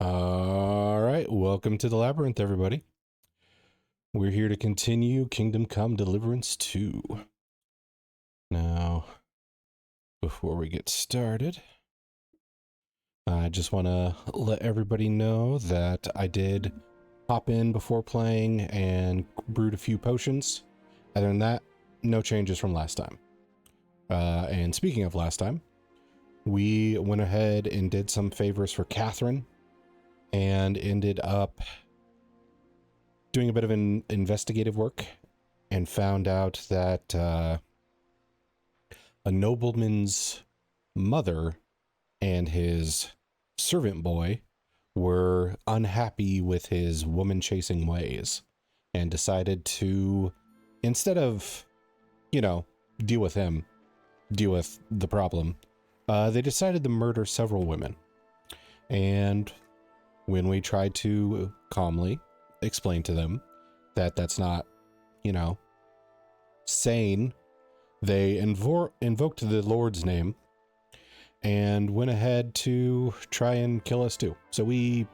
All right, welcome to the Labyrinth, everybody. We're here to continue Kingdom Come Deliverance 2. Now, before we get started, I just want to let everybody know that I did hop in before playing and brewed a few potions. Other than that, no changes from last time. And speaking of last time, we went ahead and did some favors for Catherine and ended up doing a bit of an investigative work and found out that a nobleman's mother and his servant boy were unhappy with his woman-chasing ways and decided to, instead of, deal with the problem, they decided to murder several women. And when we tried to calmly explain to them that that's not, sane, they invoked the Lord's name and went ahead to try and kill us too. So we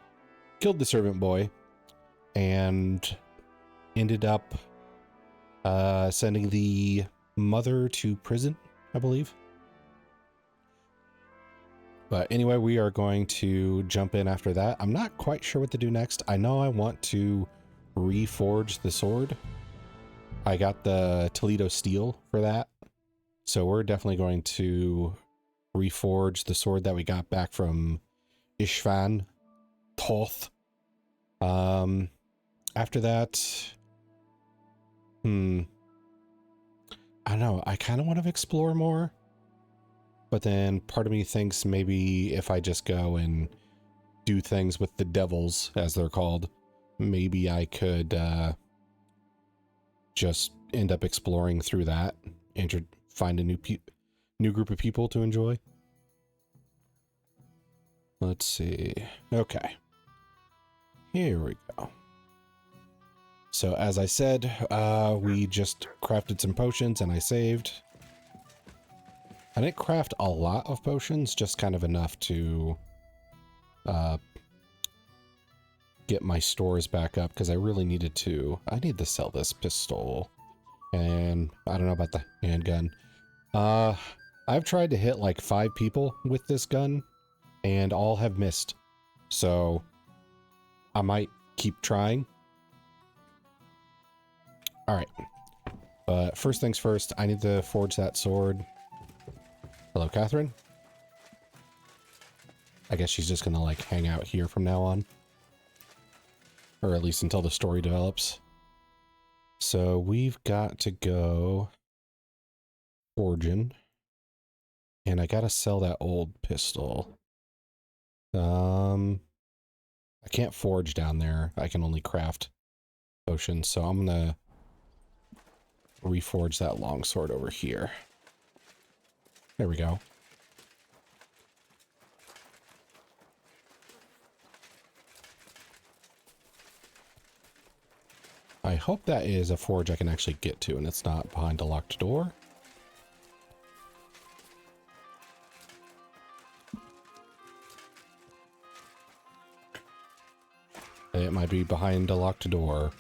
killed the servant boy and ended up sending the mother to prison, I believe. But anyway, we are going to jump in after that. I'm not quite sure what to do next. I know I want to reforge the sword. I got the Toledo steel for that. So we're definitely going to reforge the sword that we got back from Ishvan Toth. After that, I don't know. I kind of want to explore more. But then part of me thinks maybe if I just go and do things with the devils, as they're called, maybe I could just end up exploring through that and find a new group of people to enjoy. Let's see. Okay. Here we go. So as I said, we just crafted some potions and I saved. I didn't craft a lot of potions, just kind of enough to get my stores back up because I really needed to. I need to sell this pistol. And I don't know about the handgun. I've tried to hit like 5 people with this gun and all have missed. So I might keep trying. All right. But first things first, I need to forge that sword. Hello, Catherine. I guess she's just gonna like hang out here from now on. Or at least until the story develops. So we've got to go forging. And I gotta sell that old pistol. I can't forge down there. I can only craft potions. So I'm gonna reforge that longsword over here. There we go. I hope that is a forge I can actually get to and it's not behind a locked door. It might be behind a locked door.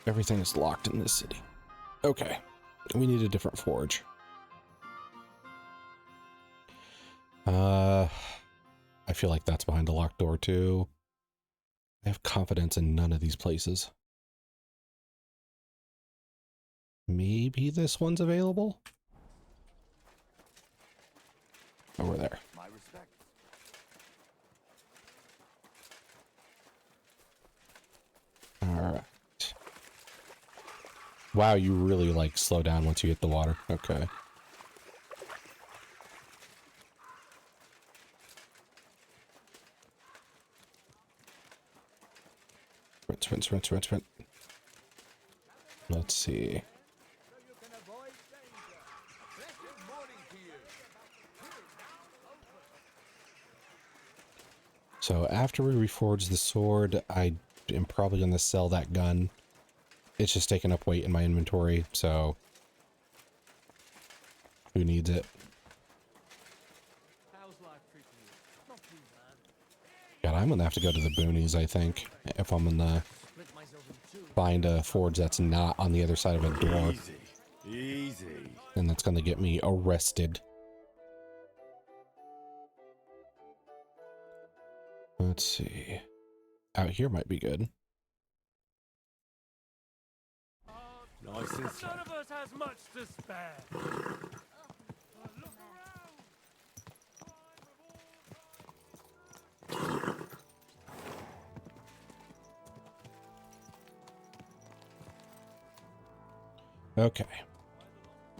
Everything is locked in this city. Okay. We need a different forge. I feel like that's behind a locked door too. I have confidence in none of these places. Maybe this one's available? Over there. My respect. All right. Wow, you really like slow down once you hit the water. Okay. Rinse. Let's see. So after we reforge the sword, I am probably going to sell that gun. It's just taking up weight in my inventory, so who needs it? How's God, I'm gonna have to go to the boonies, I think, if I'm gonna find a forge that's not on the other side of a door. Easy. And that's gonna get me arrested. Let's see. Out here might be good. Nice and slow. None of us has much to spare. Look around. Okay.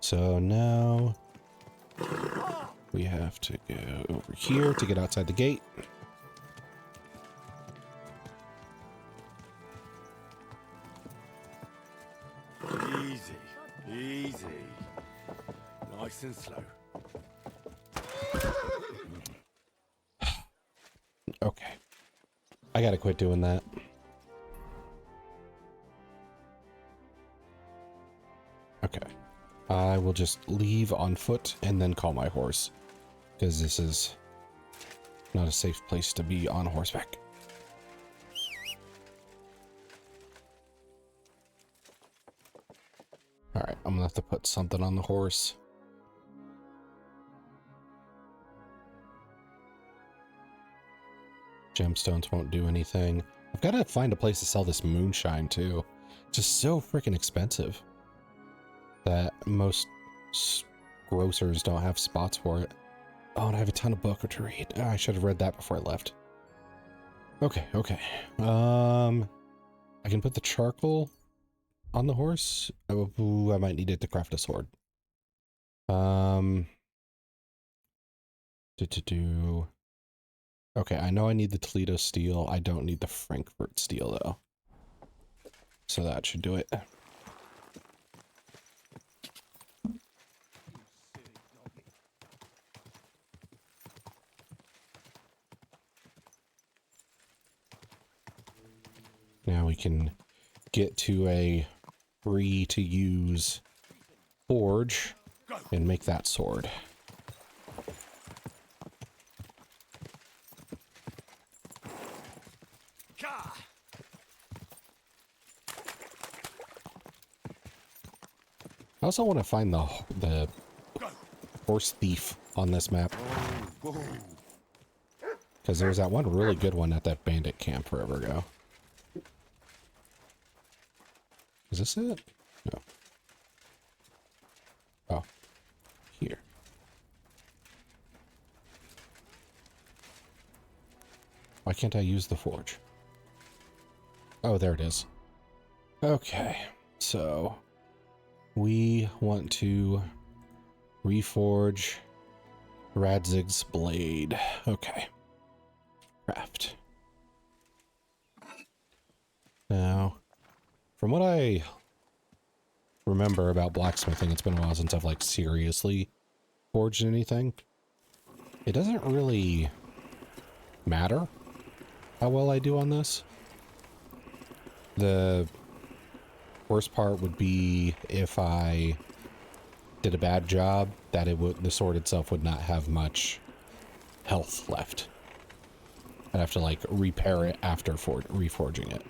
So now we have to go over here to get outside the gate. Easy. Nice and slow. Okay. I gotta quit doing that. Okay. I will just leave on foot and then call my horse, because this is not a safe place to be on horseback. Alright, I'm gonna have to put something on the horse. Gemstones won't do anything. I've got to find a place to sell this moonshine too. It's just so freaking expensive that most grocers don't have spots for it. Oh, and I have a ton of book to read. Oh, I should have read that before I left. Okay. I can put the charcoal on the horse. Oh, ooh, I might need it to craft a sword. Okay, I know I need the Toledo steel. I don't need the Frankfurt steel though. So that should do it. Now we can get to a free to use forge and make that sword. I also want to find the horse thief on this map, because there's that one really good one at that bandit camp forever ago. Is this it? No. Oh, here. Why can't I use the forge? Oh, there it is. Okay, so we want to reforge Radzig's blade. Okay. Craft. Now, from what I remember about blacksmithing, it's been a while since I've like seriously forged anything. It doesn't really matter how well I do on this. The worst part would be if I did a bad job, that the sword itself would not have much health left. I'd have to like repair it after reforging it.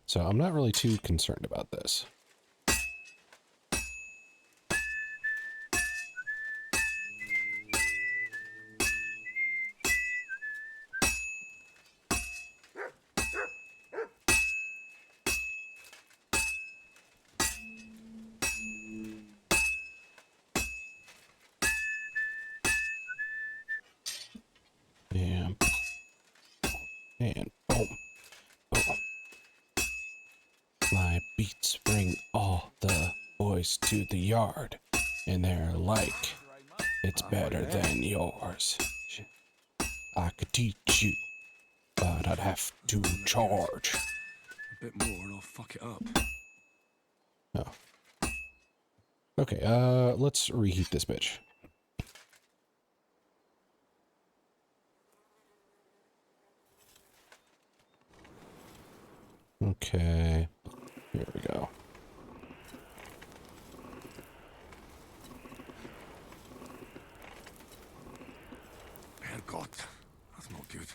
So I'm not really too concerned about this. And boom, boom. My beats bring all the boys to the yard, and they're like, it's better than yours. I could teach you, but I'd have to charge. A bit more and I'll fuck it up. Oh. Okay, let's reheat this bitch. Okay, here we go. God, that's not good.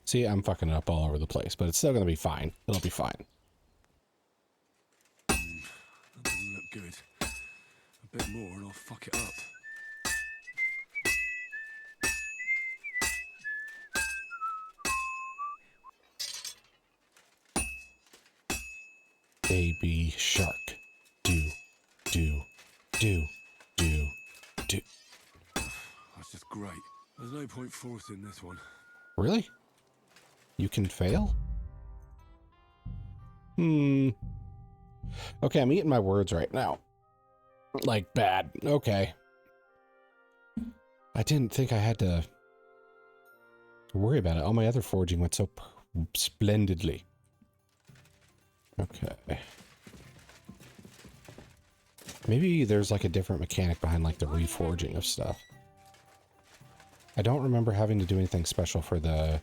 See, I'm fucking it up all over the place, but it's still going to be fine. It'll be fine. That doesn't look good. A bit more and I'll fuck it up. Baby shark. Do. That's just great. There's no point forcing this one. Really? You can fail? Okay, I'm eating my words right now. Like, bad. Okay. I didn't think I had to worry about it. All my other forging went so splendidly. Okay. Maybe there's like a different mechanic behind like the reforging of stuff. I don't remember having to do anything special for the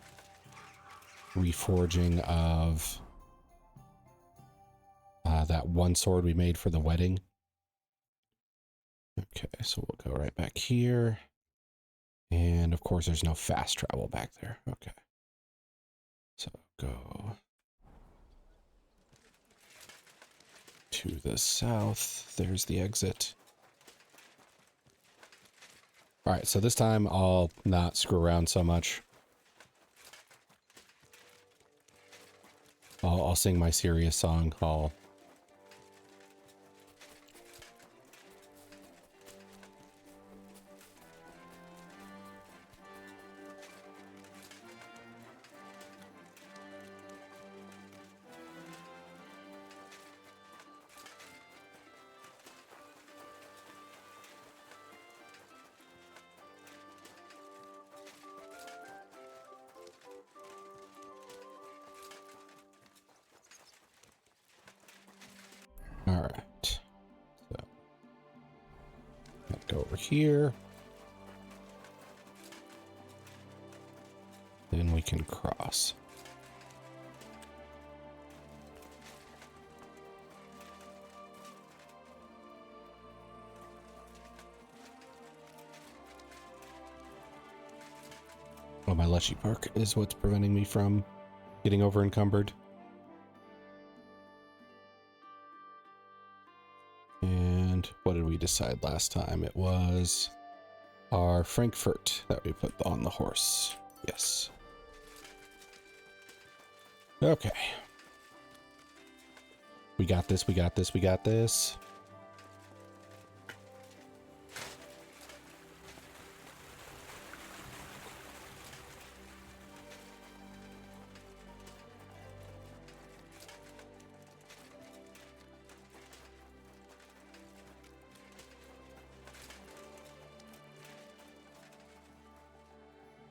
reforging of that one sword we made for the wedding. Okay, so we'll go right back here. And of course there's no fast travel back there. Okay. So go to the south. There's the exit. All right, so this time I'll not screw around so much. I'll sing my serious song. All right. So go over here. Then we can cross. Oh, my Leshy Park is what's preventing me from getting over encumbered. And what did we decide last time? It was our Frankfurt that we put on the horse. Yes. Okay. We got this, we got this, we got this.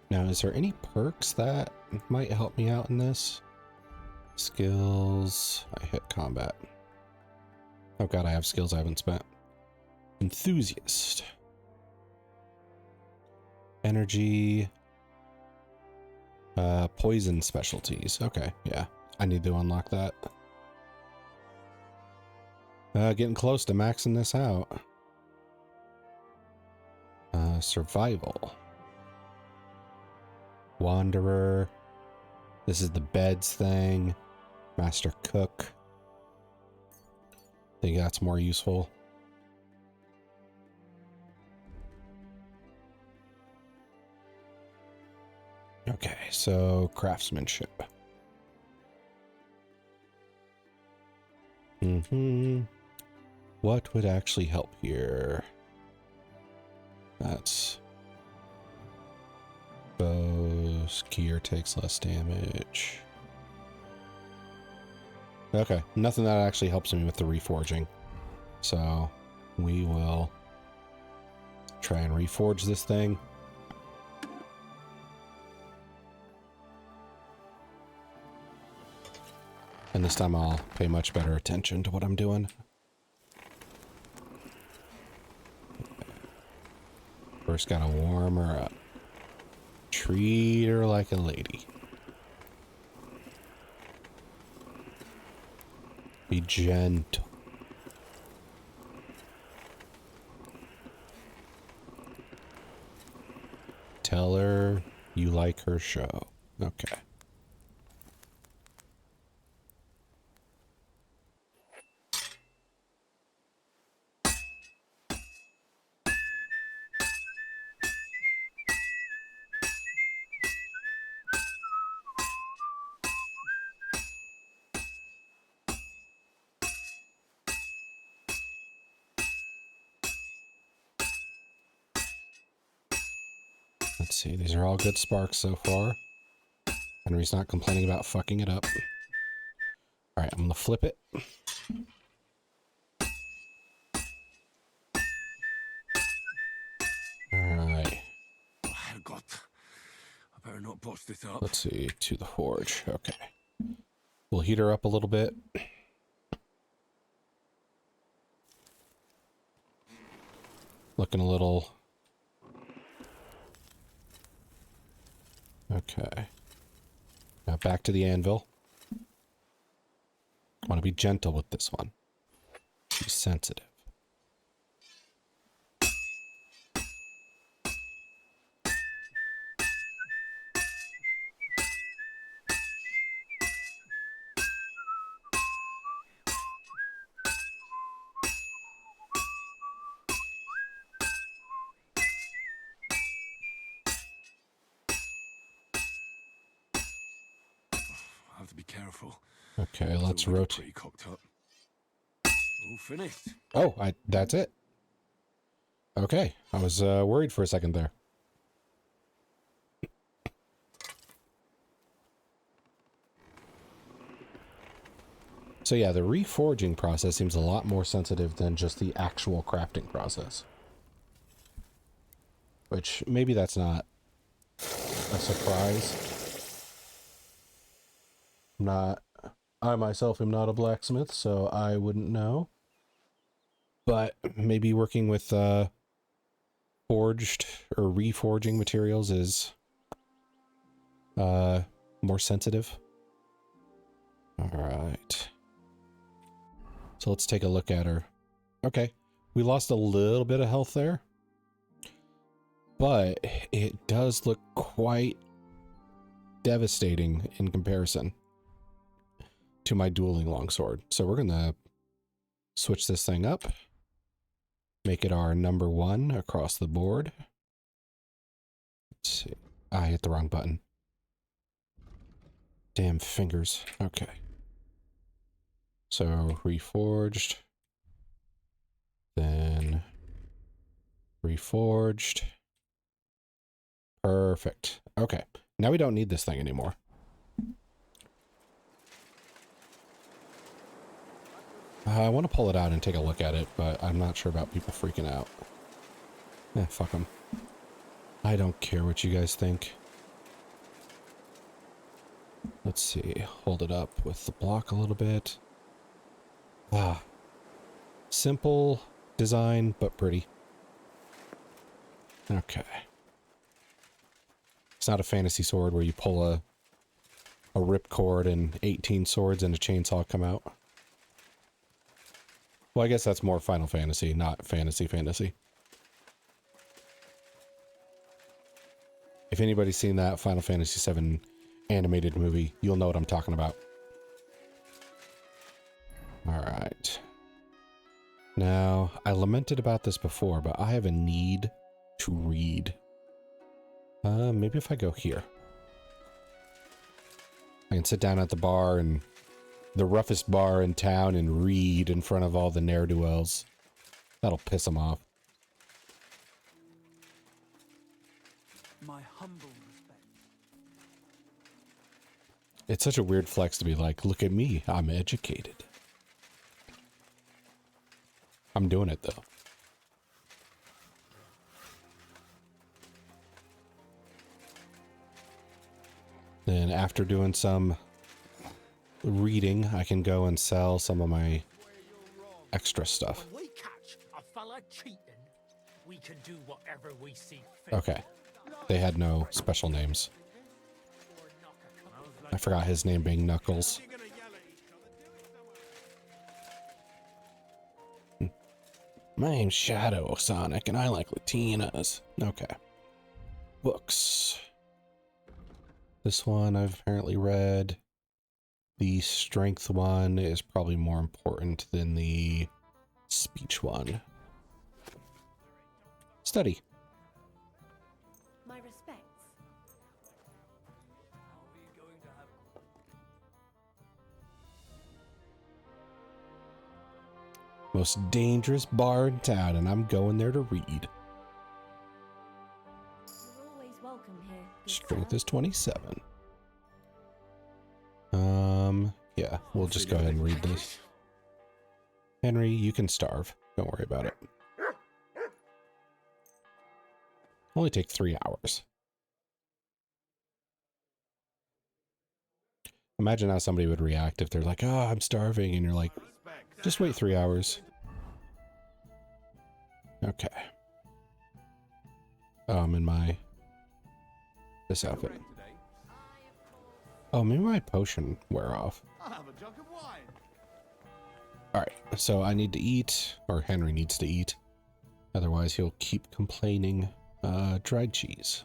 Now, is there any perks that might help me out in this? Skills. I hit combat. Oh god, I have skills I haven't spent. Enthusiast. Energy. Poison specialties. Okay, yeah. I need to unlock that. Getting close to maxing this out. Survival. Wanderer. This is the beds thing. Master cook. I think that's more useful. Okay, so craftsmanship. What would actually help here? That's bows. Gear takes less damage. Okay, nothing that actually helps me with the reforging. So we will try and reforge this thing. And this time I'll pay much better attention to what I'm doing. First gotta warm her up. Treat her like a lady. Be gentle. Tell her you like her show. Okay. Let's see, these are all good sparks so far. Henry's not complaining about fucking it up. Alright, I'm gonna flip it. Alright. Oh, Herrgott. I better not botch this up. Let's see, to the forge. Okay. We'll heat her up a little bit. Looking a little... Okay. Now back to the anvil. Want to be gentle with this one. She's sensitive. I have to be careful. Okay, let's It's already rotate. pretty cocked up. All finished. Oh, that's it. Okay, I was worried for a second there. So yeah, the reforging process seems a lot more sensitive than just the actual crafting process. Which, maybe that's not a surprise. I myself am not a blacksmith, so I wouldn't know. But maybe working with forged or reforging materials is more sensitive. All right. So let's take a look at her. Okay, we lost a little bit of health there, but it does look quite devastating in comparison to my dueling longsword. So we're gonna switch this thing up, make it our number 1 across the board. Let's see. I hit the wrong button. Damn fingers. Okay. So reforged, then reforged. Perfect. Okay. Now we don't need this thing anymore. I want to pull it out and take a look at it, but I'm not sure about people freaking out. Fuck them. I don't care what you guys think. Let's see. Hold it up with the block a little bit. Simple design, but pretty. Okay. It's not a fantasy sword where you pull a ripcord and 18 swords and a chainsaw come out. Well, I guess that's more Final Fantasy, not fantasy. If anybody's seen that Final Fantasy VII animated movie, you'll know what I'm talking about. All right. Now, I lamented about this before, but I have a need to read. Maybe if I go here. I can sit down at the bar and the roughest bar in town and read in front of all the ne'er-do-wells. That'll piss them off. My humble respect. It's such a weird flex to be like, look at me, I'm educated. I'm doing it though. Then after doing some reading, I can go and sell some of my extra stuff. When we catch a fella cheating, we can do whatever we see fit. Okay. They had no special names. I forgot his name being Knuckles. My name's Shadow Sonic, and I like Latinas. Okay. books. This one I've apparently read. The strength one is probably more important than the speech one. Study. My respects. Most dangerous bar in town, and I'm going there to read. You're always welcome here. Good Strength sir. is 27. Yeah, we'll just go ahead and read this. Henry, you can starve. Don't worry about it. Only take 3 hours. Imagine how somebody would react if they're like, oh, I'm starving, and you're like, just wait 3 hours. Okay. Oh, I'm in this outfit. Oh, maybe my potion wear off. I'll have a jug of wine. Alright, so I need to eat, or Henry needs to eat. Otherwise, he'll keep complaining. Dried cheese.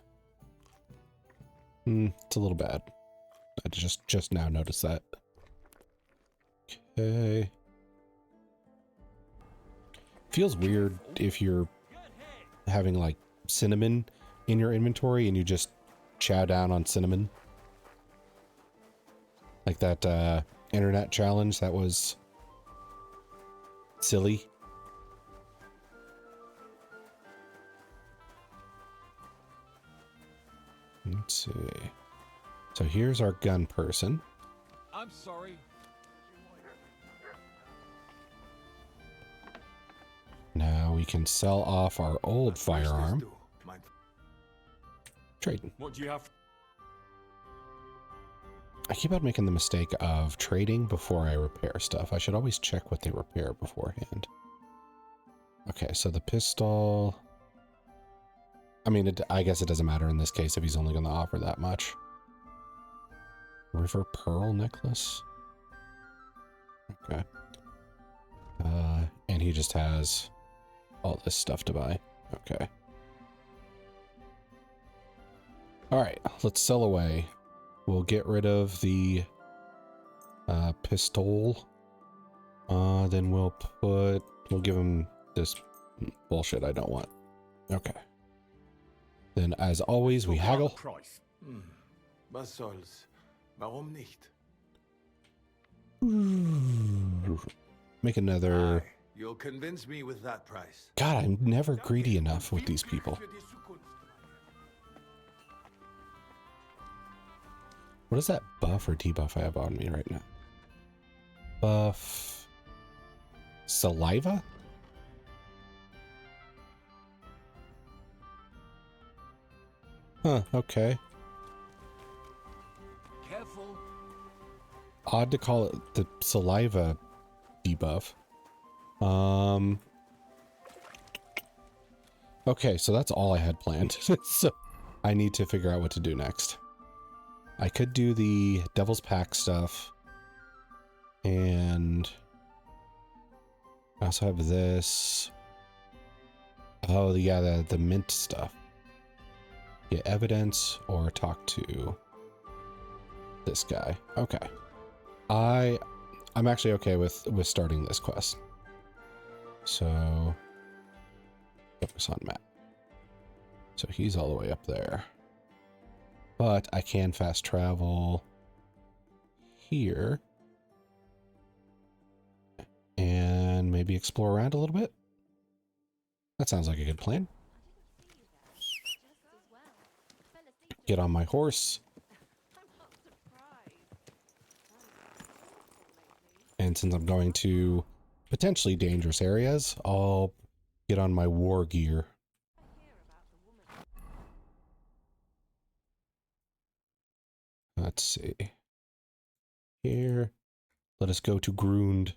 It's a little bad. I just now noticed that. Okay. Feels weird if you're having like cinnamon in your inventory and you just chow down on cinnamon. Like that internet challenge that was silly. Let's see. So here's our gun person. I'm sorry. Now we can sell off our old firearm. Trading. What do you have? I keep on making the mistake of trading before I repair stuff. I should always check what they repair beforehand. Okay, so the pistol... I mean, I guess it doesn't matter in this case if he's only going to offer that much. River Pearl necklace? Okay. And he just has all this stuff to buy. Okay. Alright, let's sell away. We'll get rid of the pistol. Then we'll give him this bullshit I don't want. Okay. Then, as always, we haggle. Price. Was soll's? Warum nicht? Make another... You'll convince me with that price. God, I'm never greedy enough with these people. What is that buff or debuff I have on me right now? Buff... Saliva? Huh, okay. Careful. Odd to call it the saliva debuff. Okay, so that's all I had planned. So I need to figure out what to do next. I could do the Devil's Pack stuff. And I also have this. Oh, yeah, the mint stuff. Get evidence or talk to this guy. Okay. I'm actually okay with starting this quest. So focus on map. So he's all the way up there. But I can fast travel here. And maybe explore around a little bit. That sounds like a good plan. Get on my horse. And since I'm going to potentially dangerous areas, I'll get on my war gear. Let's see. Here, let us go to Grund.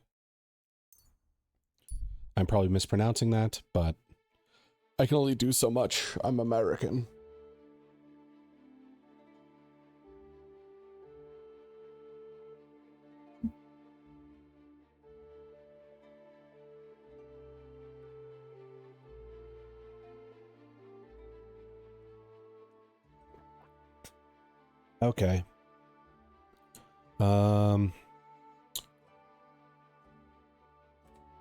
I'm probably mispronouncing that, but I can only do so much. I'm American. Okay.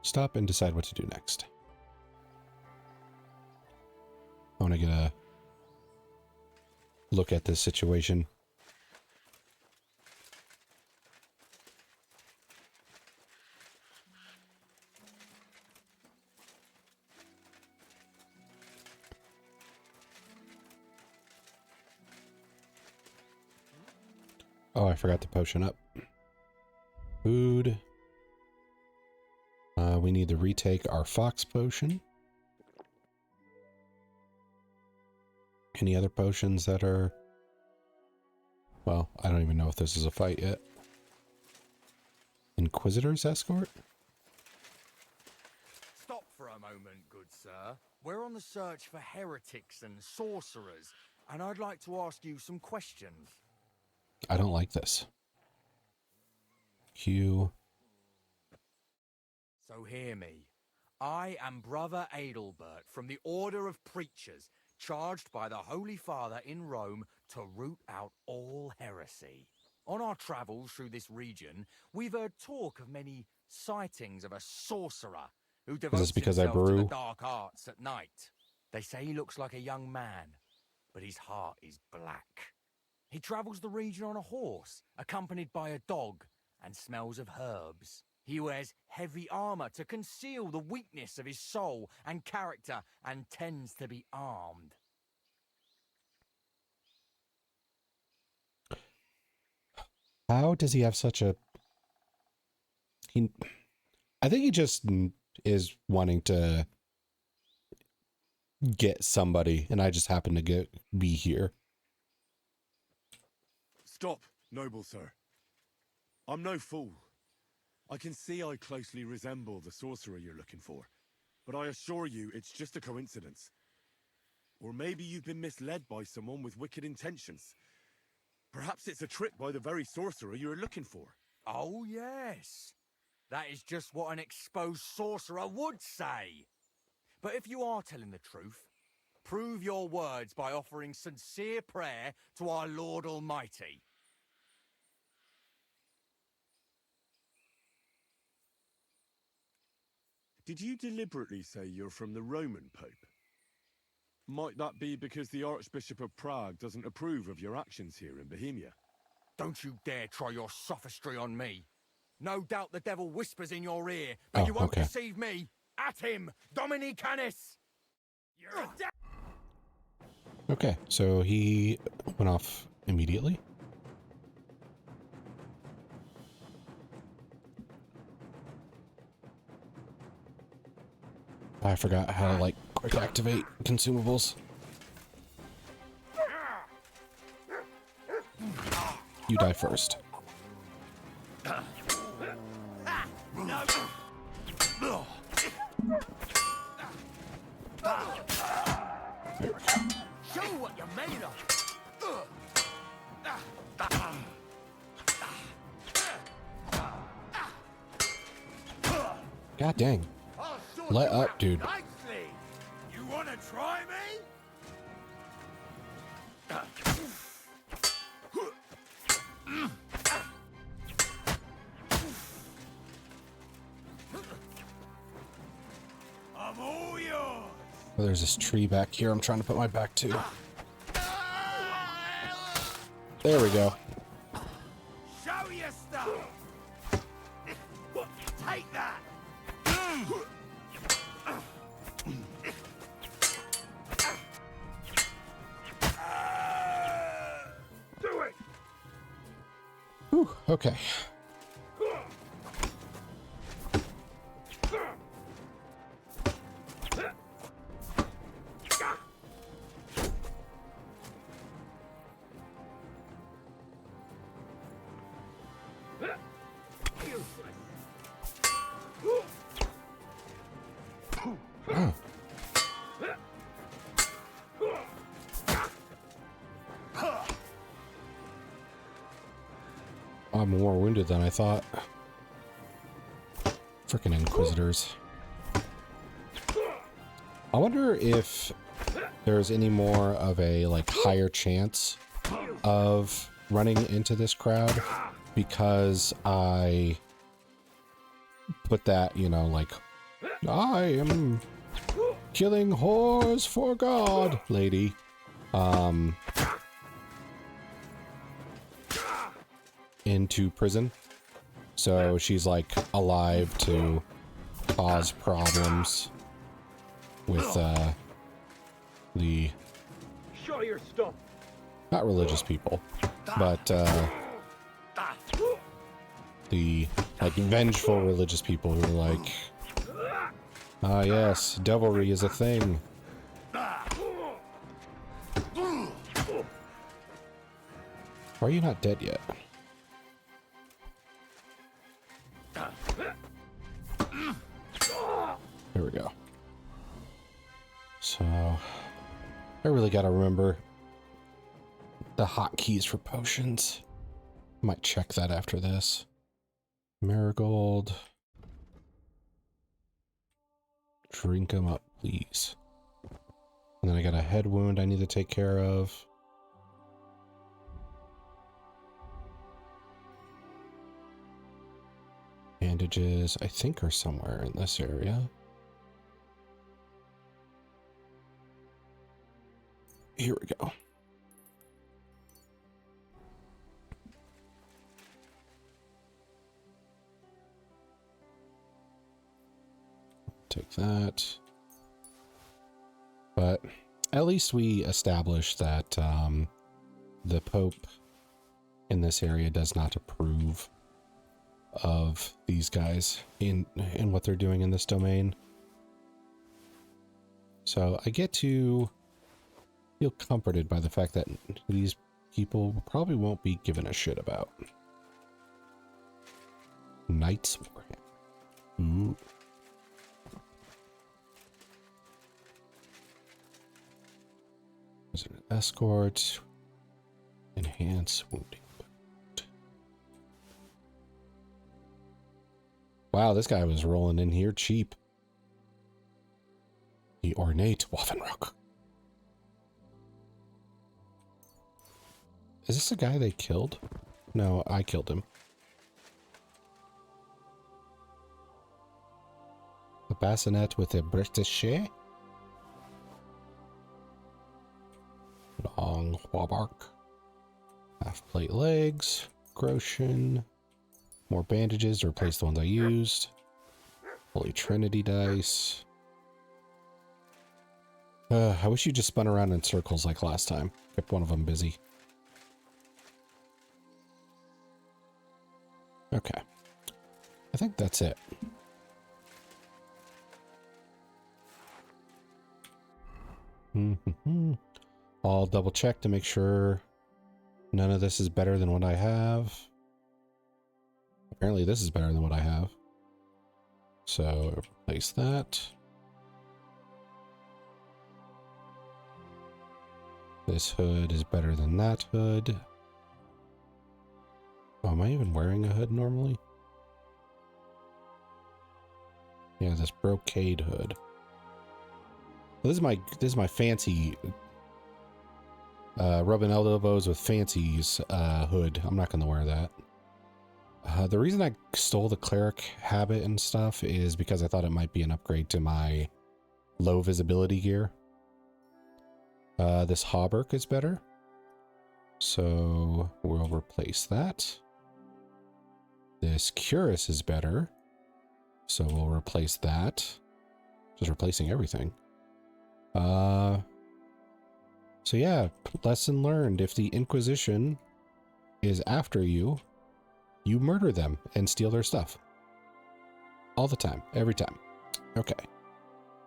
Stop and decide what to do next. I want to get a look at this situation. Oh, I forgot to potion up. Food. We need to retake our fox potion. Any other potions that are... Well, I don't even know if this is a fight yet. Inquisitor's escort? Stop for a moment, good sir. We're on the search for heretics and sorcerers, and I'd like to ask you some questions. I don't like this. Q. So hear me. I am Brother Adelbert from the Order of Preachers, charged by the Holy Father in Rome to root out all heresy. On our travels through this region, we've heard talk of many sightings of a sorcerer who devotes because I himself to the brew? dark arts at night. They say he looks like a young man, but his heart is black. He travels the region on a horse, accompanied by a dog, and smells of herbs. He wears heavy armor to conceal the weakness of his soul and character, and tends to be armed. How does he have such a... I think he just is wanting to get somebody, and I just happen to be here. Stop, noble sir. I'm no fool. I can see I closely resemble the sorcerer you're looking for, but I assure you it's just a coincidence. Or maybe you've been misled by someone with wicked intentions. Perhaps it's a trick by the very sorcerer you're looking for. Oh, yes. That is just what an exposed sorcerer would say. But if you are telling the truth, prove your words by offering sincere prayer to our Lord Almighty. Did you deliberately say you're from the Roman Pope? Might that be because the Archbishop of Prague doesn't approve of your actions here in Bohemia? Don't you dare try your sophistry on me. No doubt the devil whispers in your ear, but you won't okay. deceive me. At him, Dominicanus! You're a Okay, so he went off immediately. I forgot how to, like, quick activate consumables. You die first. Show what you're made of. God dang. Let up, dude. nicely. You want to try me? I'm all yours. Oh, there's this tree back here I'm trying to put my back to. There we go. Show your stuff. Take that. Do it. Whew, okay. Oh. I'm more wounded than I thought. Frickin' Inquisitors. I wonder if there's any more of a, like, higher chance of running into this crowd because I put that, you know, like, I am killing whores for God, lady. Into prison. So she's like alive to cause problems with the Show your stuff. not religious people, but the like vengeful religious people who are like, ah yes, devilry is a thing. Why are you not dead yet? There we go. So, I really gotta remember the hotkeys for potions. Might check that after this. Marigold. Drink them up, please. And then I got a head wound I need to take care of. Bandages, I think, are somewhere in this area. Here we go. Take that. But at least we established that the Pope in this area does not approve of these guys in what they're doing in this domain. So I get to feel comforted by the fact that these people probably won't be given a shit about. Knight's Warhammer. Ooh. Is it an escort? Enhance wounding. Wow, this guy was rolling in here cheap. The ornate Waffenrock. Is this a guy they killed? No, I killed him. A bassinet with a British long hauberk. Half plate legs. Groschen. More bandages to replace the ones I used. Holy Trinity dice. I wish you just spun around in circles like last time. Kept one of them busy. Okay. I think that's it. I'll double check to make sure none of this is better than what I have. Apparently this is better than what I have. So replace that. This hood is better than that hood. Oh, am I even wearing a hood normally? Yeah, this brocade hood. Well, this is my fancy rubbing elbows with fancies hood. I'm not gonna wear that. The reason I stole the cleric habit and stuff is because I thought it might be an upgrade to my low visibility gear. This hauberk is better, so we'll replace that. This cuirass is better, so we'll replace that. Just replacing everything. So yeah, lesson learned. If the Inquisition is after you, you murder them and steal their stuff. All the time, every time. Okay.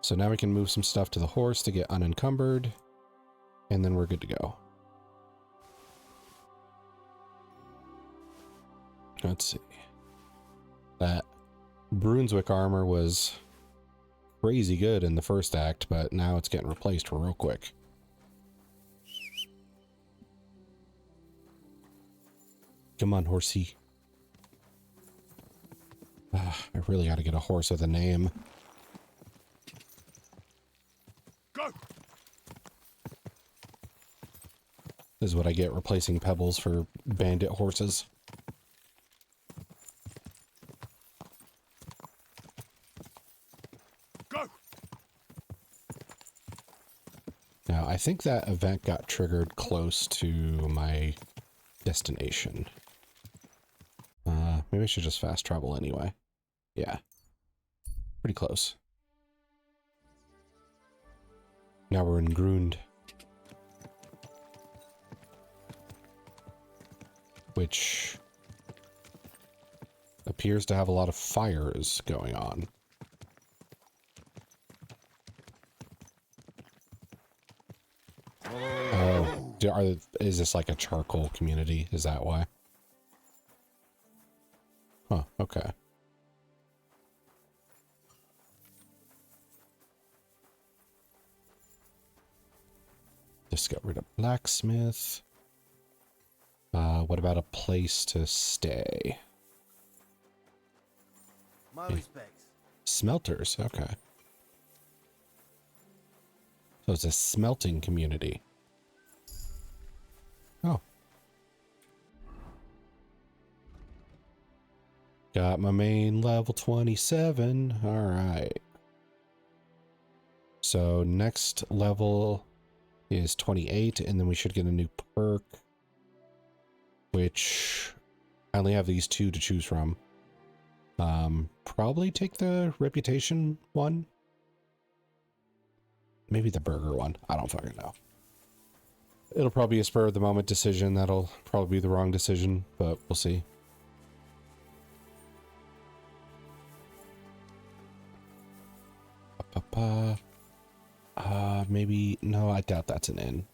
So now we can move some stuff to the horse to get unencumbered, and then we're good to go. Let's see. That Brunswick armor was crazy good in the first act, but now it's getting replaced real quick. Come on, horsey. I really ought to get a horse with a name. Go! This is what I get replacing pebbles for bandit horses. Go! Now, I think that event got triggered close to my destination. Maybe I should just fast travel anyway. Yeah. Pretty close. Now we're in Grund. Which appears to have a lot of fires going on. Oh, is this like a charcoal community? Is that why? Huh, okay. Discovered a blacksmith. What about a place to stay? My respects. Smelters, okay. So it's a smelting community. Oh. Got my main level 27. Alright. So next level is 28, and then we should get a new perk, which I only have these two to choose from. Probably take the reputation one. Maybe the burger one. I don't fucking know. It'll probably be a spur of the moment decision. That'll probably be the wrong decision, but we'll see. Maybe, no, I doubt that's an inn.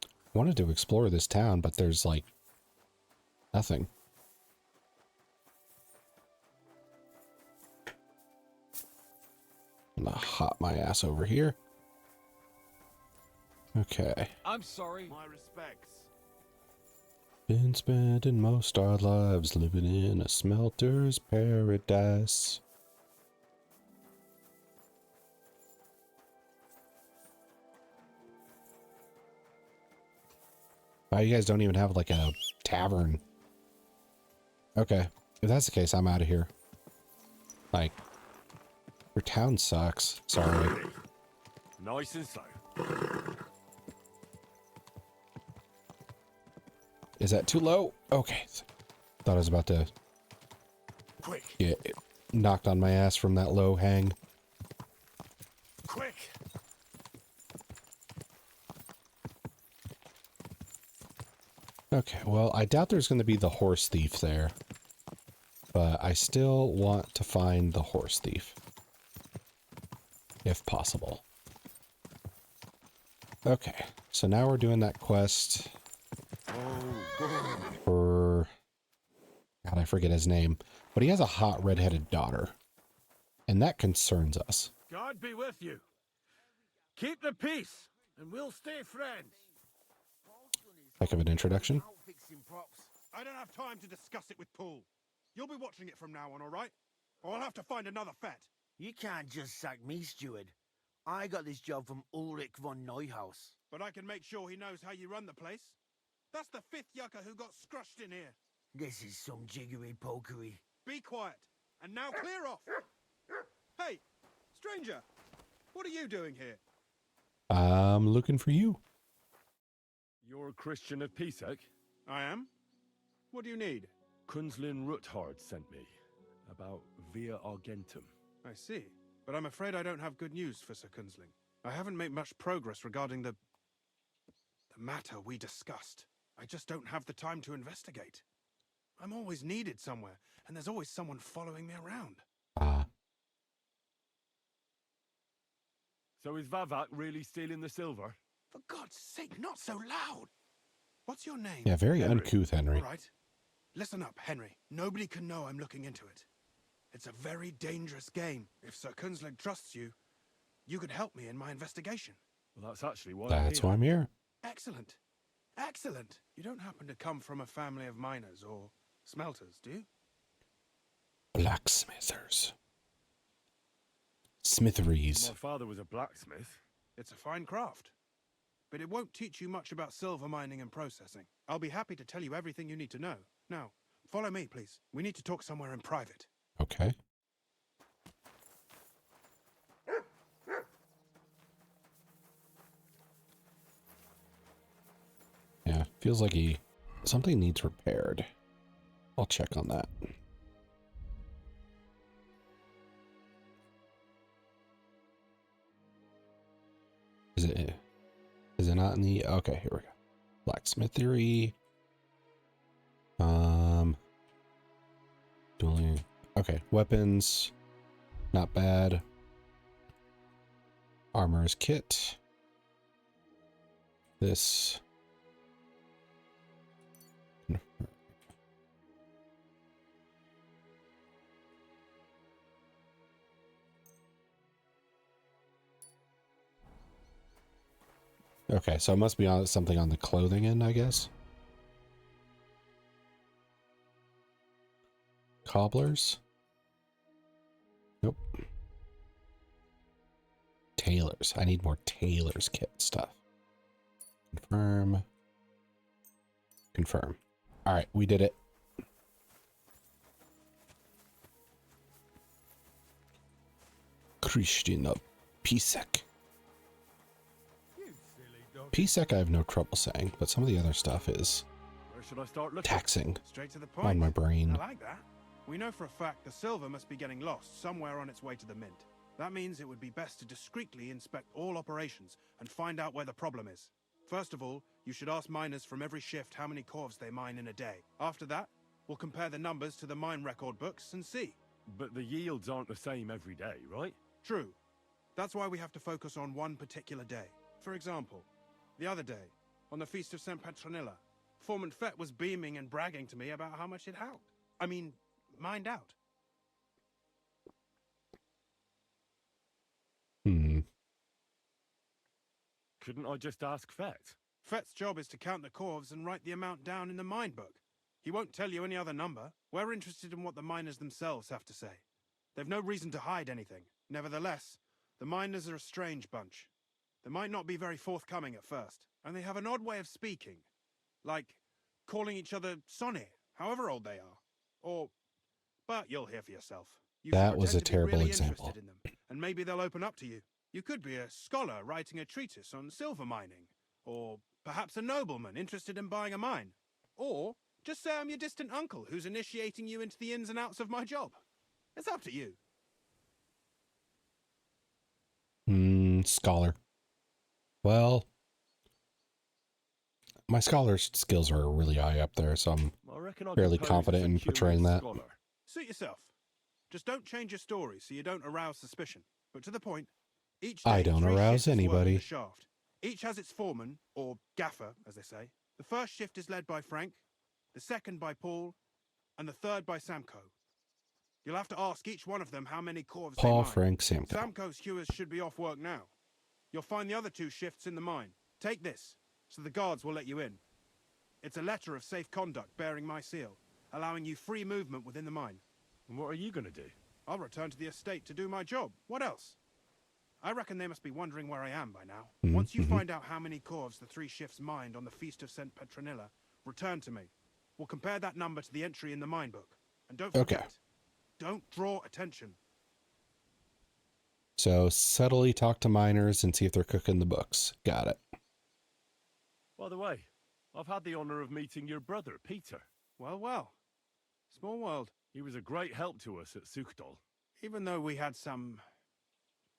I wanted to explore this town, but there's like nothing. I'm gonna hop my ass over here. Okay. I'm sorry. My respects. Been spending most our lives living in a smelter's paradise. Wow, you guys don't even have like a tavern. Okay, if that's the case, I'm out of here. Like, your town sucks. Sorry. Nice and slow. Is that too low? Okay. Thought I was about to Quick, get knocked on my ass from that low hang. quick. Okay, well, I doubt there's going to be the horse thief there. But I still want to find the horse thief. If possible. Okay, so now we're doing that quest for... God, I forget his name. But he has a hot red-headed daughter. And that concerns us. God be with you. Keep the peace, and we'll stay friends. Heck of an introduction. Fixing props. I don't have time to discuss it with Paul. You'll be watching it from now on, all right? Or I'll have to find another fet. You can't just sack me, steward. I got this job from Ulrich von Neuhaus. But I can make sure he knows how you run the place. That's the 5th yucca who got scrushed in here. This is some jiggery pokery. Be quiet. And now clear off. Hey, stranger. What are you doing here? I'm looking for you. You're a Christian of Pisek? I am. What do you need? Kunzlin Ruthard sent me about Via Argentum. I see. But I'm afraid I don't have good news for Sir Kunzling. I haven't made much progress regarding the matter we discussed. I just don't have the time to investigate. I'm always needed somewhere, and there's always someone following me around. So is Vavak really stealing the silver? For God's sake, not so loud! What's your name? Yeah, very Henry. uncouth, Henry. All right. Listen up, Henry. Nobody can know I'm looking into it. It's a very dangerous game. If Sir Kunzling trusts you, you could help me in my investigation. Well, that's actually why That's why I'm here. Excellent. Excellent. You don't happen to come from a family of miners or smelters, do you? Blacksmithers. Smitheries. My father was a blacksmith. It's a fine craft. But it won't teach you much about silver mining and processing. I'll be happy to tell you everything you need to know. Now, follow me, please. We need to talk somewhere in private. Okay. Yeah, feels like something needs repaired. I'll check on that. Is it not in the... Okay, here we go. Blacksmithery. Dueling. Okay, weapons. Not bad. Armor's kit. This. Okay, so it must be on something on the clothing end, I guess. Cobblers? Nope. Tailors. I need more tailor's kit stuff. Confirm. Confirm. All right, we did it. Christina Pisek. Pisek I have no trouble saying, but some of the other stuff is Where should I start looking? taxing Straight to the point. on my brain. I like that. We know for a fact the silver must be getting lost somewhere on its way to the mint. That means it would be best to discreetly inspect all operations and find out where the problem is. First of all, you should ask miners from every shift how many corves they mine in a day. After that, we'll compare the numbers to the mine record books and see. But the yields aren't the same every day, right? True. That's why we have to focus on one particular day. For example, the other day, on the Feast of St. Petronilla, Foreman Fett was beaming and bragging to me about how much it helped. I mean, mined out. Couldn't I just ask Fett? Fett's job is to count the corves and write the amount down in the mine book. He won't tell you any other number. We're interested in what the miners themselves have to say. They've no reason to hide anything. Nevertheless, the miners are a strange bunch. They might not be very forthcoming at first, and they have an odd way of speaking. Like calling each other Sonny, however old they are. But you'll hear for yourself. You should That was a pretend to be terrible really example. interested in them, and maybe they'll open up to you. You could be a scholar writing a treatise on silver mining, or perhaps a nobleman interested in buying a mine. Or just say I'm your distant uncle who's initiating you into the ins and outs of my job. It's up to you. Scholar. Well, my scholar skills are really high up there, so I'm I reckon I could fairly pose confident as a in portraying curious that. scholar. Suit yourself. Just don't change your story so you don't arouse suspicion. But to the point, each day I don't 3 arouse shifts work in anybody. the shaft. Each has its foreman, or gaffer, as they say. The first shift is led by Frank, the second by Paul, and the third by Samko. You'll have to ask each one of them how many corves Paul, they mine. Frank, Samko. Samko's hewers should be off work now. You'll find the other 2 shifts in the mine. Take this, so the guards will let you in. It's a letter of safe conduct bearing my seal, allowing you free movement within the mine. And what are you going to do? I'll return to the estate to do my job. What else? I reckon they must be wondering where I am by now. Once you find out how many corves the 3 shifts mined on the Feast of St. Petronilla, return to me. We'll compare that number to the entry in the mine book. And don't forget, don't draw attention. So subtly talk to miners and see if they're cooking the books. Got it. By the way, I've had the honor of meeting your brother, Peter. Well, well. Small world. He was a great help to us at Sukdal. Even though we had some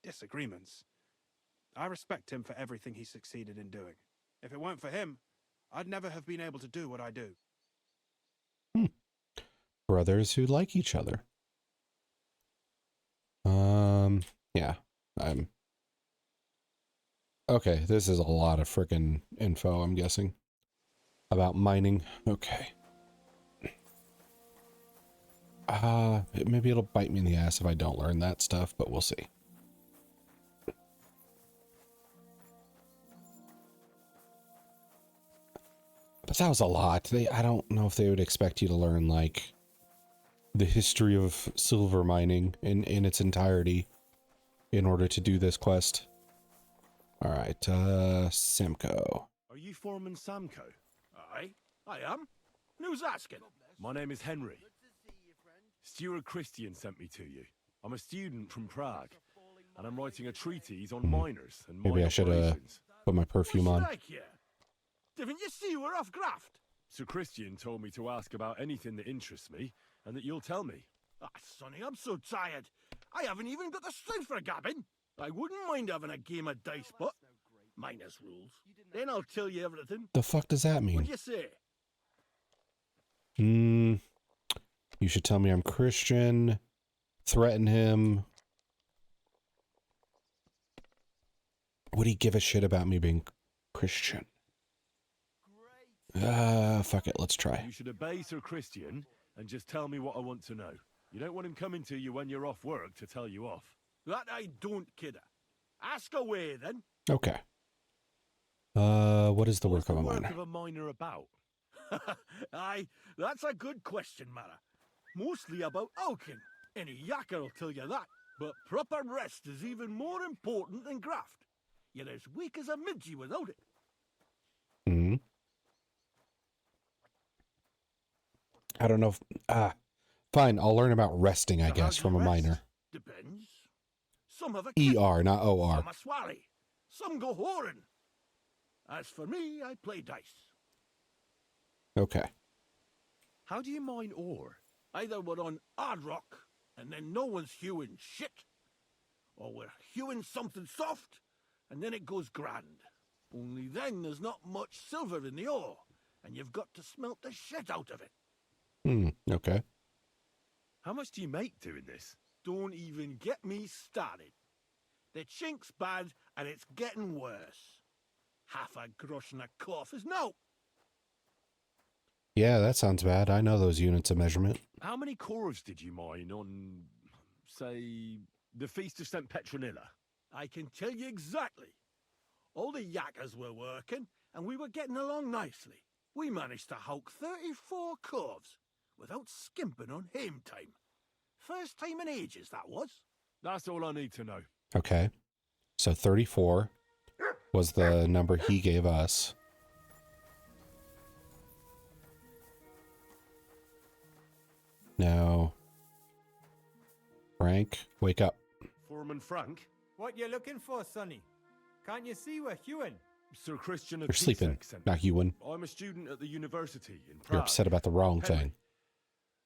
disagreements, I respect him for everything he succeeded in doing. If it weren't for him, I'd never have been able to do what I do. Brothers who like each other. Yeah, okay, this is a lot of frickin' info, I'm guessing. About mining. Okay. Maybe it'll bite me in the ass if I don't learn that stuff, but we'll see. But that was a lot. I don't know if they would expect you to learn, like, the history of silver mining in its entirety in order to do this quest. All right, Simcoe. Are you Foreman Samco? Aye, I am. Who's asking? My name is Henry. Stuart Christian sent me to you. I'm a student from Prague, and I'm writing a treatise on miners and Maybe mine I should operations. put my perfume on. Like you? Didn't you see we're off graft? Sir Christian told me to ask about anything that interests me, and that you'll tell me. Ah, Sonny, I'm so tired. I haven't even got the strength for gabbing. I wouldn't mind having a game of dice, but minus rules. Then I'll tell you everything. The fuck does that What mean? do you say? You should tell me I'm Christian. Threaten him. Would he give a shit about me being Christian? Fuck it, let's try. You should obey Sir Christian and just tell me what I want to know. You don't want him coming to you when you're off work to tell you off. That I don't, kidder. Ask away, then. Okay. What is the What's work of a work miner? of a miner about? Aye, that's a good question, Mara. Mostly about oaking. Any yakker will tell you that. But proper rest is even more important than graft. You're as weak as a midgie without it. Hmm. I don't know if... fine, I'll learn about resting, I So how guess, do from you a rest? miner. Depends. Some have a kit, ER, not OR. some a swally, some go whoring. As for me, I play dice. Okay. How do you mine ore? Either we're on hard rock, and then no one's hewing shit. Or we're hewing something soft, and then it goes grand. Only then there's not much silver in the ore, and you've got to smelt the shit out of it. Okay. How much do you make doing this? Don't even get me started. The chink's bad, and it's getting worse. Half a grosh and a cough is no. Yeah, that sounds bad. I know those units of measurement. How many corves did you mine on, say, the Feast of St. Petronilla? I can tell you exactly. All the yakkers were working, and we were getting along nicely. We managed to hulk 34 corves without skimping on hame time. First time in ages, that was. That's all I need to know. Okay. So 34 was the number he gave us. Now, Frank, wake up. Foreman Frank? What you looking for, Sonny? Can't you see we're hewing? Sir Christian of You're sleeping, Pisek sent not me. Ewan. I'm a student at the university in Prague. You're upset about the wrong Henry, thing.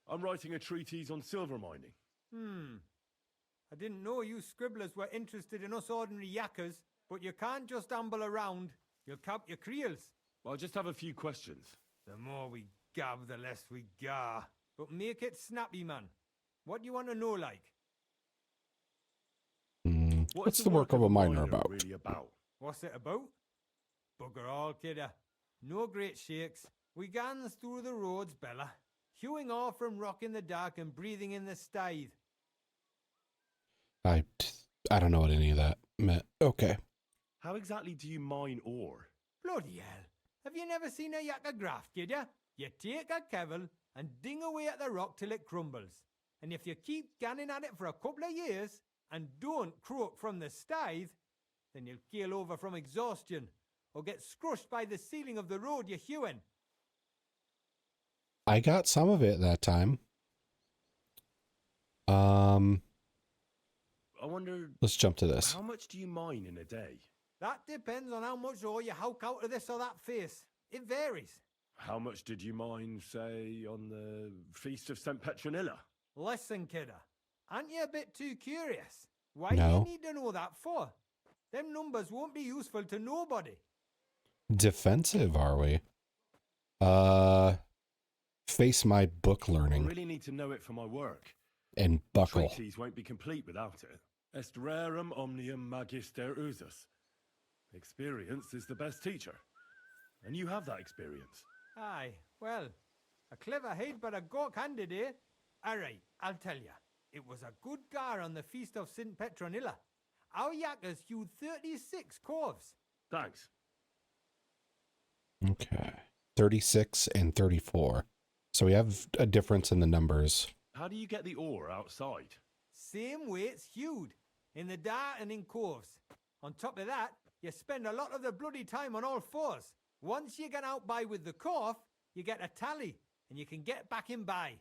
I'm writing a treatise on silver mining. I didn't know you scribblers were interested in us ordinary yakkers, but you can't just amble around. You'll cap your creels. I'll just have a few questions. The more we gab, the less we gar. But make it snappy, man. What do you want to know, like? What's the work of a miner about? really about? What's it about? Bugger all, kidder. No great shakes. We gans through the roads, Bella. Hewing off from rock in the dark and breathing in the stithe. I don't know what any of that meant. Okay. How exactly do you mine ore? Bloody hell. Have you never seen a yakker graft, kidder? You take a kevel and ding away at the rock till it crumbles. And if you keep ganning at it for a couple of years and don't croak from the stithe, then you'll keel over from exhaustion or get scrushed by the ceiling of the road you're hewing. I got some of it that time. I wonder, Let's jump to this. how much do you mine in a day? That depends on how much ore you hulk out of this or that face. It varies. How much did you mine, say, on the Feast of St. Petronilla? Listen, kidder, aren't you a bit too curious? Why No. do you need to know that for? Them numbers won't be useful to nobody. Defensive, are we? Face my book I learning really need to know it for my work. and buckle. Treatise won't be complete without it. Est rerum omnium magister usus. Experience is the best teacher. And you have that experience. Aye, well, a clever head but a gawk-handed, eh? All right, I'll tell ya. It was a good gar on the Feast of St. Petronilla. Our yakkers hewed 36 corves. Thanks. Okay. 36 and 34. So we have a difference in the numbers. How do you get the ore outside? Same way it's hewed, in the dar and in corves. On top of that, You spend a lot of the bloody time on all fours. Once you get out by with the cough, you get a tally, and you can get back in by.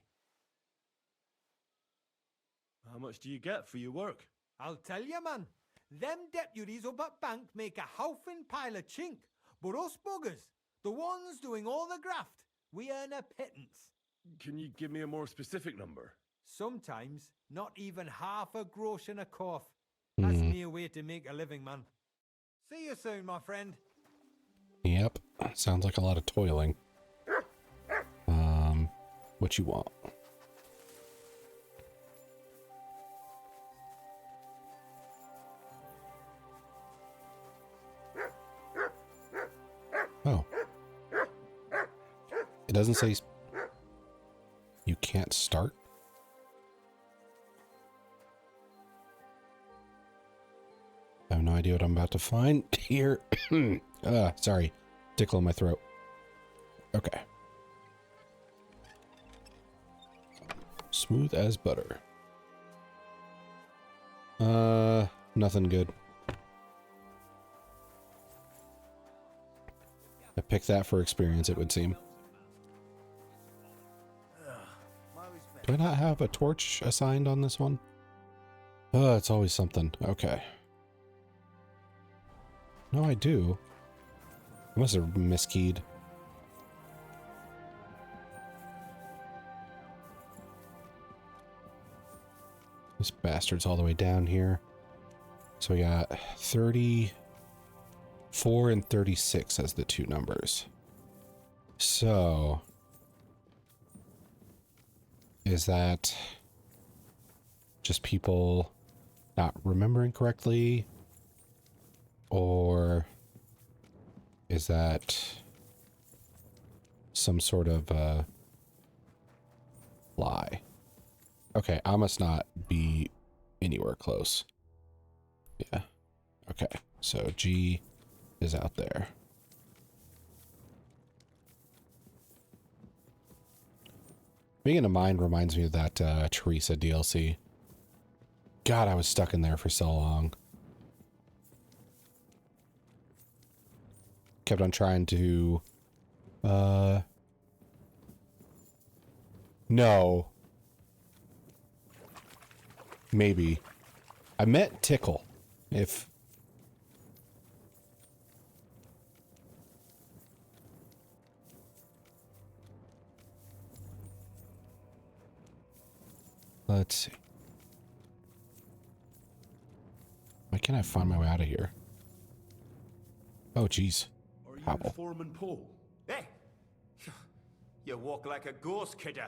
How much do you get for your work? I'll tell you, man. Them deputies up at bank make a howfing pile of chink. But us buggers, the ones doing all the graft, we earn a pittance. Can you give me a more specific number? Sometimes not even half a grosh in a cough. That's near way to make a living, man. See you soon, my friend. Yep. Sounds like a lot of toiling. What you want? Oh. It doesn't say you can't start. I have no idea what I'm about to find here. Sorry. Tickle in my throat. Okay. Smooth as butter. Nothing good. I picked that for experience, it would seem. Do I not have a torch assigned on this one? Oh, it's always something. Okay. No, I do. I must have miskeyed. This bastard's all the way down here. So we got 34 and 36 as the two numbers. So is that just people not remembering correctly? Or is that some sort of lie? Okay, I must not be anywhere close. Yeah. Okay, so G is out there. Being in mind reminds me of that Teresa DLC. God, I was stuck in there for so long. Kept on trying to no. Maybe. I meant tickle. If let's see. Why can't I find my way out of here? Oh, jeez. Are you Apple. Foreman Paul? Hey! You walk like a ghost, kidder.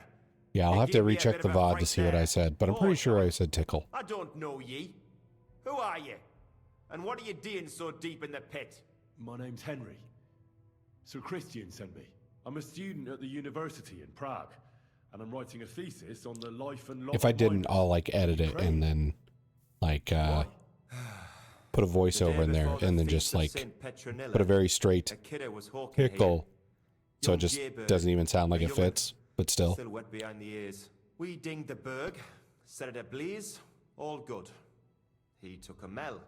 Yeah, I'll They have to gave me a recheck bit the of a VOD to fright see what there. I said, but I'm pretty sure I said tickle. I don't know ye. Who are you? And what are you doing so deep in the pit? My name's Henry. Sir Christian sent me. I'm a student at the university in Prague, and I'm writing a thesis on the life and lot If I of didn't, miners I'll like edit in it Ukraine. and then like Why? put a voiceover in there and then just like put a very straight tickle, so it just doesn't even sound like it fits, but still. Still wet behind the ears. We dinged the berg, set it ablaze, all good. He took a mell,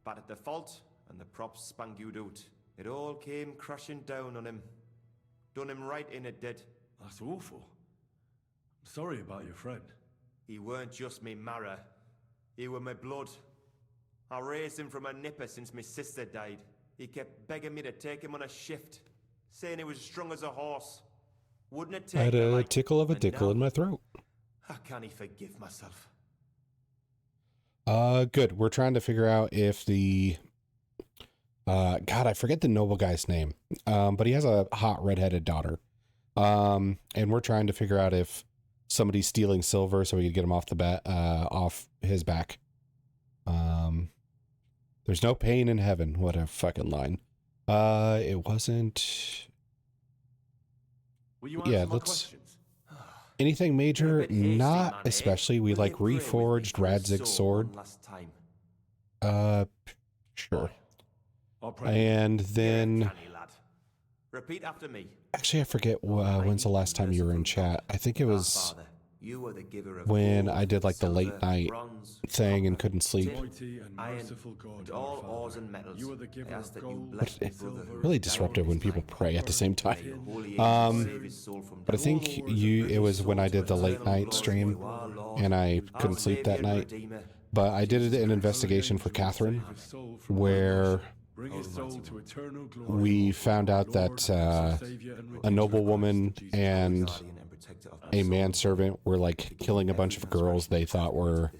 battered the fault, and the props spangued out. It all came crashing down on him. Done him right in it did. That's awful. I'm sorry about your friend. He weren't just me marrow. He were my blood. I raised him from a nipper since my sister died. He kept begging me to take him on a shift, saying he was strong as a horse. Wouldn't it take I had me a like... tickle of a and tickle now, in my throat. How can he forgive myself? Good. We're trying to figure out if the God, I forget the noble guy's name. But he has a hot redheaded daughter. And we're trying to figure out if somebody's stealing silver so we could get him off the off his back. There's no pain in heaven. What a fucking line. It wasn't. Will you Yeah, answer my let's. questions? Anything major? Bit hasty, Not man, eh? especially. We Will like you pray with me reforged for his Radzig's soul sword. one last time? Sure. I'll pray. And Yeah, then, canny lad. Repeat after me. actually, I forget when's the last time you were in chat. I think it Our was Father, You are the giver of when gold, I did like the late silver, night bronze, thing and copper, couldn't sleep. tin, Mighty and iron, merciful God, and our all Father, ores and metals. you are the giver I ask of that you gold, bless the silver, brother who Really has died disruptive in when his people life. pray at the same time. May your holy Um, angels save his soul from But I death. think it was when I did the late night stream and I couldn't sleep that night. But I did an investigation for Catherine where bring his soul to eternal glory. we found out that a noblewoman and a manservant were like killing a bunch of girls they thought were,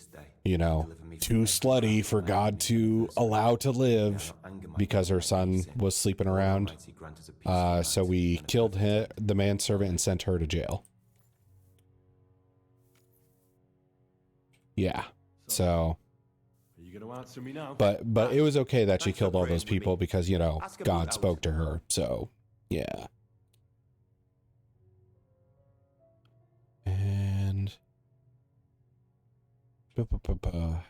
you know, too slutty for God to allow to live because her son was sleeping around. So we killed the manservant and sent her to jail. Yeah. So, Are you going to answer me now? but it was okay that she killed all those people because, you know, God spoke to her. So, yeah. And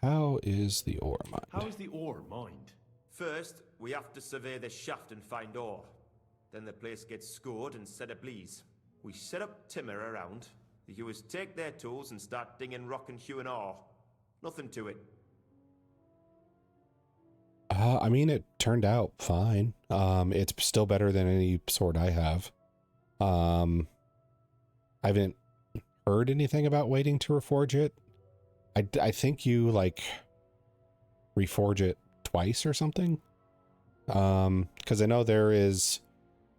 how is the ore mined? How is the ore mined? First, we have to survey the shaft and find ore. Then the place gets scored and set ablaze. We set up timber around. The hewers take their tools and start dinging rock and hewing ore. Nothing to it. I mean, it turned out fine. It's still better than any sword I have. I haven't heard anything about waiting to reforge it. I think you like reforge it twice or something. Because I know there is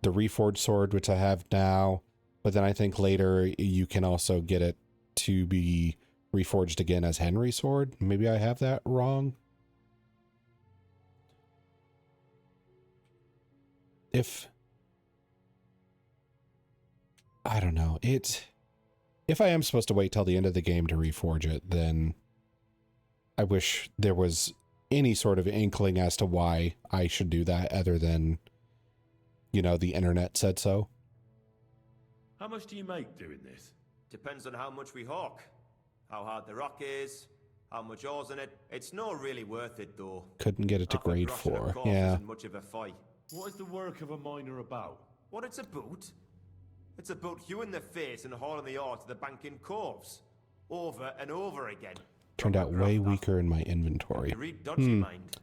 the reforged sword, which I have now, but then I think later you can also get it to be reforged again as Henry's sword. Maybe I have that wrong. I don't know. If I am supposed to wait till the end of the game to reforge it, then I wish there was any sort of inkling as to why I should do that other than, you know, the internet said so. How much do you make doing this? Depends on how much we hawk. How hard the rock is, how much ore's in it. It's not really worth it, though. Couldn't get it to Half a grade grosh and a 4. corpse Yeah. isn't much of a fight. What is the work of a miner about? What it's about? It's about hewing the face and hauling the ore to the banking coves. Over and over again. Turned out way weaker in my inventory. Read dodgy mind.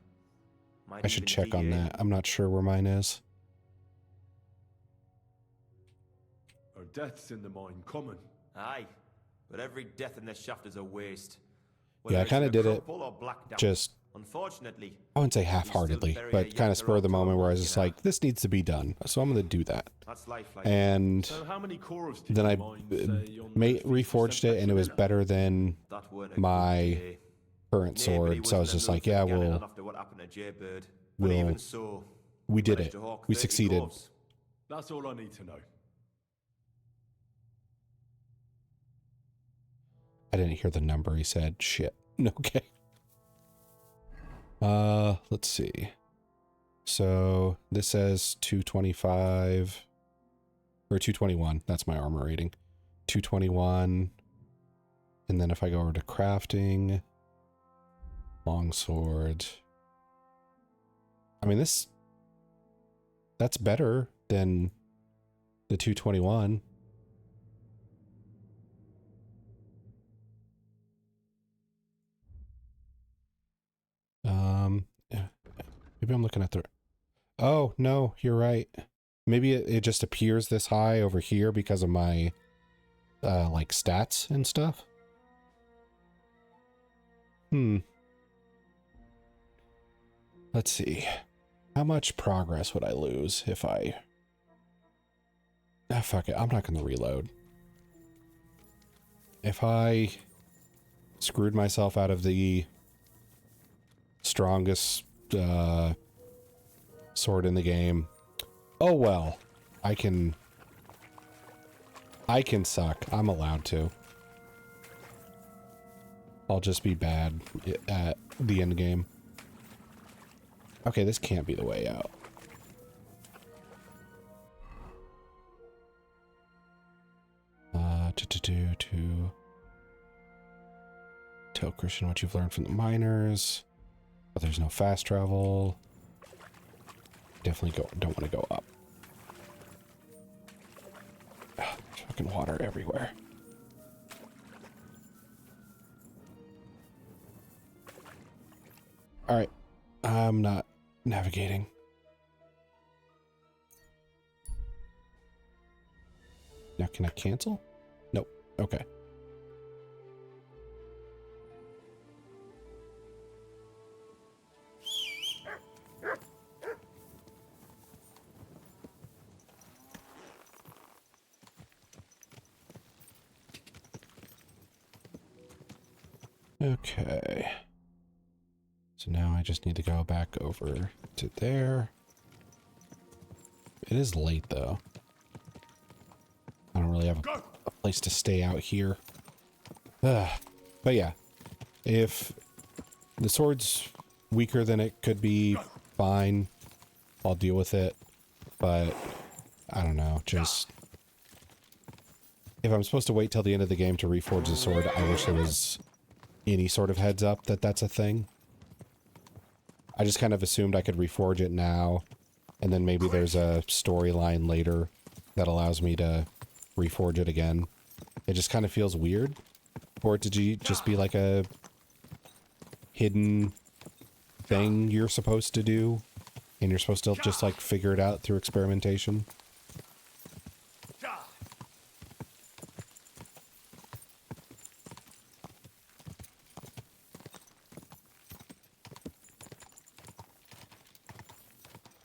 Might I should even check be on a- that. I'm not sure where mine is. Are deaths in the mine common? Aye, but every death in the shaft is a waste. Yeah, I kind of did it Blackdown. just, Unfortunately, I wouldn't say half-heartedly, but kind of spur of the moment where I was just like, this needs to be done. So I'm going to do that. that's life. And So how many cores did then you I mine, say, on the reforged it, and it was better than That weren't a good my day. current sword. So I was just like, yeah, Gannon after what happened to Jaybird. But we'll even so, we did managed it. to hawk We 30 succeeded. corves. That's all I need to know. I didn't hear the number he said. Shit. Okay. Let's see. So this says 225 or 221. That's my armor rating. 221. And then if I go over to crafting, longsword. I mean, that's better than the 221. Maybe I'm looking at the... Oh, no, you're right. Maybe it just appears this high over here because of my, like, stats and stuff. Let's see. How much progress would I lose if I... Ah, fuck it. I'm not going to reload. If I screwed myself out of the strongest sword in the game, oh well. I can suck. I'm allowed to. I'll just be bad at the end game. Okay, this can't be the way out. To tell Christian what you've learned from the miners. But there's no fast travel. Definitely don't want to go up. Ugh, fucking water everywhere. All right. I'm not navigating. Now, can I cancel? Nope. Okay. Okay. So now I just need to go back over to there. It is late, though. I don't really have a place to stay out here. But yeah, if the sword's weaker than it could be, fine. I'll deal with it. But I don't know, just... If I'm supposed to wait till the end of the game to reforge the sword, I wish there was any sort of heads up that that's a thing. I just kind of assumed I could reforge it now, and then maybe there's a storyline later that allows me to reforge it again. It just kind of feels weird for it to just be like a hidden thing you're supposed to do, and you're supposed to just like figure it out through experimentation.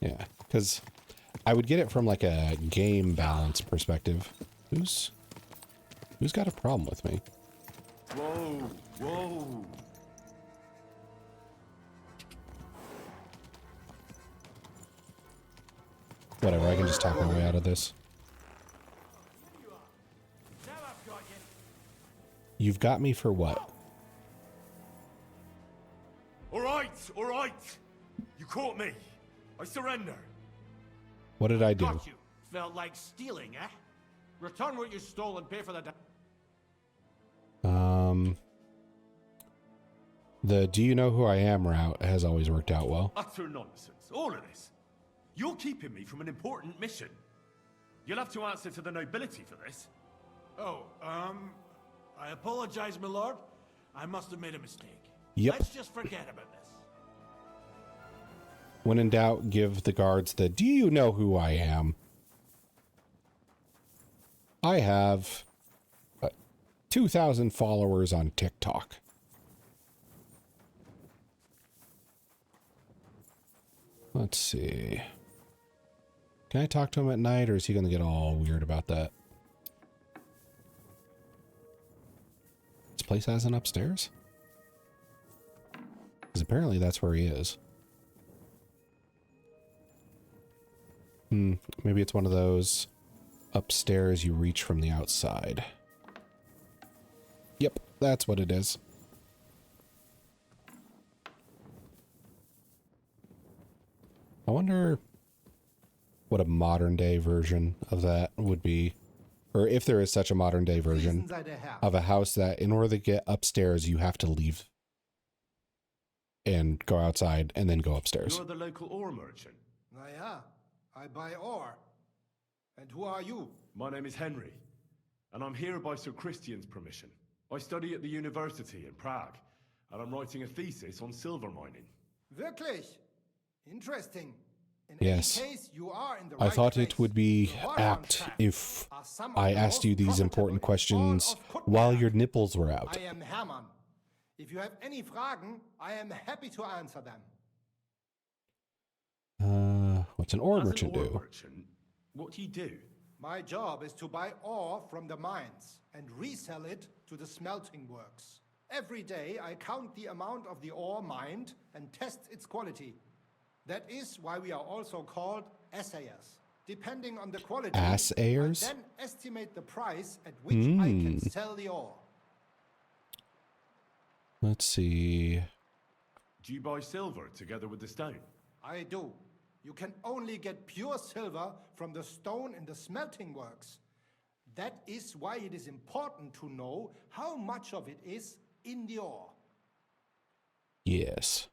Yeah, because I would get it from like a game balance perspective. Who's got a problem with me? Whoa, whoa. Whatever, I can just talk my way out of this. You've got me for what? All right, all right. You caught me. I surrender. What did I do? Got you. Felt like stealing, eh? Return what you stole and pay for the... The do you know who I am route has always worked out well. Utter nonsense. All of this. You're keeping me from an important mission. You'll have to answer to the nobility for this. Oh, I apologize, my lord. I must have made a mistake. Yep. Let's just forget about this. When in doubt, give the guards the do you know who I am? I have 2,000 followers on TikTok. Let's see. Can I talk to him at night, or is he going to get all weird about that? This place has an upstairs? Because apparently that's where he is. Maybe it's one of those upstairs you reach from the outside. Yep, that's what it is. I wonder what a modern day version of that would be. Or if there is such a modern day version of a house that in order to get upstairs, you have to leave and go outside and then go upstairs. You're the local ore merchant. Yeah, I buy ore. And who are you? My name is Henry, and I'm here by Sir Christian's permission. I study at the university in Prague, and I'm writing a thesis on silver mining. Wirklich? Interesting. In Yes. any case, you are in the I right thought place. it would be The war apt on if are some of I the asked most you these profitable important in all questions of Kutland. while your nipples were out. I am Hermann. If you have any Fragen, I am happy to answer them. What's an ore As merchant an ore do? merchant, what do you do? My job is to buy ore from the mines and resell it to the smelting works. Every day I count the amount of the ore mined and test its quality. That is why we are also called assayers. Depending on the quality, Assayers? I then estimate the price at which I can sell the ore. Let's see. Do you buy silver together with the stone? I do. You can only get pure silver from the stone in the smelting works. That is why it is important to know how much of it is in the ore. Yes.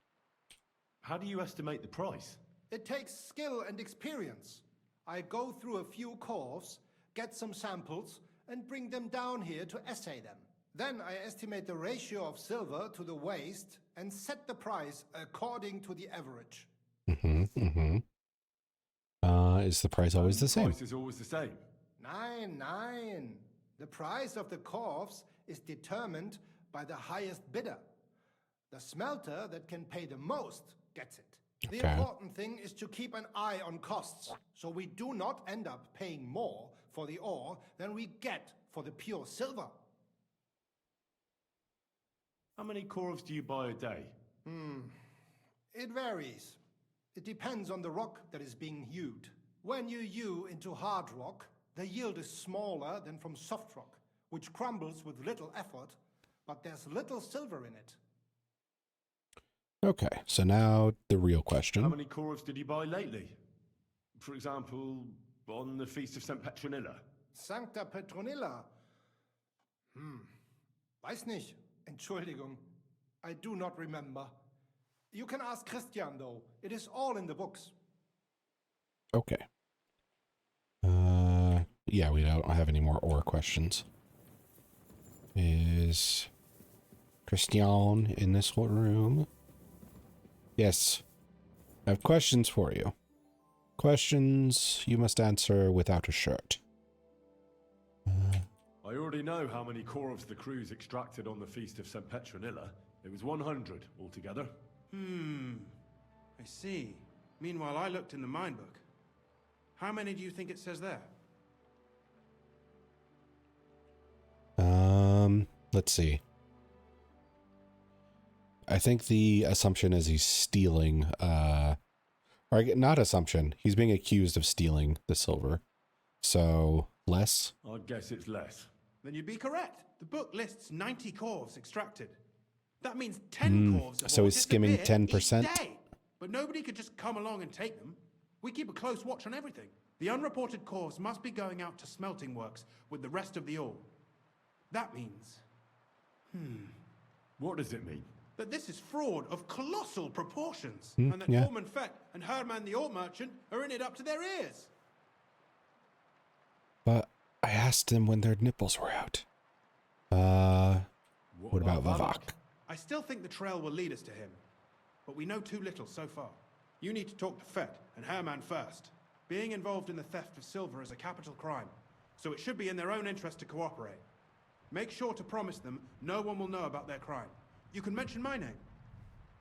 How do you estimate the price? It takes skill and experience. I go through a few curves, get some samples, and bring them down here to assay them. Then I estimate the ratio of silver to the waste and set the price according to the average. Is the price always the same? Price is always the same. Nine. The price of the corpse is determined by the highest bidder. The smelter that can pay the most gets it. The important thing is to keep an eye on costs, so we do not end up paying more for the ore than we get for the pure silver. How many corves do you buy a day? It varies. It depends on the rock that is being hewed. When you hew into hard rock, the yield is smaller than from soft rock, which crumbles with little effort, but there's little silver in it. Okay, so now the real question. How many corves did you buy lately? For example, on the Feast of St. Petronilla? Sancta Petronilla? Weiß nicht. Entschuldigung. I do not remember. You can ask Christian, though. It is all in the books. Okay. Yeah, we don't have any more ore questions. Is Christian in this room? Yes. I have questions for you. Questions you must answer without a shirt. I already know how many corves the crews extracted on the Feast of St. Petronilla. It was 100 altogether. I see. Meanwhile, I looked in the mine book. How many do you think it says there? Let's see. I think the assumption is he's stealing, or not assumption, he's being accused of stealing the silver. So, less? I guess it's less. Then you'd be correct. The book lists 90 corves extracted. That means 10 corves of so ore he's skimming disappear 10%? each day. But nobody could just come along and take them. We keep a close watch on everything. The unreported corves must be going out to smelting works with the rest of the ore. That means... What does it mean? that this is fraud of colossal proportions, and that Foreman Fett and Herman the ore merchant are in it up to their ears. But I asked him when their nipples were out. What about Vavak? I still think the trail will lead us to him, but we know too little so far. You need to talk to Fett and Herman first. Being involved in the theft of silver is a capital crime, so it should be in their own interest to cooperate. Make sure to promise them no one will know about their crime. You can mention my name.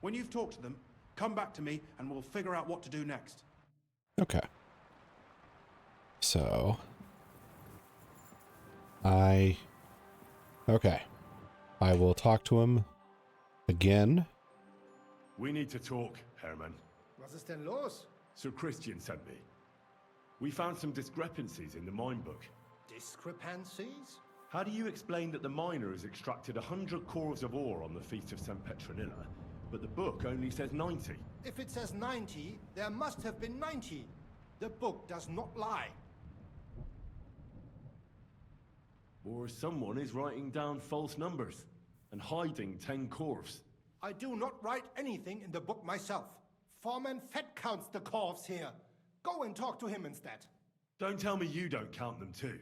When you've talked to them, come back to me and we'll figure out what to do next. Okay. So... Okay. I will talk to him again. We need to talk, Herman. Was ist denn los? Sir Christian sent me. We found some discrepancies in the mine book. Discrepancies? How do you explain that the miner has extracted 100 corves of ore on the Feast of St. Petronilla, but the book only says 90? If it says 90, there must have been 90. The book does not lie. Or someone is writing down false numbers and hiding 10 corves. I do not write anything in the book myself. Foreman Fett counts the corves here. Go and talk to him instead. Don't tell me you don't count them too.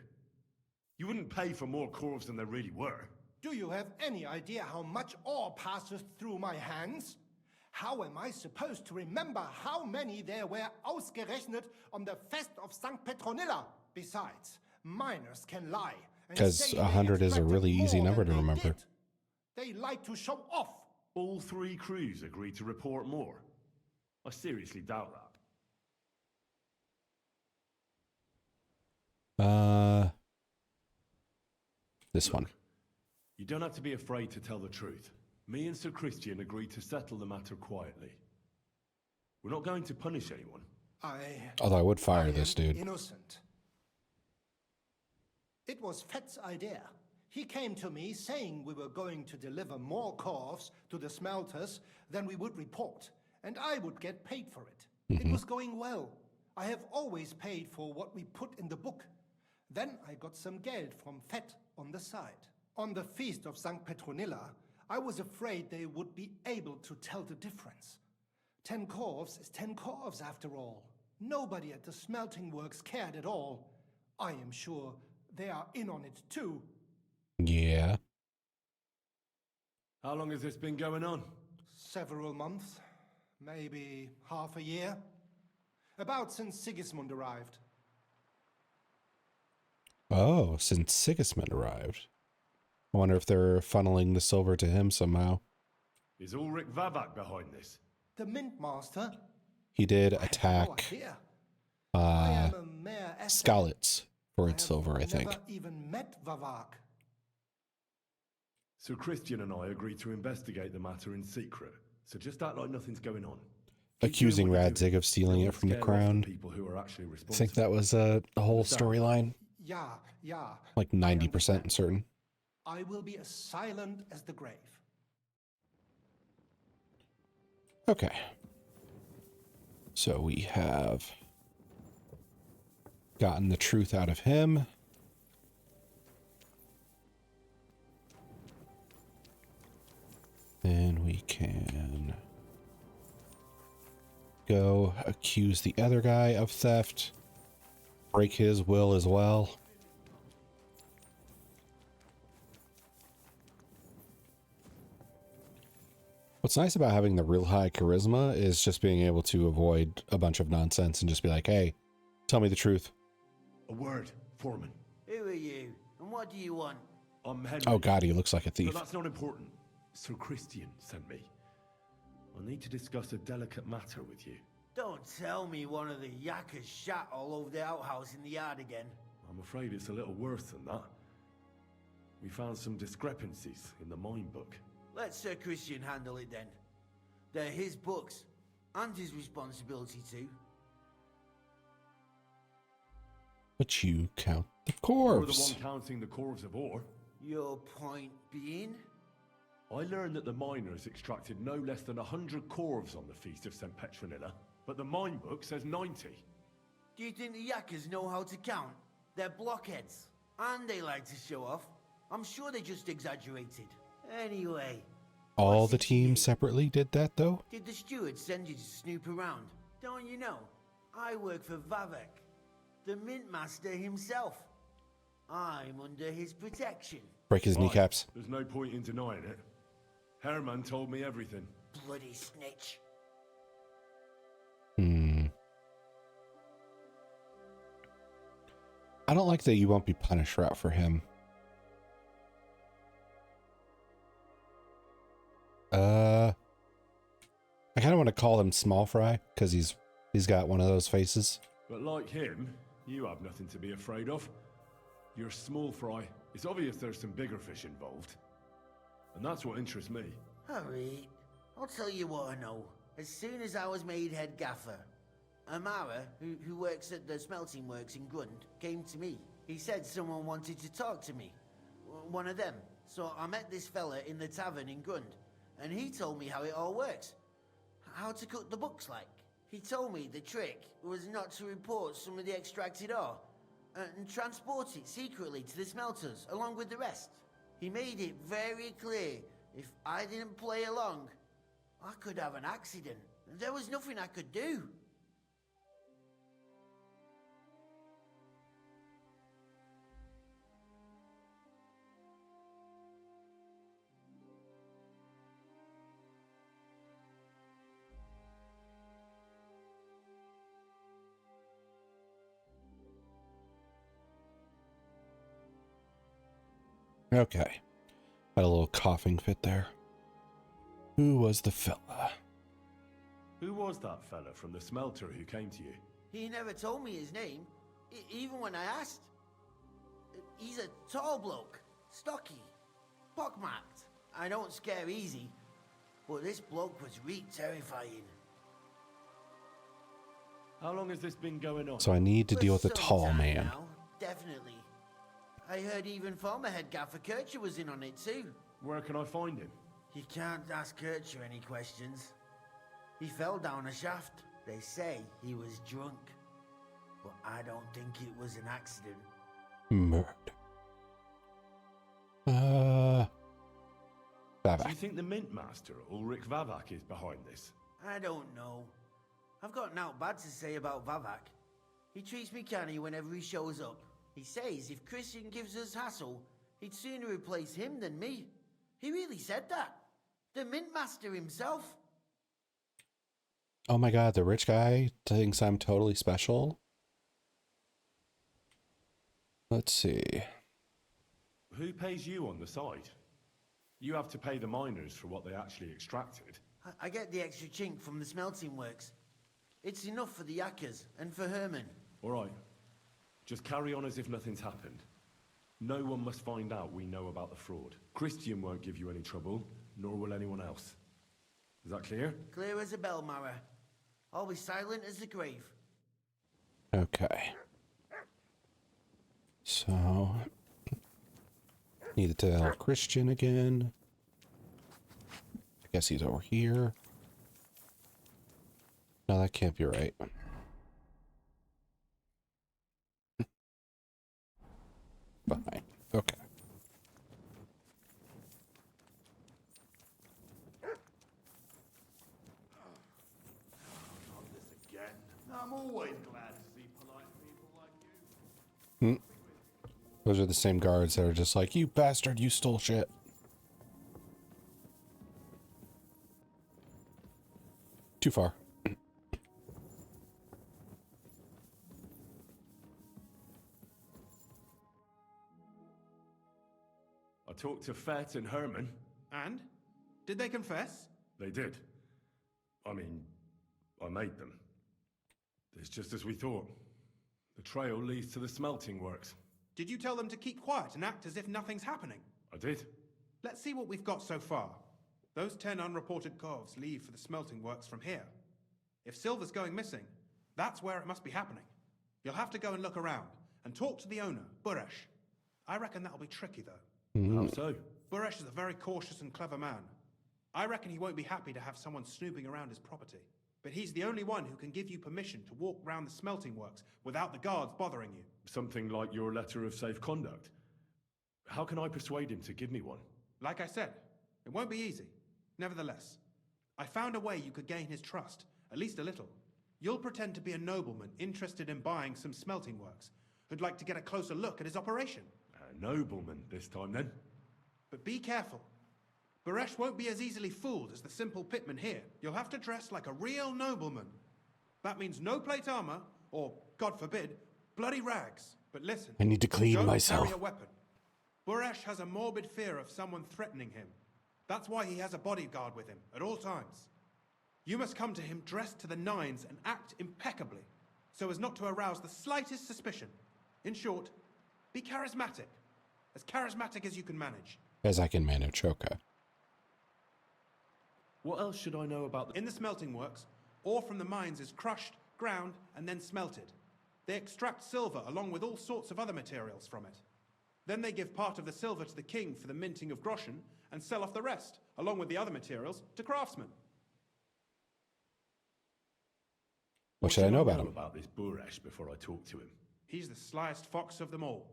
You wouldn't pay for more corves than there really were. Do you have any idea how much ore passes through my hands? How am I supposed to remember how many there were ausgerechnet on the Fest of St. Petronilla? Besides, miners can lie. Because 100 is a really easy number to remember. They like to show off. All 3 crews agreed to report more. I seriously doubt that. This one. You don't have to be afraid to tell the truth. Me and Sir Christian agreed to settle the matter quietly. We're not going to punish anyone. Although I would fire this dude. Innocent. It was Fett's idea. He came to me saying we were going to deliver more corves to the smelters than we would report, and I would get paid for it. It was going well. I have always paid for what we put in the book. Then I got some geld from Fett on the side. On the Feast of St. Petronilla, I was afraid they would be able to tell the difference. 10 corves is 10 corves after all. Nobody at the smelting works cared at all. I am sure they are in on it too. Yeah. How long has this been going on? Several months, maybe half a year. About since Sigismund arrived. Oh, since Sigismund arrived. I wonder if they're funneling the silver to him somehow. Is Ulrich Vavak behind this? The Mint Master? He did I have attack no idea. I am a mere essay. Skalitz for its silver, I think. Never even met Vavak. So Christian and I agreed to investigate the matter in secret. So just act like nothing's going on. Accusing Radzig of stealing it from the crown. I think that was a whole storyline. Yeah. Like 90% certain. I will be as silent as the grave. Okay. So we have gotten the truth out of him. Then we can go accuse the other guy of theft. Break his will as well. What's nice about having the real high charisma is just being able to avoid a bunch of nonsense and just be like, hey, tell me the truth. A word, Foreman. Who are you? And what do you want? I'm Henry. Oh god, he looks like a thief. But that's not important. Sir Christian sent me. I need to discuss a delicate matter with you. Don't tell me one of the yakkers shat all over the outhouse in the yard again. I'm afraid it's a little worse than that. We found some discrepancies in the mine book. Let Sir Christian handle it then. They're his books, and his responsibility too. But you count the You're the corpse. one counting the corves of ore. Your point being? I learned that the miners extracted no less than 100 corves on the Feast of St. Petronilla, but the mine book says 90. Do you think the yakkers know how to count? They're blockheads, and they like to show off. I'm sure they just exaggerated. Anyway. All the teams separately did that, though? Did the steward send you to snoop around? Don't you know? I work for Vavek, the Mint Master himself. I'm under his protection. Break his kneecaps. There's no point in denying it. Herman told me everything. Bloody snitch. I don't like that you won't be punished route for him. I kind of want to call him Small Fry because he's got one of those faces. But like him, you have nothing to be afraid of. You're small fry. It's obvious there's some bigger fish involved. And that's what interests me. Alright, I'll tell you what I know. As soon as I was made head gaffer, Amara, who works at the smelting works in Grund, came to me. He said someone wanted to talk to me. One of them. So I met this fella in the tavern in Grund, and he told me how it all works. How to cook the books like. He told me the trick was not to report some of the extracted ore, and transport it secretly to the smelters, along with the rest. He made it very clear, if I didn't play along, I could have an accident. There was nothing I could do. Okay. Had a little coughing fit there. Who was the fella? Who was that fella from the smelter who came to you? He never told me his name, even when I asked. He's a tall bloke, stocky, pockmarked. I don't scare easy, but this bloke was terrifying. How long has this been going on? So I need to deal with a tall man. Now, definitely. I heard even former head gaffer Kircher was in on it too. Where can I find him? You can't ask Kircher any questions. He fell down a shaft. They say he was drunk. But I don't think it was an accident. Murder. Do you think the Mint Master, Ulrich Vavak, is behind this? I don't know. I've got naught bad to say about Vavak. He treats me canny whenever he shows up. He says if Christian gives us hassle, he'd sooner replace him than me. He really said that. The mint master himself. Oh my god, the rich guy thinks I'm totally special? Let's see. Who pays you on the side? You have to pay the miners for what they actually extracted. I get the extra chink from the smelting works. It's enough for the yakkers and for Herman. All right. Just carry on as if nothing's happened. No one must find out we know about the fraud. Christian won't give you any trouble, nor will anyone else. Is that clear? Clear as a bell, Mara. I'll be silent as the grave. Okay. So, need to tell Christian again. I guess he's over here. No, that can't be right. Fine. Okay. Not this again. I'm always glad to see polite people like you. Those are the same guards that are just like, you bastard, you stole shit. Too far. I talked to Fett and Herman. And? Did they confess? They did. I mean, I made them. It's just as we thought. The trail leads to the smelting works. Did you tell them to keep quiet and act as if nothing's happening? I did. Let's see what we've got so far. Those 10 unreported corves leave for the smelting works from here. If silver's going missing, that's where it must be happening. You'll have to go and look around and talk to the owner, Buresh. I reckon that'll be tricky, though. How so? Buresh is a very cautious and clever man. I reckon he won't be happy to have someone snooping around his property. But he's the only one who can give you permission to walk round the smelting works without the guards bothering you. Something like your letter of safe conduct. How can I persuade him to give me one? Like I said, it won't be easy. Nevertheless, I found a way you could gain his trust, at least a little. You'll pretend to be a nobleman interested in buying some smelting works, who'd like to get a closer look at his operation. A nobleman this time, then? But be careful. Buresh won't be as easily fooled as the simple pitman here. You'll have to dress like a real nobleman. That means no plate armor, or, God forbid, bloody rags. But listen, I need to clean don't myself. carry a weapon. Buresh has a morbid fear of someone threatening him. That's why he has a bodyguard with him at all times. You must come to him dressed to the nines and act impeccably, so as not to arouse the slightest suspicion. In short, be charismatic as you can manage. As I can manage, okay. What else should I know about the... In the smelting works, ore from the mines is crushed, ground, and then smelted. They extract silver along with all sorts of other materials from it. Then they give part of the silver to the king for the minting of groschen and sell off the rest, along with the other materials, to craftsmen. What should I know about him? about this Buresh before I talk to him? He's the slyest fox of them all.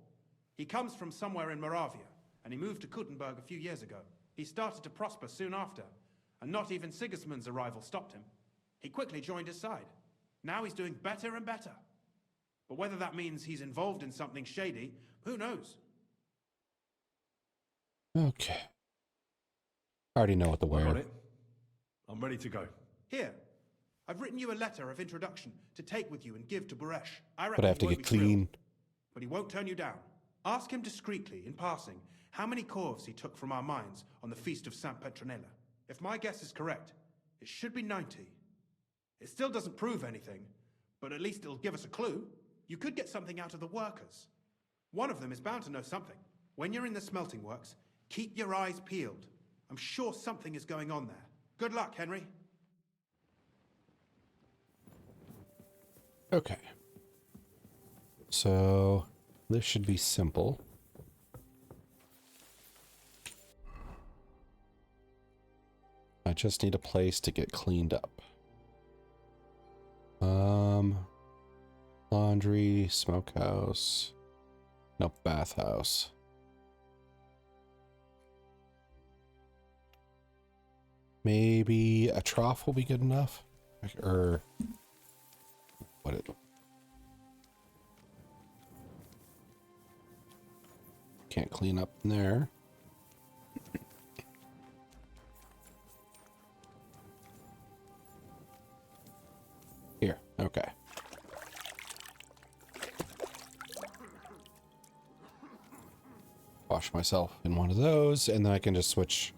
He comes from somewhere in Moravia, and he moved to Kuttenberg a few years ago. He started to prosper soon after, and not even Sigismund's arrival stopped him. He quickly joined his side. Now he's doing better and better. But whether that means he's involved in something shady, who knows? Okay. I already know what to I wear. got it. I'm ready to go. Here, I've written you a letter of introduction to take with you and give to Buresh. But I have to get clean. But he won't turn you down. Ask him discreetly, in passing, how many corves he took from our mines on the feast of Saint Petronella. If my guess is correct, it should be 90. It still doesn't prove anything, but at least it'll give us a clue. You could get something out of the workers. One of them is bound to know something. When you're in the smelting works, keep your eyes peeled. I'm sure something is going on there. Good luck, Henry. Okay. So, this should be simple. I just need a place to get cleaned up. Laundry, smokehouse. No, bathhouse. Maybe a trough will be good enough? Or what it... Can't clean up in there. Here, okay. Wash myself in one of those, and then I can just switch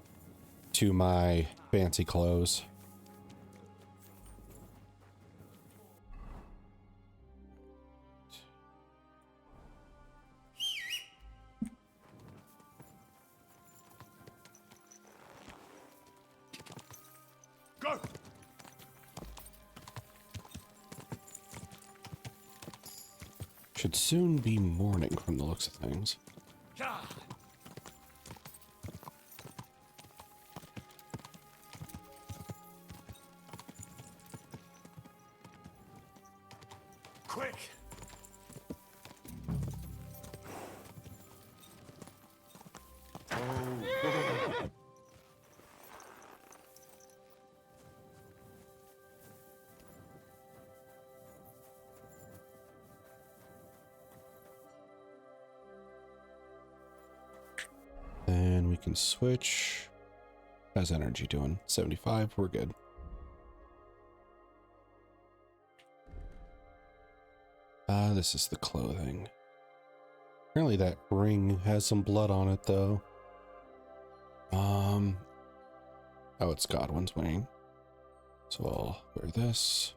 to my fancy clothes. Go! Should soon be morning from the looks of things. Quick! Then we can switch. How's energy doing? 75, we're good. This is the clothing. Apparently that ring has some blood on it, though. Oh, it's Godwin's wing. So I'll wear this.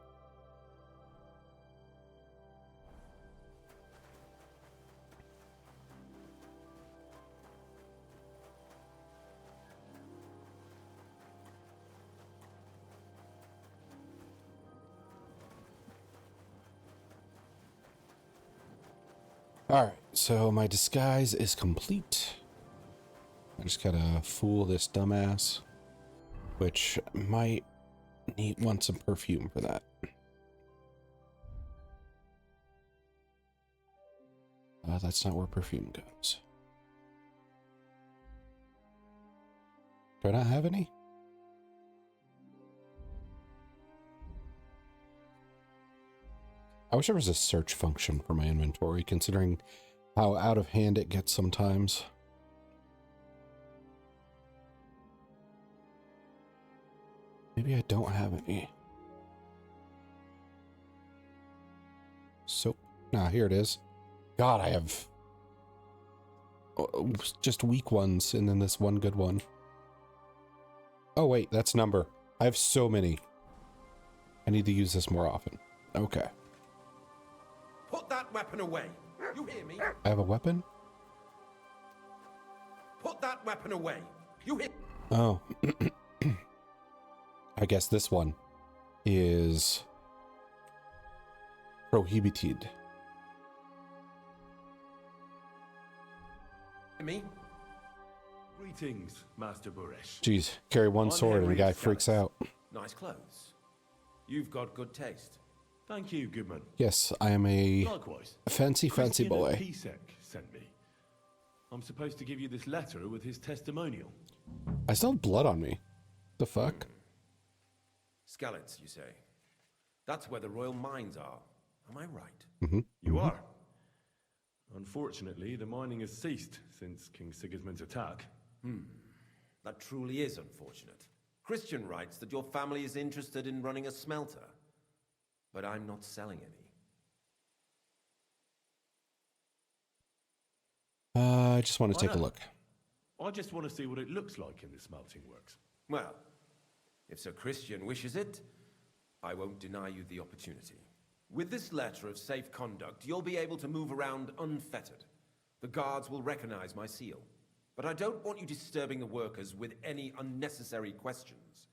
Alright, so my disguise is complete. I just gotta fool this dumbass, which might want some perfume for that. That's not where perfume goes. Do I not have any? I wish there was a search function for my inventory, considering how out of hand it gets sometimes. Maybe I don't have any. Soap. Nah, here it is. God, I have just weak ones and then this one good one. Oh, wait, that's number. I have so many. I need to use this more often. Okay. Put that weapon away. You hear me? I have a weapon? Put that weapon away. You hear? Oh. I guess this one is prohibited. Me? Greetings, Master Buresh. Jeez, carry one sword and the guy freaks out. Nice clothes. You've got good taste. Thank you, Goodman. Yes, I am a Likewise. fancy Christian boy. Pisek sent me. I'm supposed to give you this letter with his testimonial. I still have blood on me. The fuck? Skellets, you say? That's where the royal mines are. Am I right? Mm-hmm. You are. Unfortunately, the mining has ceased since King Sigismund's attack. That truly is unfortunate. Christian writes that your family is interested in running a smelter, but I'm not selling any. I just want to take a look. I just want to see what it looks like in the smelting works. Well, if Sir Christian wishes it, I won't deny you the opportunity. With this letter of safe conduct, you'll be able to move around unfettered. The guards will recognize my seal. But I don't want you disturbing the workers with any unnecessary questions.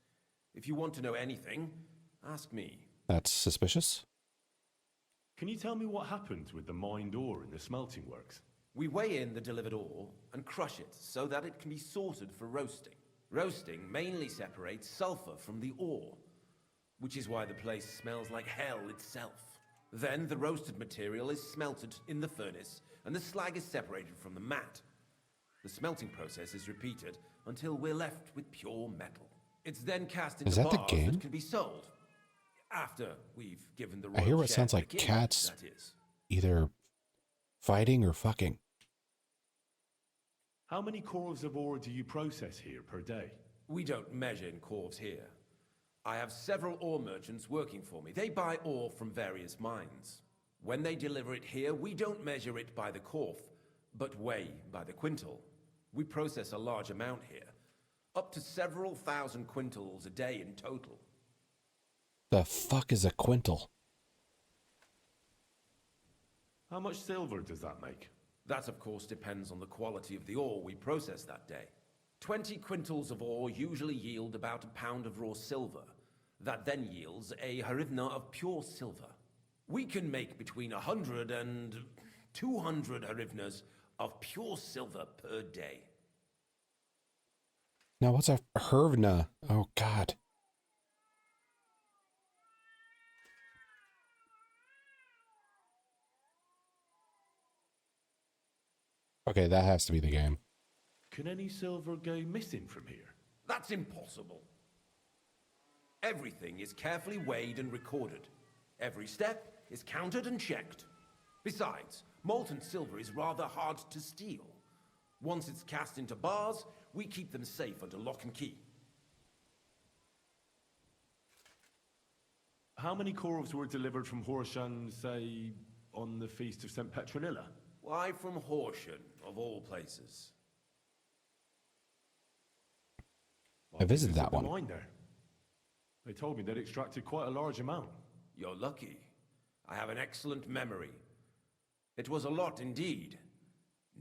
If you want to know anything, ask me. That's suspicious. Can you tell me what happens with the mined ore in the smelting works? We weigh in the delivered ore and crush it so that it can be sorted for roasting. Roasting mainly separates sulfur from the ore, which is why the place smells like hell itself. Then the roasted material is smelted in the furnace and the slag is separated from the matte. The smelting process is repeated until we're left with pure metal. It's then cast into bars that can be sold. After we've given the royal I hear what share sounds to the like king, cats that is. either fighting or fucking. How many corves of ore do you process here per day? We don't measure in corves here. I have several ore merchants working for me. They buy ore from various mines. When they deliver it here, we don't measure it by the korf, but weigh by the quintal. We process a large amount here, up to several thousand quintals a day in total. The fuck is a quintal? How much silver does that make? That, of course, depends on the quality of the ore we process that day. 20 quintals of ore usually yield about a pound of raw silver. That then yields a harivna of pure silver. We can make between 100 and 200 harivnas of pure silver per day. Now, what's a harivna? Oh, God. Okay, that has to be the game. Can any silver go missing from here? That's impossible. Everything is carefully weighed and recorded. Every step is counted and checked. Besides, molten silver is rather hard to steal. Once it's cast into bars, we keep them safe under lock and key. How many corves were delivered from Horshan, say, on the Feast of St. Petronilla? Why from Horshan, of all places? I visited that The one. mine there. They told me they'd extracted quite a large amount. You're lucky. I have an excellent memory. It was a lot indeed.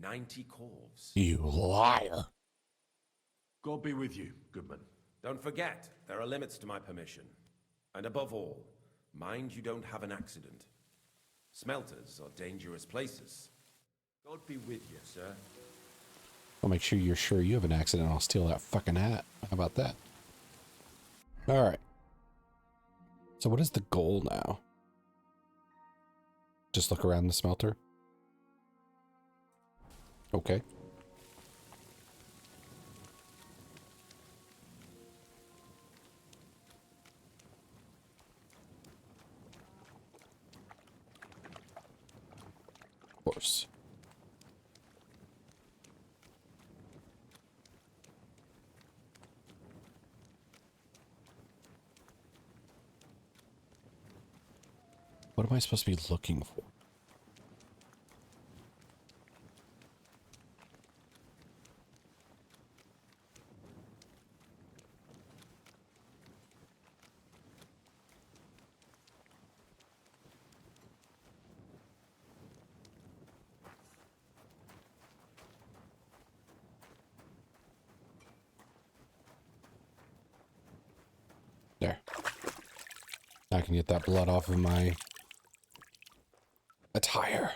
90 corves. You liar. God be with you, Goodman. Don't forget, there are limits to my permission. And above all, mind you don't have an accident. Smelters are dangerous places. God be with you, sir. I'll make sure you're sure you have an accident. I'll steal that fucking hat. How about that? All right. So what is the goal now? Just look around the smelter? Okay. Of course. What am I supposed to be looking for? There. I can get that blood off of my attire.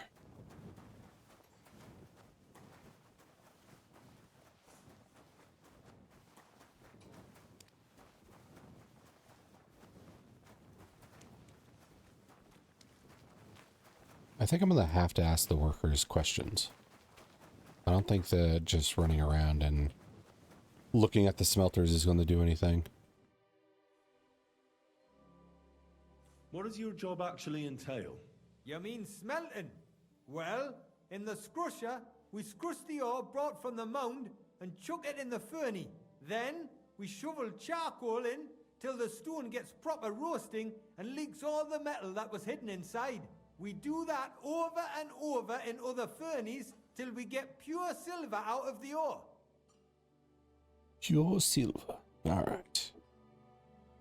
I think I'm gonna have to ask the workers questions. I don't think that just running around and looking at the smelters is going to do anything. What does your job actually entail? You mean smelting? Well, in the scrusher, we scrush the ore brought from the mound and chuck it in the furnace. Then, we shovel charcoal in till the stone gets proper roasting and leaks all the metal that was hidden inside. We do that over and over in other furnaces till we get pure silver out of the ore. Pure silver. Alright.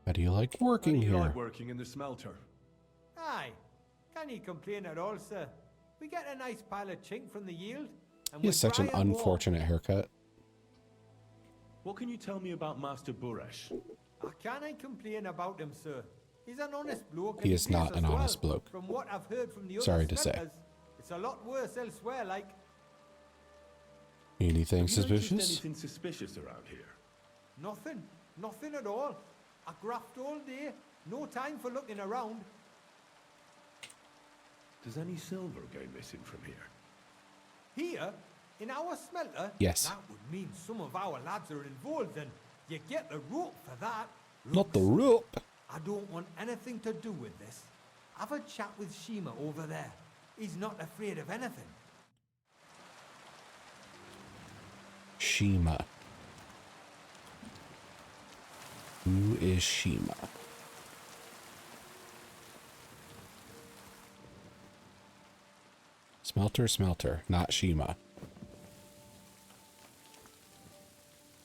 How do you like working How do you here? like working in the smelter? Aye. Can you complain at all, sir? We get a nice pile of chink from the yield. And He has such an unfortunate haircut. What can you tell me about Master Buresh? How can I complain about him, sir? He's an honest bloke. He and is pays not us an honest well. bloke. From what I've heard from the Sorry other to say. smelters, it's a lot worse elsewhere, like. Anything Have you noticed suspicious? anything suspicious around here? Nothing. Nothing at all. I graft all day. No time for looking around. Does any silver go missing from here? Here, in our smelter, Yes. that would mean some of our lads are involved, and you get the rope for that. Not the rope. I don't want anything to do with this. Have a chat with Shima over there. He's not afraid of anything. Shima. Who is Shima? Smelter, not Shima.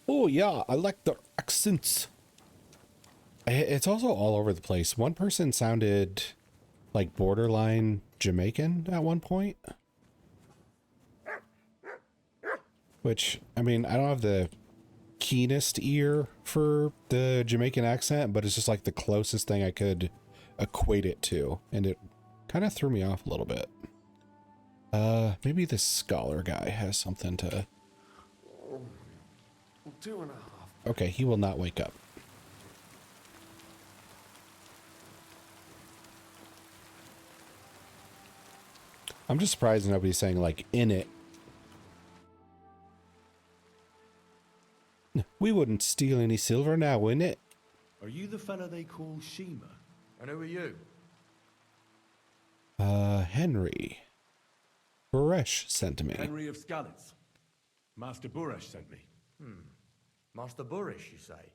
Oh yeah, I like the accents. It's also all over the place. One person sounded like borderline Jamaican at one point. Which, I mean, I don't have the keenest ear for the Jamaican accent, but it's just like the closest thing I could equate it to. And it kind of threw me off a little bit. Maybe this scholar guy has something to... 2.5. Okay, he will not wake up. I'm just surprised nobody's saying, like, in it. We wouldn't steal any silver now, in it. Are you the fella they call Shima? And who are you? Henry. Buresh sent me. Henry of Skalitz. Master Buresh sent me. Master Burish, you say?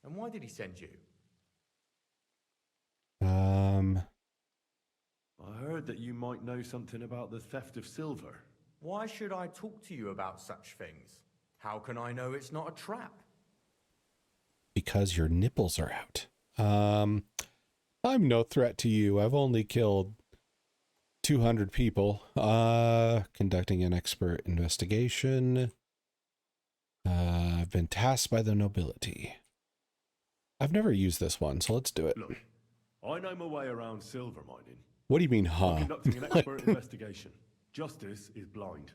And why did he send you? I heard that you might know something about the theft of silver. Why should I talk to you about such things? How can I know it's not a trap? Because your nipples are out. I'm no threat to you. I've only killed 200 people. Conducting an expert investigation. I've been tasked by the nobility. I've never used this one, so let's do it. Look, I know my way around silver mining. What do you mean, huh? I'm conducting an expert investigation. Justice is blind.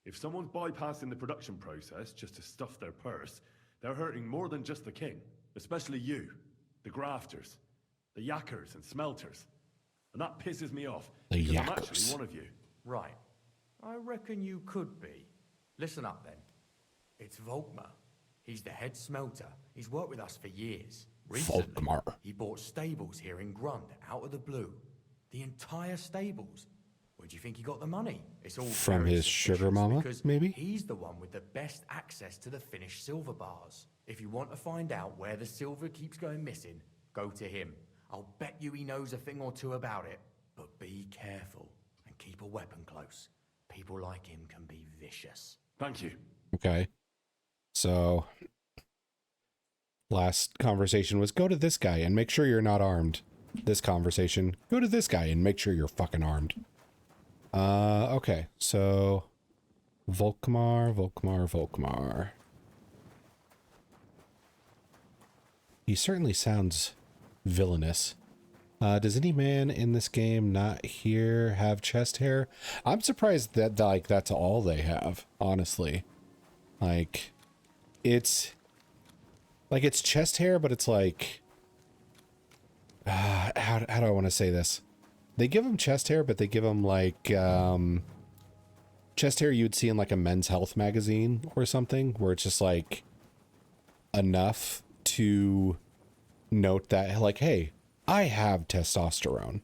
If someone's bypassing the production process just to stuff their purse, they're hurting more than just the king. Especially you, the grafters, the yakkers and smelters. And that pisses me off. The because I'm yakkers. actually one of you. Right. I reckon you could be. Listen up then. It's Volkmar. He's the head smelter. He's worked with us for years. Recently, Volkmar. he bought stables here in Grund, out of the blue. The entire stables. Where do you think he got the money? It's all From very his sugar suspicious mama, because maybe? he's the one with the best access to the finished silver bars. If you want to find out where the silver keeps going missing, go to him. I'll bet you he knows a thing or two about it. But be careful and keep a weapon close. People like him can be vicious. Thank you. Okay. So, last conversation was go to this guy and make sure you're not armed. This conversation, go to this guy and make sure you're fucking armed. Okay. So, Volkmar. He certainly sounds villainous. Does any man in this game not here have chest hair? I'm surprised that, like, that's all they have, honestly. Like, it's chest hair, but it's like, how do I want to say this? They give him chest hair, but they give him like, chest hair you would see in like a Men's Health magazine or something, where it's just like enough to note that, like, hey, I have testosterone,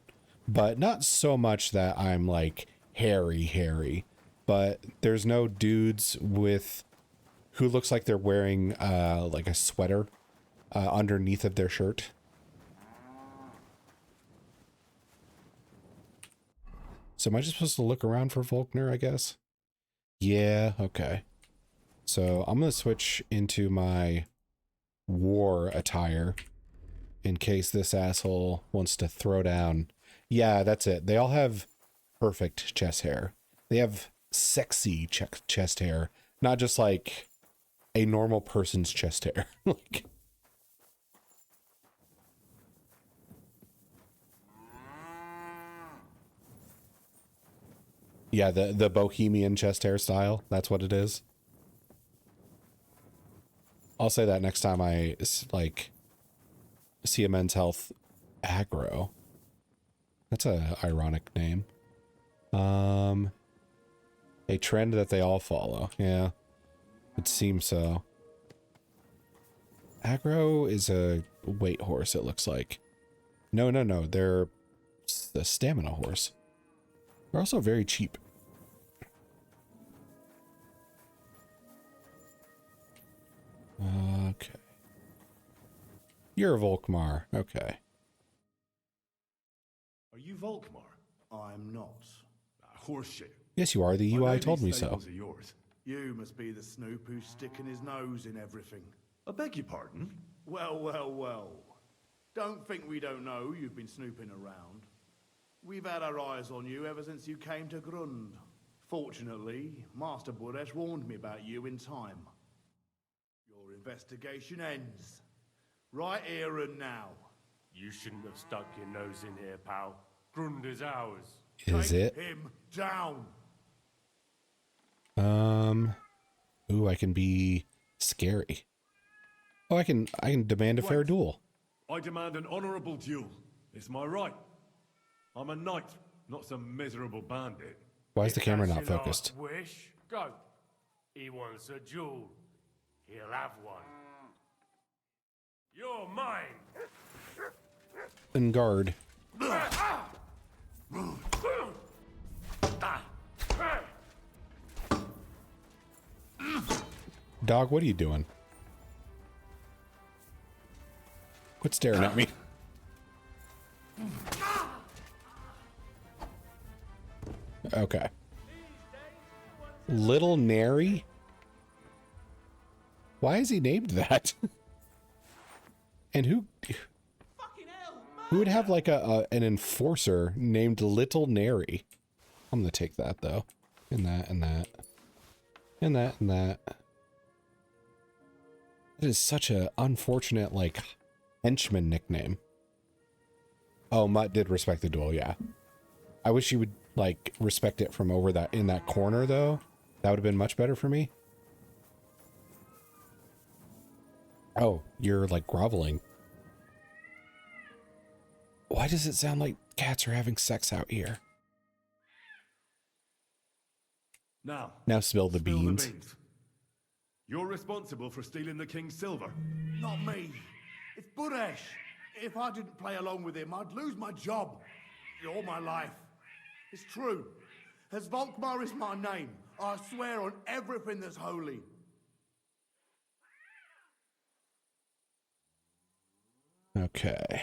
but not so much that I'm like hairy, but there's no dudes with who looks like they're wearing like a sweater underneath of their shirt. So am I just supposed to look around for Volkner, I guess? Yeah, okay. So I'm going to switch into my war attire in case this asshole wants to throw down. Yeah, that's it. They all have perfect chest hair. They have sexy chest hair, not just like a normal person's chest hair. Like, yeah, the bohemian chest hair style. That's what it is. I'll say that next time I like see a Men's Health aggro. That's a ironic name. A trend that they all follow. Yeah, it seems so. Aggro is a weight horse, it looks like. No. They're the stamina horse. They're also very cheap. Okay. You're a Volkmar. Okay. Are you Volkmar? I'm not. Horseshit. Yes, you are. The I know UI told these me so. stables are yours. You must be the snoop who's sticking his nose in everything. I beg your pardon? Well, well, well. Don't think we don't know you've been snooping around. We've had our eyes on you ever since you came to Grund. Fortunately, Master Buresh warned me about you in time. Your investigation ends. Right here and now. You shouldn't have stuck your nose in here, pal. Grund is ours. Is Take it? him down. Ooh, I can be scary. Oh, I can demand a fair duel. I demand an honorable duel. It's my right. I'm a knight, not some miserable bandit. Why is the camera not That's your focused? last wish? Go. He wants a duel. He'll have one. You're mine. And guard. Dog, what are you doing? Quit staring at me. Okay. Little Nary? Why is he named that? And who would have like an enforcer named Little Nary? I'm gonna take that though. And that and that. And that and that. That is such a unfortunate like henchman nickname. Oh, Mutt did respect the duel, yeah. I wish you would like respect it from over that in that corner though. That would have been much better for me. Oh, you're like groveling. Why does it sound like cats are having sex out here? Now Spill the beans. You're responsible for stealing the king's silver. Not me. It's Buresh. If I didn't play along with him, I'd lose my job. All my life. It's true. As Volkmar is my name, I swear on everything that's holy. Okay.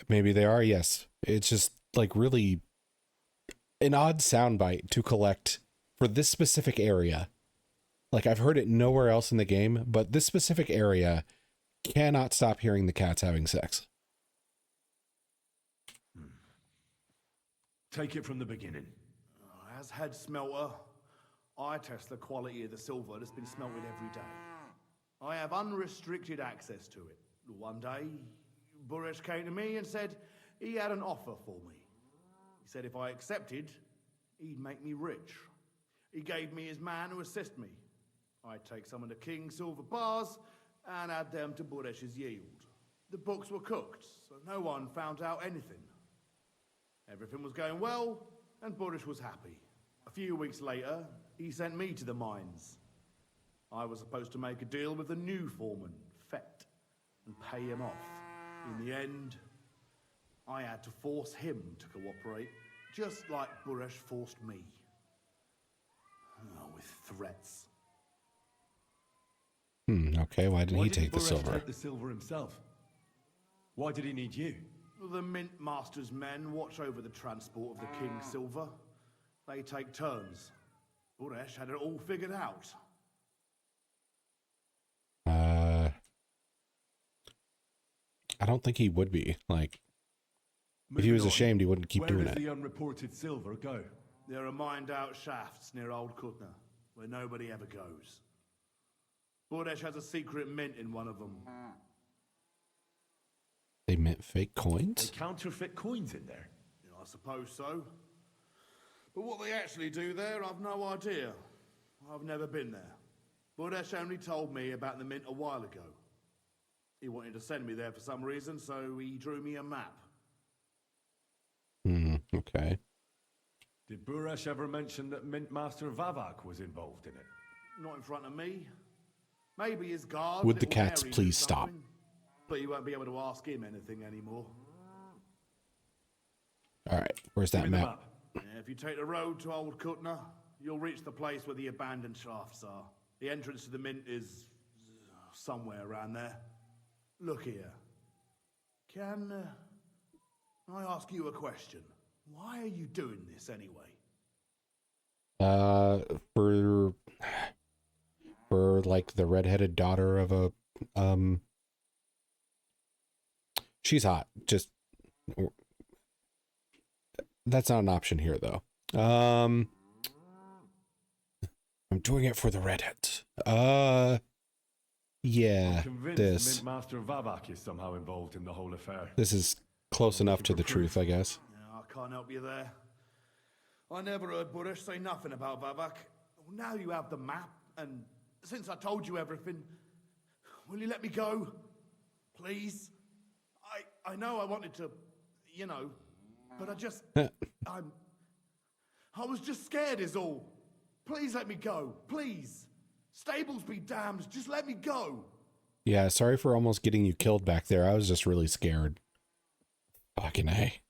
Maybe they are, yes. It's just like really an odd soundbite to collect for this specific area. Like I've heard it nowhere else in the game, but this specific area cannot stop hearing the cats having sex. Take it from the beginning. As head smelter, I test the quality of the silver that's been smelted every day. I have unrestricted access to it. One day, Buresh came to me and said he had an offer for me. He said if I accepted, he'd make me rich. He gave me his man to assist me. I'd take some of the king's silver bars and add them to Buresh's yield. The books were cooked, so no one found out anything. Everything was going well, and Buresh was happy. A few weeks later, he sent me to the mines. I was supposed to make a deal with the new foreman, Fett, and pay him off. In the end, I had to force him to cooperate, just like Buresh forced me. With threats. Okay, why didn't he take the Buresh silver? take the silver himself? Why did he need you? The Mint Master's men watch over the transport of the king's silver. They take turns. Buresh had it all figured out. I don't think he would be. Like, if he was ashamed, he wouldn't keep doing Where it. does the unreported silver go? There are mined-out shafts near Old Kutna, where nobody ever goes. Buresh has a secret mint in one of them. They mint fake coins? They counterfeit coins in there. Yeah, I suppose so. But what they actually do there, I've no idea. I've never been there. Buresh only told me about the mint a while ago. He wanted to send me there for some reason, so he drew me a map. Okay. Did Buresh ever mention that Mint Master Vavak was involved in it? Not in front of me. Maybe his guard. Would the Little cats Mary, please did stop? something, but you won't be able to ask him anything anymore. All right, where's that map? Yeah, if you take the road to Old Kutna, you'll reach the place where the abandoned shafts are. The entrance to the mint is somewhere around there. Look here. Can I ask you a question? Why are you doing this anyway? For like the redheaded daughter of a she's hot. Just that's not an option here though. I'm doing it for the redheads. Yeah, I'm convinced this. Mintmaster Vavak is somehow involved in the whole affair. This is close enough to the truth, I guess. Yeah, I can't help you there. I never heard Burrish say nothing about Vavak. Now you have the map, and since I told you everything, will you let me go? Please? I know I wanted to, you know, but I just... I was just scared is all. Please let me go. Please. Stables be damned. Just let me go. Yeah, sorry for almost getting you killed back there. I was just really scared. Fucking A.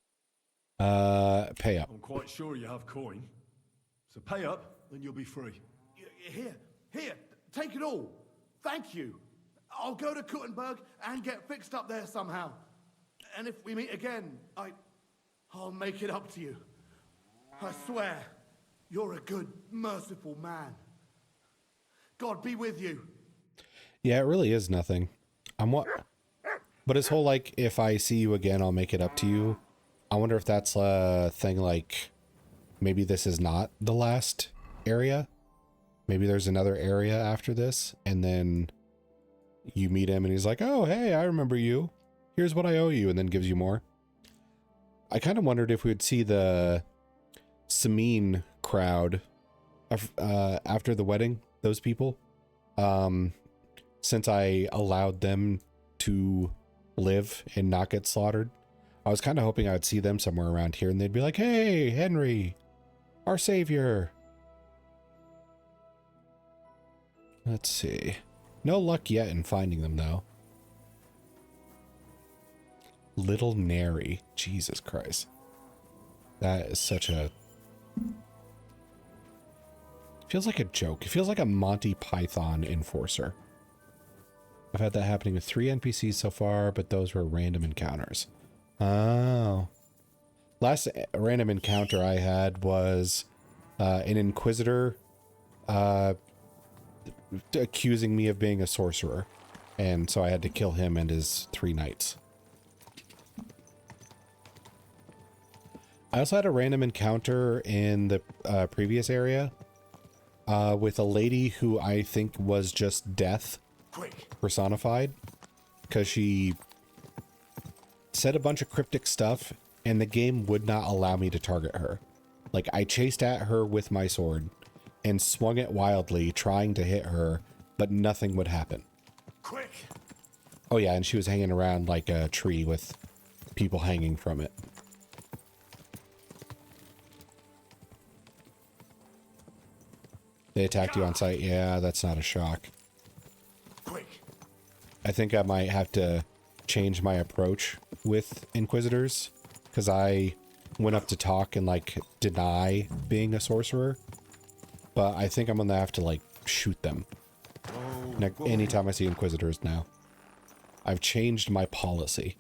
Pay up. I'm quite sure you have coin. So pay up, and you'll be free. Here, take it all. Thank you. I'll go to Kuttenberg and get fixed up there somehow. And if we meet again, I'll make it up to you. I swear, you're a good, merciful man. God be with you. Yeah, it really is nothing. But his whole, like, if I see you again, I'll make it up to you. I wonder if that's a thing, like, maybe this is not the last area. Maybe there's another area after this, and then you meet him, and he's like, oh, hey, I remember you. Here's what I owe you, and then gives you more. I kind of wondered if we would see the Samine crowd after the wedding, those people. Since I allowed them to live and not get slaughtered, I was kind of hoping I would see them somewhere around here, and they'd be like, hey, Henry, our savior. Let's see. No luck yet in finding them, though. Little Nary. Jesus Christ. That is such a... feels like a joke. It feels like a Monty Python enforcer. I've had that happening with 3 NPCs so far, but those were random encounters. Oh. Last random encounter I had was an Inquisitor accusing me of being a sorcerer. And so I had to kill him and his 3 knights. I also had a random encounter in the previous area with a lady who I think was just death personified, because she said a bunch of cryptic stuff and the game would not allow me to target her. Like, I chased at her with my sword and swung it wildly, trying to hit her, but nothing would happen. Quick. Oh yeah, and she was hanging around like a tree with people hanging from it. They attacked you on sight. Yeah, that's not a shock. Quick. I think I might have to change my approach with Inquisitors, because I went up to talk and, like, deny being a sorcerer. But I think I'm gonna have to, like, shoot them. Anytime I see Inquisitors now. I've changed my policy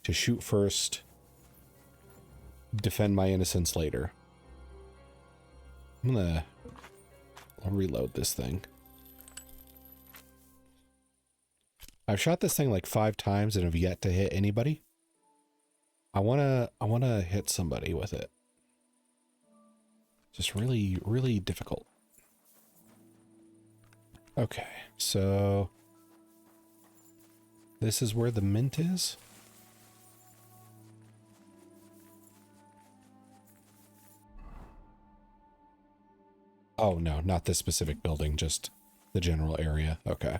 to shoot first, defend my innocence later. I'll reload this thing. I've shot this thing like 5 times and have yet to hit anybody. I wanna hit somebody with it. Just really, really difficult. Okay, so this is where the mint is. Oh no, not this specific building, just the general area. Okay.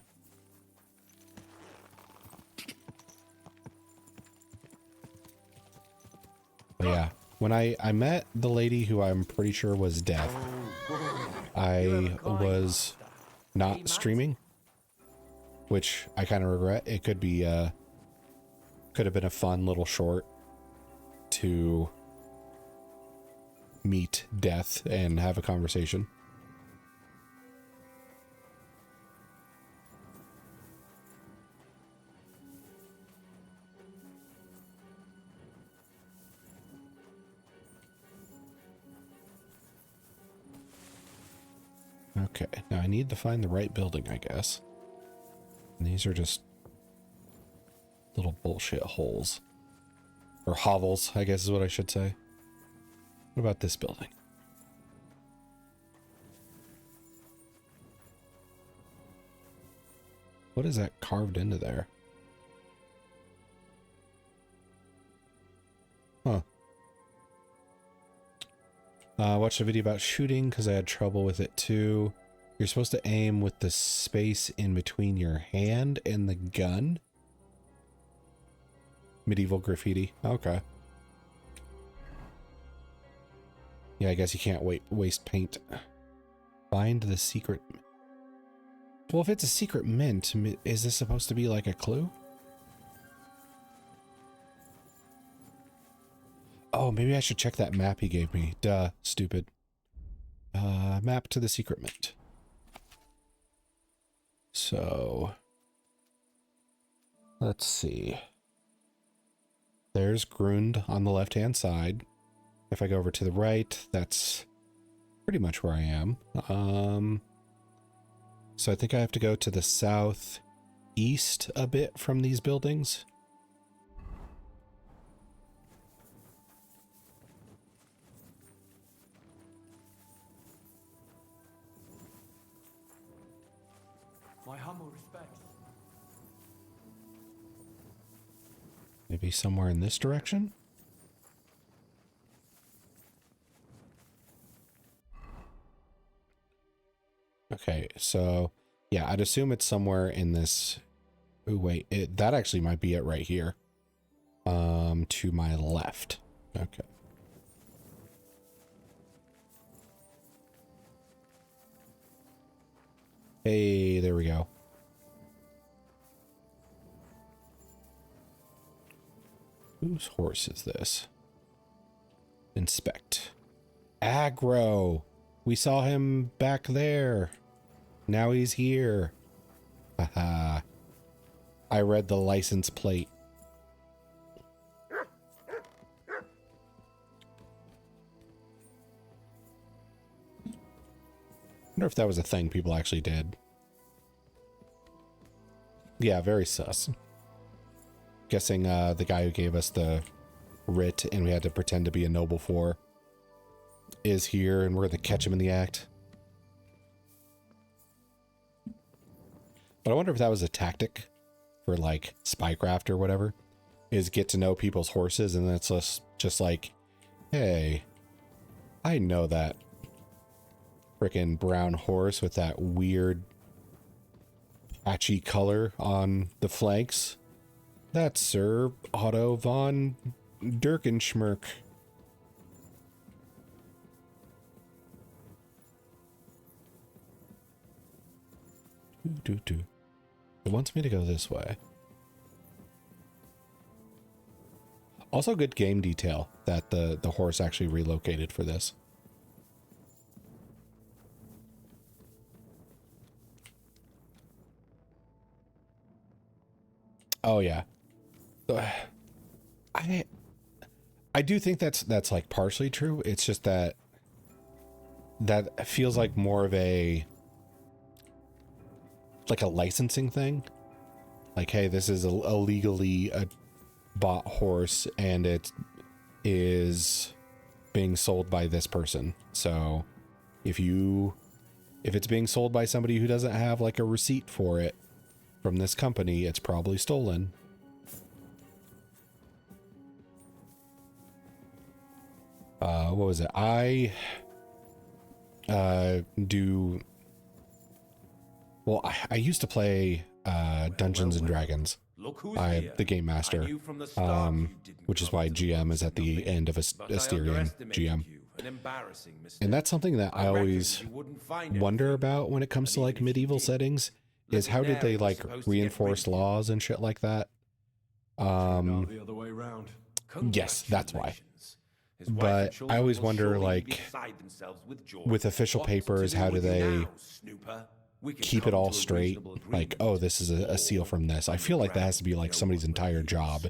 But yeah, when I met the lady who I'm pretty sure was death, I was not streaming, which I kind of regret. It could be could have been a fun little short to meet death and have a conversation. Okay, now I need to find the right building, I guess. And these are just little bullshit holes. Or hovels, I guess is what I should say. What about this building? What is that carved into there? Huh. Watched a video about shooting because I had trouble with it too. You're supposed to aim with the space in between your hand and the gun. Medieval graffiti. Okay. Yeah, I guess you can't waste paint. Find the secret. Well, if it's a secret mint, is this supposed to be like a clue? Oh, maybe I should check that map he gave me. Duh, stupid. Map to the secret mint. So, let's see. There's Grund on the left-hand side. If I go over to the right, that's pretty much where I am. So I think I have to go to the southeast a bit from these buildings. My humble respects. Maybe somewhere in this direction? Okay, so yeah, I'd assume it's somewhere in this. Oh wait, that actually might be it right here. To my left. Okay. Hey, there we go. Whose horse is this? Inspect. Aggro. We saw him back there. Now he's here. Haha. I read the license plate. Wonder if that was a thing people actually did. Yeah, very sus. Guessing the guy who gave us the writ and we had to pretend to be a noble for is here and we're gonna catch him in the act. But I wonder if that was a tactic for like spycraft or whatever, is get to know people's horses and then it's just like, hey, I know that frickin' brown horse with that weird patchy color on the flanks. That's Sir Otto von Dirkenschmerk. It wants me to go this way. Also good game detail that the horse actually relocated for this. Oh yeah. I do think that's like partially true. It's just that feels like more of a licensing thing. Like, hey, this is a legally bought horse and it is being sold by this person. So if it's being sold by somebody who doesn't have like a receipt for it from this company, it's probably stolen. What was it? I used to play Dungeons and Dragons. The game master, which is why GM is at the end of AsterionGM. And that's something that I always wonder about when it comes to like medieval settings, is how did they like reinforce laws and shit like that? Yes, that's why. But I always wonder, like, with official papers, how do they keep it all straight? Like, oh, this is a seal from this. I feel like that has to be like somebody's entire job,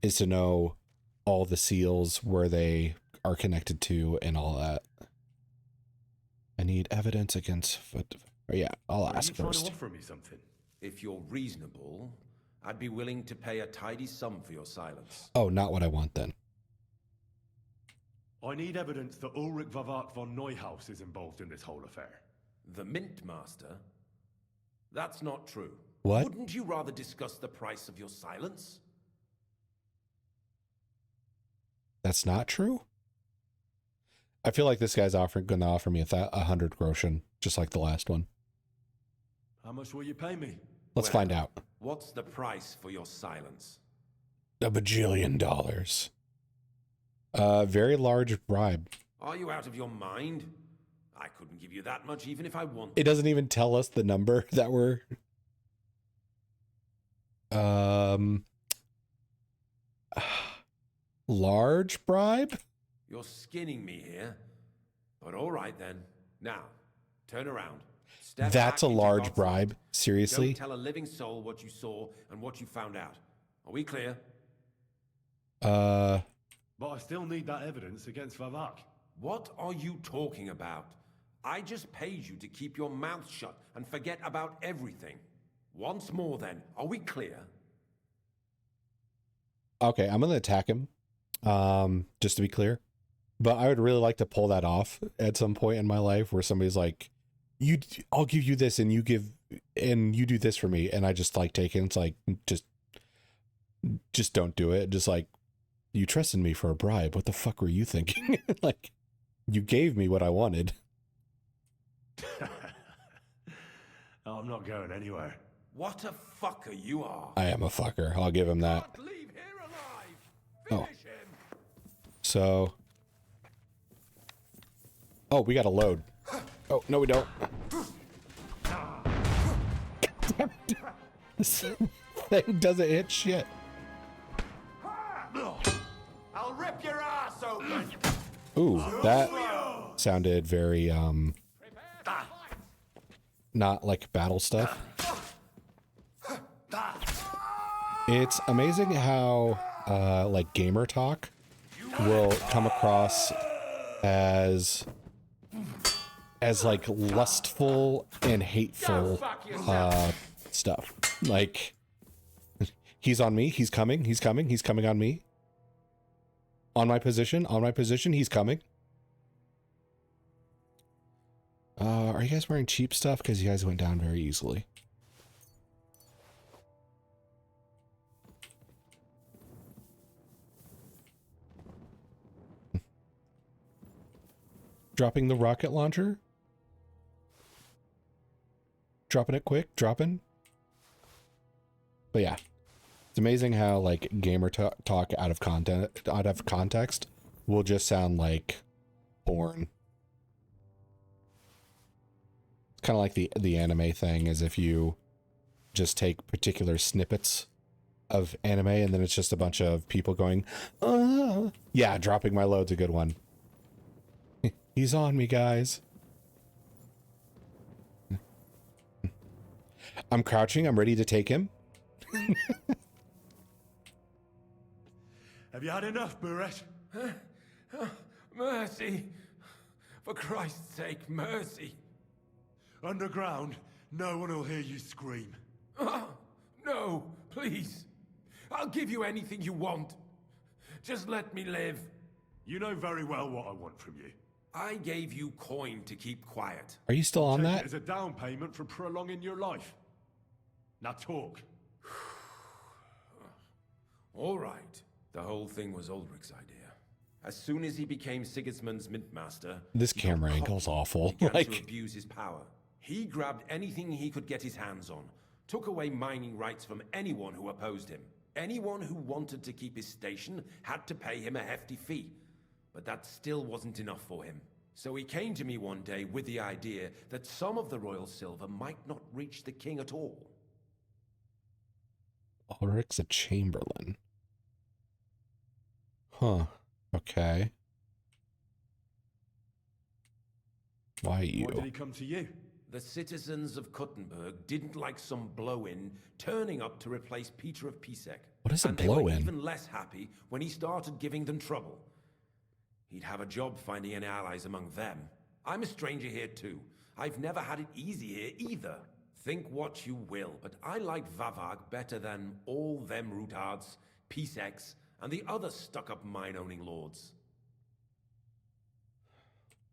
is to know all the seals, where they are connected to and all that. I need evidence against... Or yeah, I'll Are ask you trying first. to offer me something? If you're reasonable, I'd be willing to pay a tidy sum for your silence. Oh, not what I want then. I need evidence that Ulrich Vavak von Neuhaus is involved in this whole affair. The Mint Master? That's not true. What? Wouldn't you rather discuss the price of your silence? That's not true? I feel like this guy's gonna offer me 100 groschen, just like the last one. How much will you pay me? Let's find out. What's the price for your silence? $1 bajillion. Very large bribe. Are you out of your mind? I couldn't give you that much even if I wanted. It doesn't even tell us the number that we're... Large bribe? You're skinning me here. But all right then. Now, turn around. Step That's a back into large God's bribe? light. Seriously? Don't tell a living soul what you saw and what you found out. Are we clear? But I still need that evidence against Vavak. What are you talking about? I just paid you to keep your mouth shut and forget about everything. Once more then, are we clear? Okay, I'm gonna attack him. Just to be clear. But I would really like to pull that off at some point in my life where somebody's like, I'll give you this and you do this for me, and I just like take it. It's like, just don't do it. Just like, you trusted me for a bribe. What the fuck were you thinking? Like, you gave me what I wanted. I'm not going anywhere. What a fucker you are. I am a fucker. I'll give him that. Leave here alive. Oh. Finish him. So. Oh, we got to load. Oh, no, we don't. This thing doesn't hit shit. I'll rip your ass open. Ooh, that sounded very, not like battle stuff. It's amazing how, like, gamer talk will come across as like lustful and hateful stuff. Like, he's on me, he's coming on me. On my position, he's coming. Are you guys wearing cheap stuff? Because you guys went down very easily. Dropping the rocket launcher. Dropping it quick, dropping. But yeah, it's amazing how like gamer talk out of context will just sound like porn. It's kind of like the anime thing, as if you just take particular snippets of anime and then it's just a bunch of people going, yeah, dropping my load's a good one. He's on me, guys. I'm crouching. I'm ready to take him. Have you had enough, Buret? Mercy. For Christ's sake, mercy. Underground, no one will hear you scream. No, please. I'll give you anything you want. Just let me live. You know very well what I want from you. I gave you coin to keep quiet. Are you still on Take that? it as a down payment for prolonging your life. Now talk. All right. The whole thing was Ulrich's idea. As soon as he became Sigismund's mint master, This camera angle's awful. began Like, to abuse his power. He grabbed anything he could get his hands on, took away mining rights from anyone who opposed him. Anyone who wanted to keep his station had to pay him a hefty fee. But that still wasn't enough for him. So he came to me one day with the idea that some of the royal silver might not reach the king at all. Ulrich's a chamberlain. Huh. Okay. Why you? Why did he come to you? The citizens of Kuttenberg didn't like some blow-in turning up to replace Peter of Pisek. What is a and they were blow-in? even less happy when he started giving them trouble. He'd have a job finding any allies among them. I'm a stranger here too. I've never had it easy here either. Think what you will, but I like Vavag better than all them Ruthards, Peace X, and the other stuck-up mine-owning lords.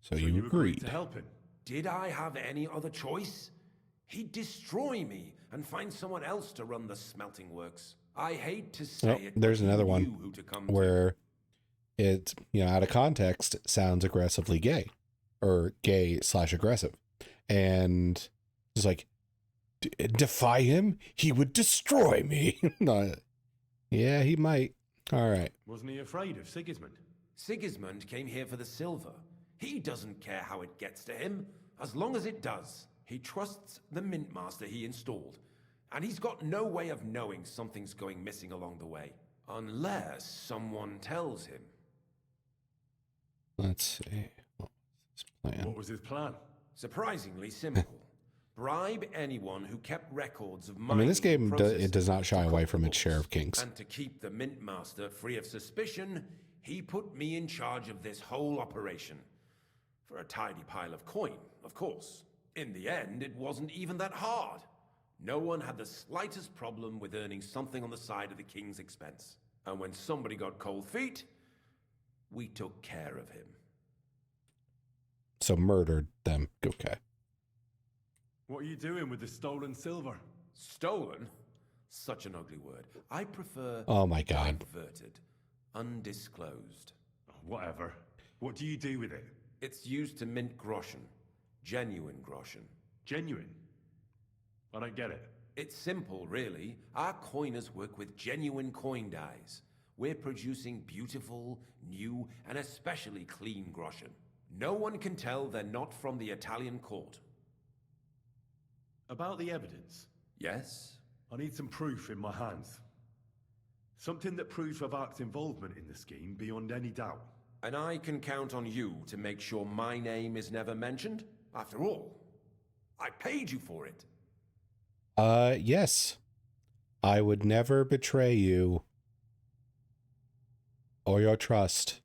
So you agreed to help him? Did I have any other choice? He'd destroy me and find someone else to run the smelting works. I hate to say it. There's another one who to come where it, out of context, sounds aggressively gay or gay/aggressive. And it's like, defy him? He would destroy me. No, yeah, he might. All right. Wasn't he afraid of Sigismund? Sigismund came here for the silver. He doesn't care how it gets to him, as long as it does. He trusts the Mint Master he installed, and he's got no way of knowing something's going missing along the way, unless someone tells him. Let's see. What was his plan? What was his plan? Surprisingly simple. Bribe anyone who kept records of I mean, this game it does not shy away from its share of kinks. And to keep the Mint Master free of suspicion, he put me in charge of this whole operation. For a tidy pile of coin, of course. In the end, it wasn't even that hard. No one had the slightest problem with earning something on the side of the king's expense. And when somebody got cold feet, we took care of him. So murdered them. Okay. What are you doing with the stolen silver? Stolen? Such an ugly word. I prefer... Oh my God. Diverted. Undisclosed. Whatever. What do you do with it? It's used to mint groschen. Genuine groschen. Genuine? I don't get it. It's simple, really. Our coiners work with genuine coin dyes. We're producing beautiful, new, and especially clean groschen. No one can tell they're not from the Italian court. About the evidence? Yes? I need some proof in my hands. Something that proves Vavak's involvement in the scheme beyond any doubt. And I can count on you to make sure my name is never mentioned? After all, I paid you for it. Yes. I would never betray you or your trust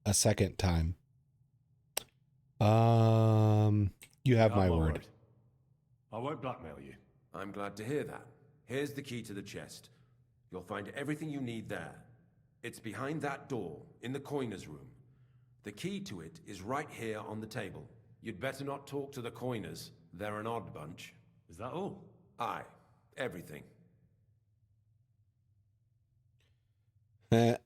a second time. You have my word. I won't blackmail you. I'm glad to hear that. Here's the key to the chest. You'll find everything you need there. It's behind that door, in the coiner's room. The key to it is right here on the table. You'd better not talk to the coiners. They're an odd bunch. Is that all? Aye. Everything. I'm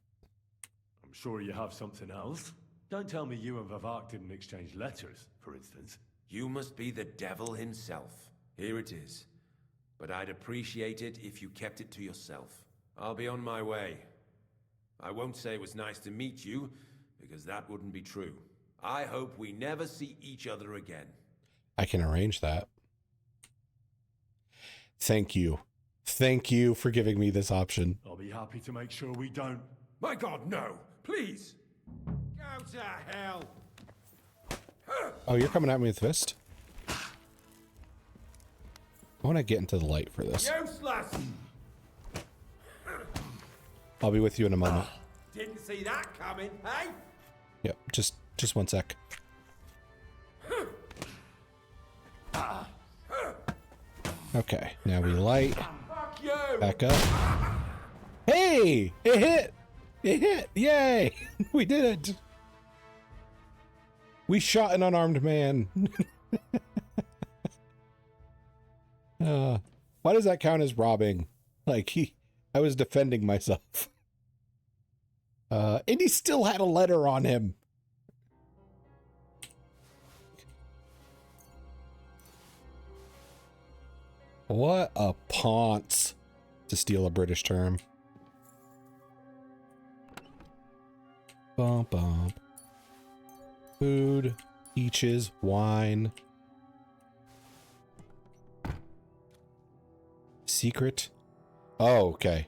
sure you have something else. Don't tell me you and Vavak didn't exchange letters, for instance. You must be the devil himself. Here it is. But I'd appreciate it if you kept it to yourself. I'll be on my way. I won't say it was nice to meet you, because that wouldn't be true. I hope we never see each other again. I can arrange that. Thank you. Thank you for giving me this option. I'll be happy to make sure we don't. My God, no! Please! Go to hell! Oh, you're coming at me with a fist? I want to get into the light for this. Useless! I'll be with you in a moment. Didn't see that coming, eh? Yep, just one sec. Okay, now we light. Back up. Hey! It hit! It hit! Yay! We did it! We shot an unarmed man. Why does that count as robbing? Like, I was defending myself. And he still had a letter on him. What a ponce, to steal a British term. Bump, bump. Food, peaches, wine. Secret. Oh, okay.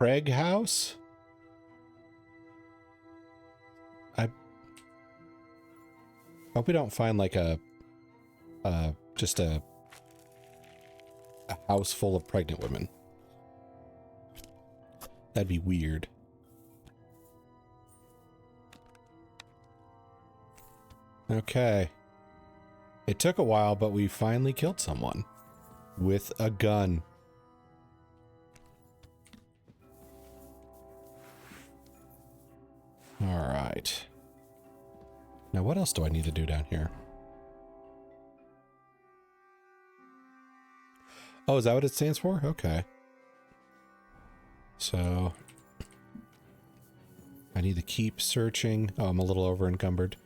Preg House? I hope we don't find like just a house full of pregnant women. That'd be weird. Okay. It took a while, but we finally killed someone with a gun. All right. Now, what else do I need to do down here? Oh, is that what it stands for? Okay. So I need to keep searching. Oh, I'm a little over encumbered.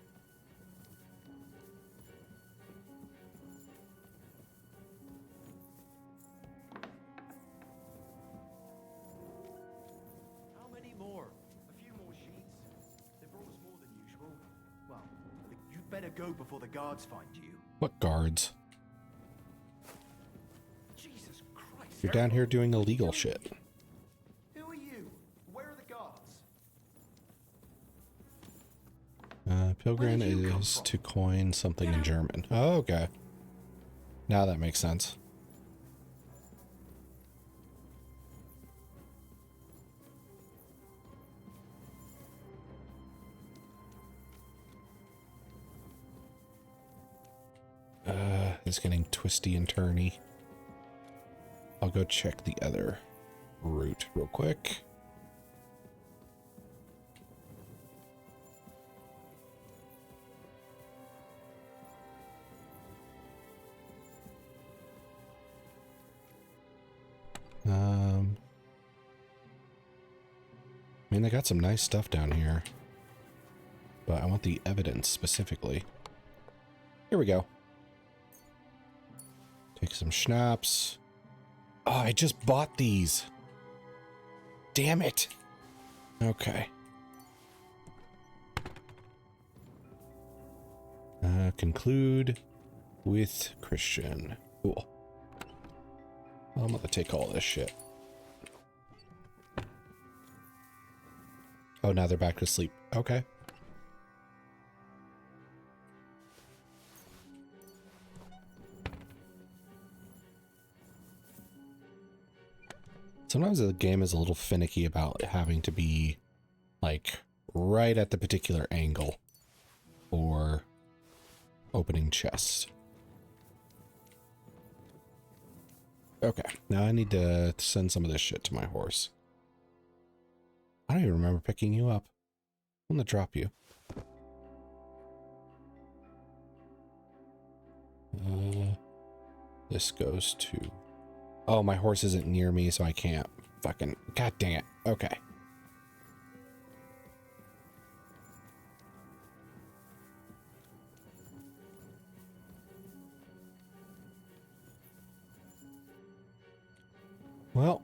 How many more? A few more sheets. They brought us more than usual. Well, you'd better go before the guards find you. What guards? Jesus Christ. You're down here doing illegal shit. Who are you? Where are the guards? Pilgrim is to coin something in German. Oh, okay. Now that makes sense. It's getting twisty and turny. I'll go check the other route real quick. I mean, they got some nice stuff down here, but I want the evidence specifically. Here we go. Take some schnapps. Oh, I just bought these. Damn it. Okay. Conclude with Christian. Cool. I'm gonna take all this shit. Oh, now they're back to sleep. Okay. Sometimes the game is a little finicky about having to be like right at the particular angle for opening chests. Okay, now I need to send some of this shit to my horse. I don't even remember picking you up. I'm gonna drop you. This goes to... Oh, my horse isn't near me, so I can't fucking... God dang it. Okay. Well...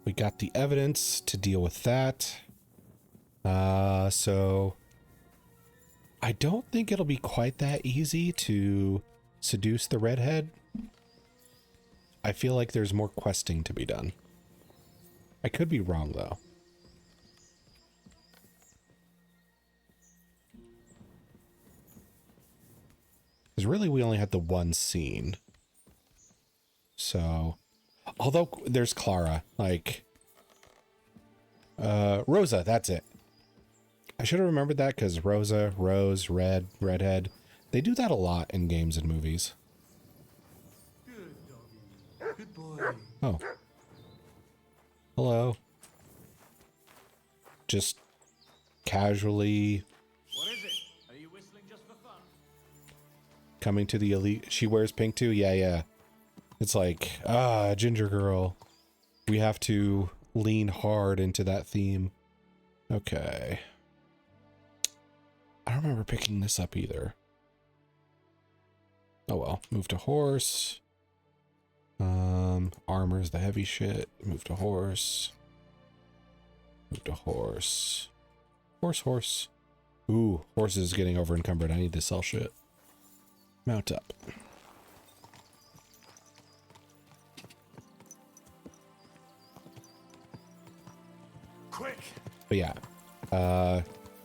we got the evidence to deal with that. So I don't think it'll be quite that easy to seduce the redhead. I feel like there's more questing to be done. I could be wrong though. Because really we only had the one scene. So, although there's Clara, like, Rosa, that's it. I should have remembered that because Rosa, Rose, Redhead, they do that a lot in games and movies. Good doggy. Good boy. Oh. Hello. Just casually... What is it? Are you whistling just for fun? Coming to the elite... She wears pink too? Yeah. It's like, ginger girl. We have to lean hard into that theme. Okay. I don't remember picking this up either. Oh well. Move to horse. Armor's the heavy shit. Move to horse. Move to horse. Horse. Ooh, horse is getting over encumbered. I need to sell shit. Mount up. Quick. But yeah,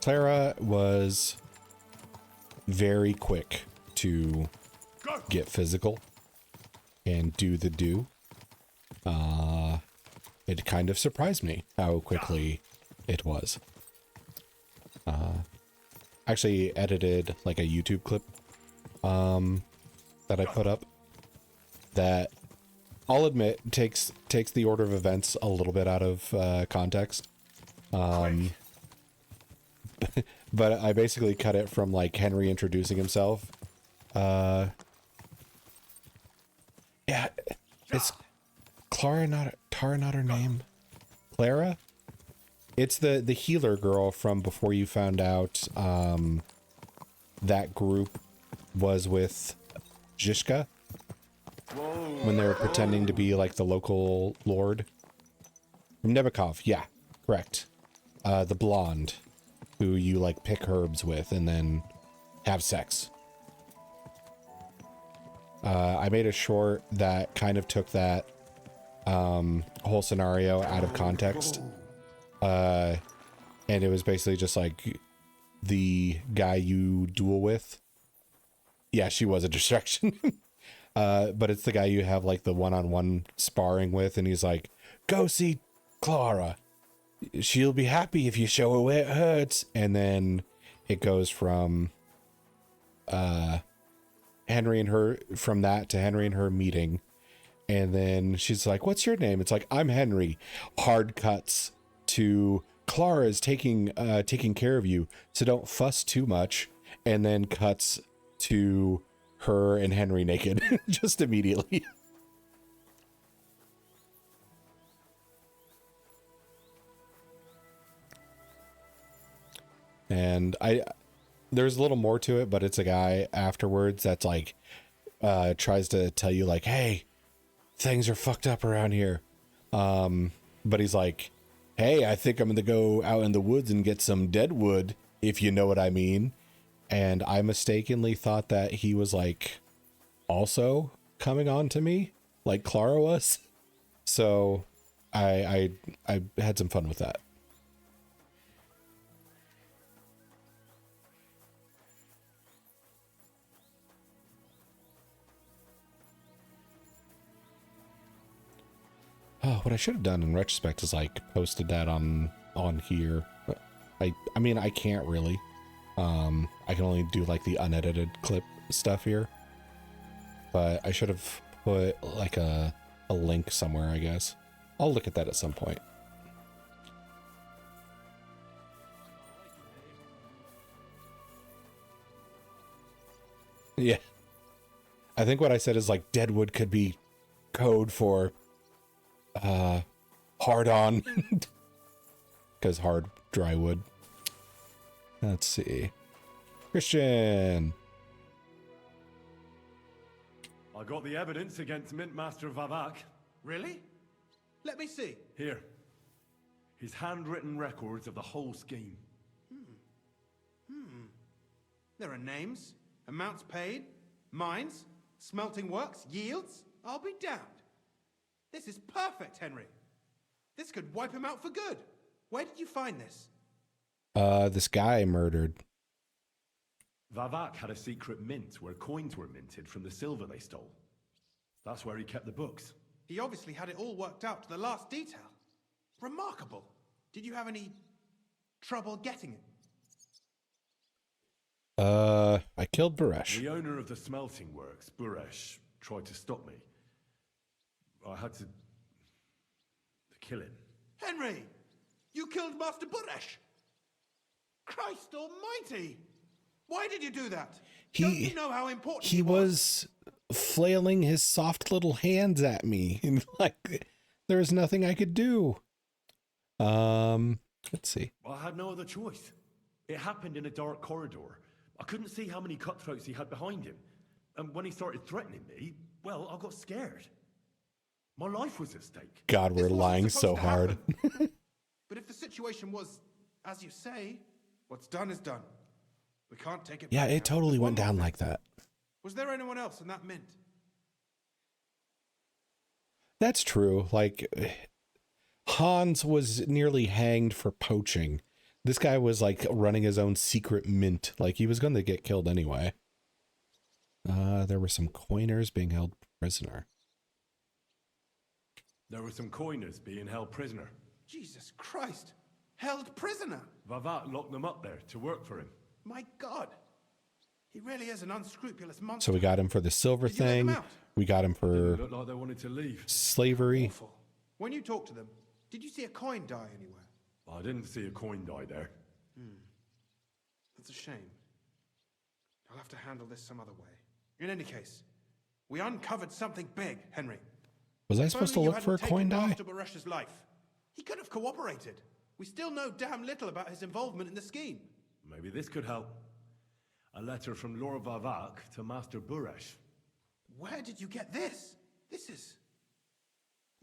Clara was very quick to get physical and do the do. It kind of surprised me how quickly it was. Actually edited like a YouTube clip that I put up that I'll admit takes the order of events a little bit out of context. But I basically cut it from like Henry introducing himself. Yeah, it's Clara, Tara, not her name. Clara? It's the healer girl from before you found out that group was with Zhishka. When they were pretending to be like the local lord. From Nebekov, yeah, correct. The blonde who you like pick herbs with and then have sex. I made a short that kind of took that whole scenario out of context. And it was basically just like the guy you duel with. Yeah, she was a distraction. But it's the guy you have like the one-on-one sparring with, and he's like, go see Clara. She'll be happy if you show her where it hurts. And then it goes from Henry and her, from that to Henry and her meeting. And then she's like, what's your name? It's like, I'm Henry. Hard cuts to Clara's taking care of you, so don't fuss too much. And then cuts to her and Henry naked just immediately. And there's a little more to it, but it's a guy afterwards that's like tries to tell you like, hey, things are fucked up around here. But he's like, hey, I think I'm gonna go out in the woods and get some dead wood, if you know what I mean. And I mistakenly thought that he was like also coming on to me like Clara was. So I had some fun with that. Oh, what I should have done in retrospect is like posted that on here. But I mean, I can't really. I can only do like the unedited clip stuff here. But I should have put like a link somewhere, I guess. I'll look at that at some point. Yeah. I think what I said is like deadwood could be code for hard on. Because hard dry wood. Let's see. Christian. I got the evidence against Mintmaster Vavak. Really? Let me see. Here. His handwritten records of the whole scheme. There are names, amounts paid, mines, smelting works, yields. I'll be damned. This is perfect, Henry. This could wipe him out for good. Where did you find this? This guy murdered. Vavak had a secret mint where coins were minted from the silver they stole. That's where he kept the books. He obviously had it all worked out to the last detail. Remarkable. Did you have any trouble getting it? I killed Buresh. The owner of the smelting works, Buresh, tried to stop me. I had to kill him. Henry! You killed Master Buresh! Christ almighty! Why did you do that? Don't you know how important he was flailing his soft little hands at me, and like there was nothing I could do. Let's see. I had no other choice. It happened in a dark corridor. I couldn't see how many cutthroats he had behind him. And when he started threatening me, well, I got scared. My life was at stake. God, we're lying so hard. But if the situation was, as you say, what's done is done. We can't take it Yeah, back it now. totally went down like that. Was there anyone else in that mint? That's true. Like, Hans was nearly hanged for poaching. This guy was like running his own secret mint. Like he was going to get killed anyway. There were some coiners being held prisoner. There were some coiners being held prisoner. Jesus Christ! Held prisoner! Vavat locked them up there to work for him. My God! He really is an unscrupulous monster. So we got him for the silver thing. We got him for Looked like they wanted to leave. slavery. Awful. When you talked to them, did you see a coin die anywhere? I didn't see a coin die there. That's a shame. I'll have to handle this some other way. In any case, we uncovered something big, Henry. Was I supposed to look for a coin die? Master Baresh's life. He could have cooperated. We still know damn little about his involvement in the scheme. Maybe this could help. A letter from Lord Vavak to Master Buresh. Where did you get this? This is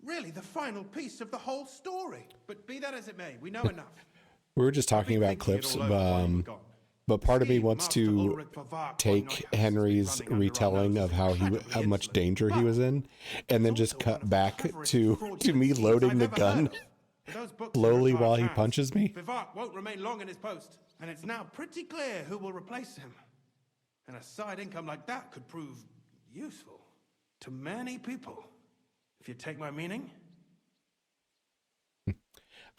really the final piece of the whole story. But be that as it may, we know enough. We were just talking about clips, but part of me wants to take Henry's retelling of how much danger he was in, and then just cut back to me loading the gun slowly while he punches me. Vivart won't remain long in his post, and it's now pretty clear who will replace him. And a side income like that could prove useful to many people, if you take my meaning.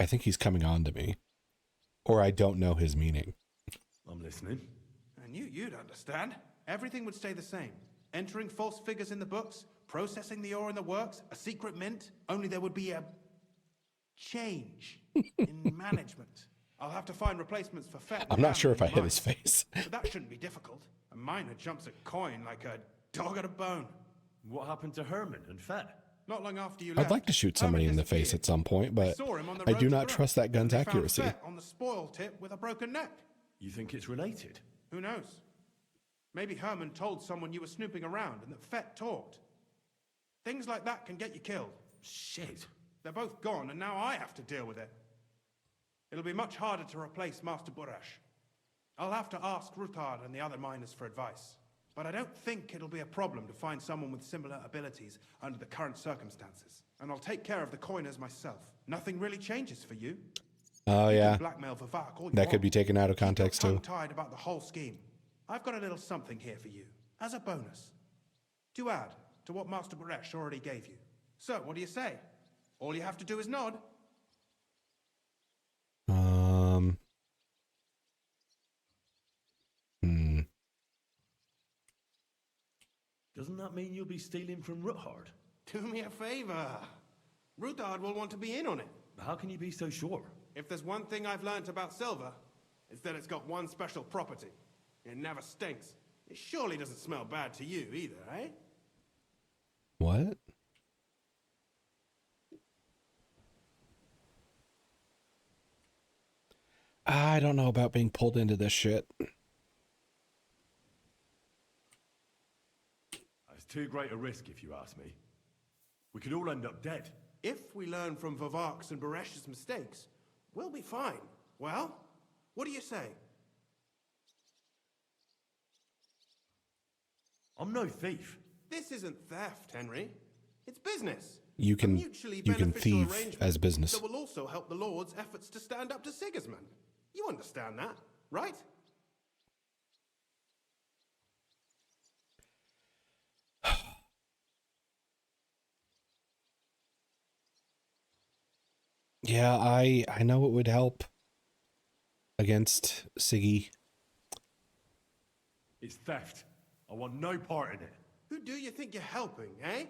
I think he's coming on to me, or I don't know his meaning. I'm listening. And you'd understand. Everything would stay the same. Entering false figures in the books, processing the ore in the works, a secret mint, only there would be a change in management. I'll have to find replacements for Fett. I'm not sure if I hit his face. But that shouldn't be difficult. A miner jumps at coin like a dog at a bone. What happened to Herman and Fett? Not long after you left. I'd like to shoot somebody in the face at some point, but I do not trust that gun's accuracy. Fett on the spoil tip with a broken neck. You think it's related? Who knows? Maybe Herman told someone you were snooping around and that Fett talked. Things like that can get you killed. Shit. They're both gone, and now I have to deal with it. It'll be much harder to replace Master Buresh. I'll have to ask Ruthard and the other miners for advice. But I don't think it'll be a problem to find someone with similar abilities under the current circumstances. And I'll take care of the coiners myself. Nothing really changes for you. Oh, yeah. Blackmail Vivak all you That could want. be taken out of context, too. Tied about the whole scheme. I've got a little something here for you, as a bonus, to add to what Master Buresh already gave you. So, what do you say? All you have to do is nod. Doesn't that mean you'll be stealing from Ruthard? Do me a favor. Ruthard will want to be in on it. How can you be so sure? If there's one thing I've learnt about silver, it's that it's got one special property. It never stinks. It surely doesn't smell bad to you either, eh? What? I don't know about being pulled into this shit. It's too great a risk, if you ask me. We could all end up dead. If we learn from Vavak's and Baresh's mistakes, we'll be fine. Well, what do you say? I'm no thief. This isn't theft, Henry. It's business. You can thieve as business. That will also help the Lord's efforts to stand up to Sigismund. You understand that, right? Yeah, I know it would help against Siggy. It's theft. I want no part in it. Who do you think you're helping, eh?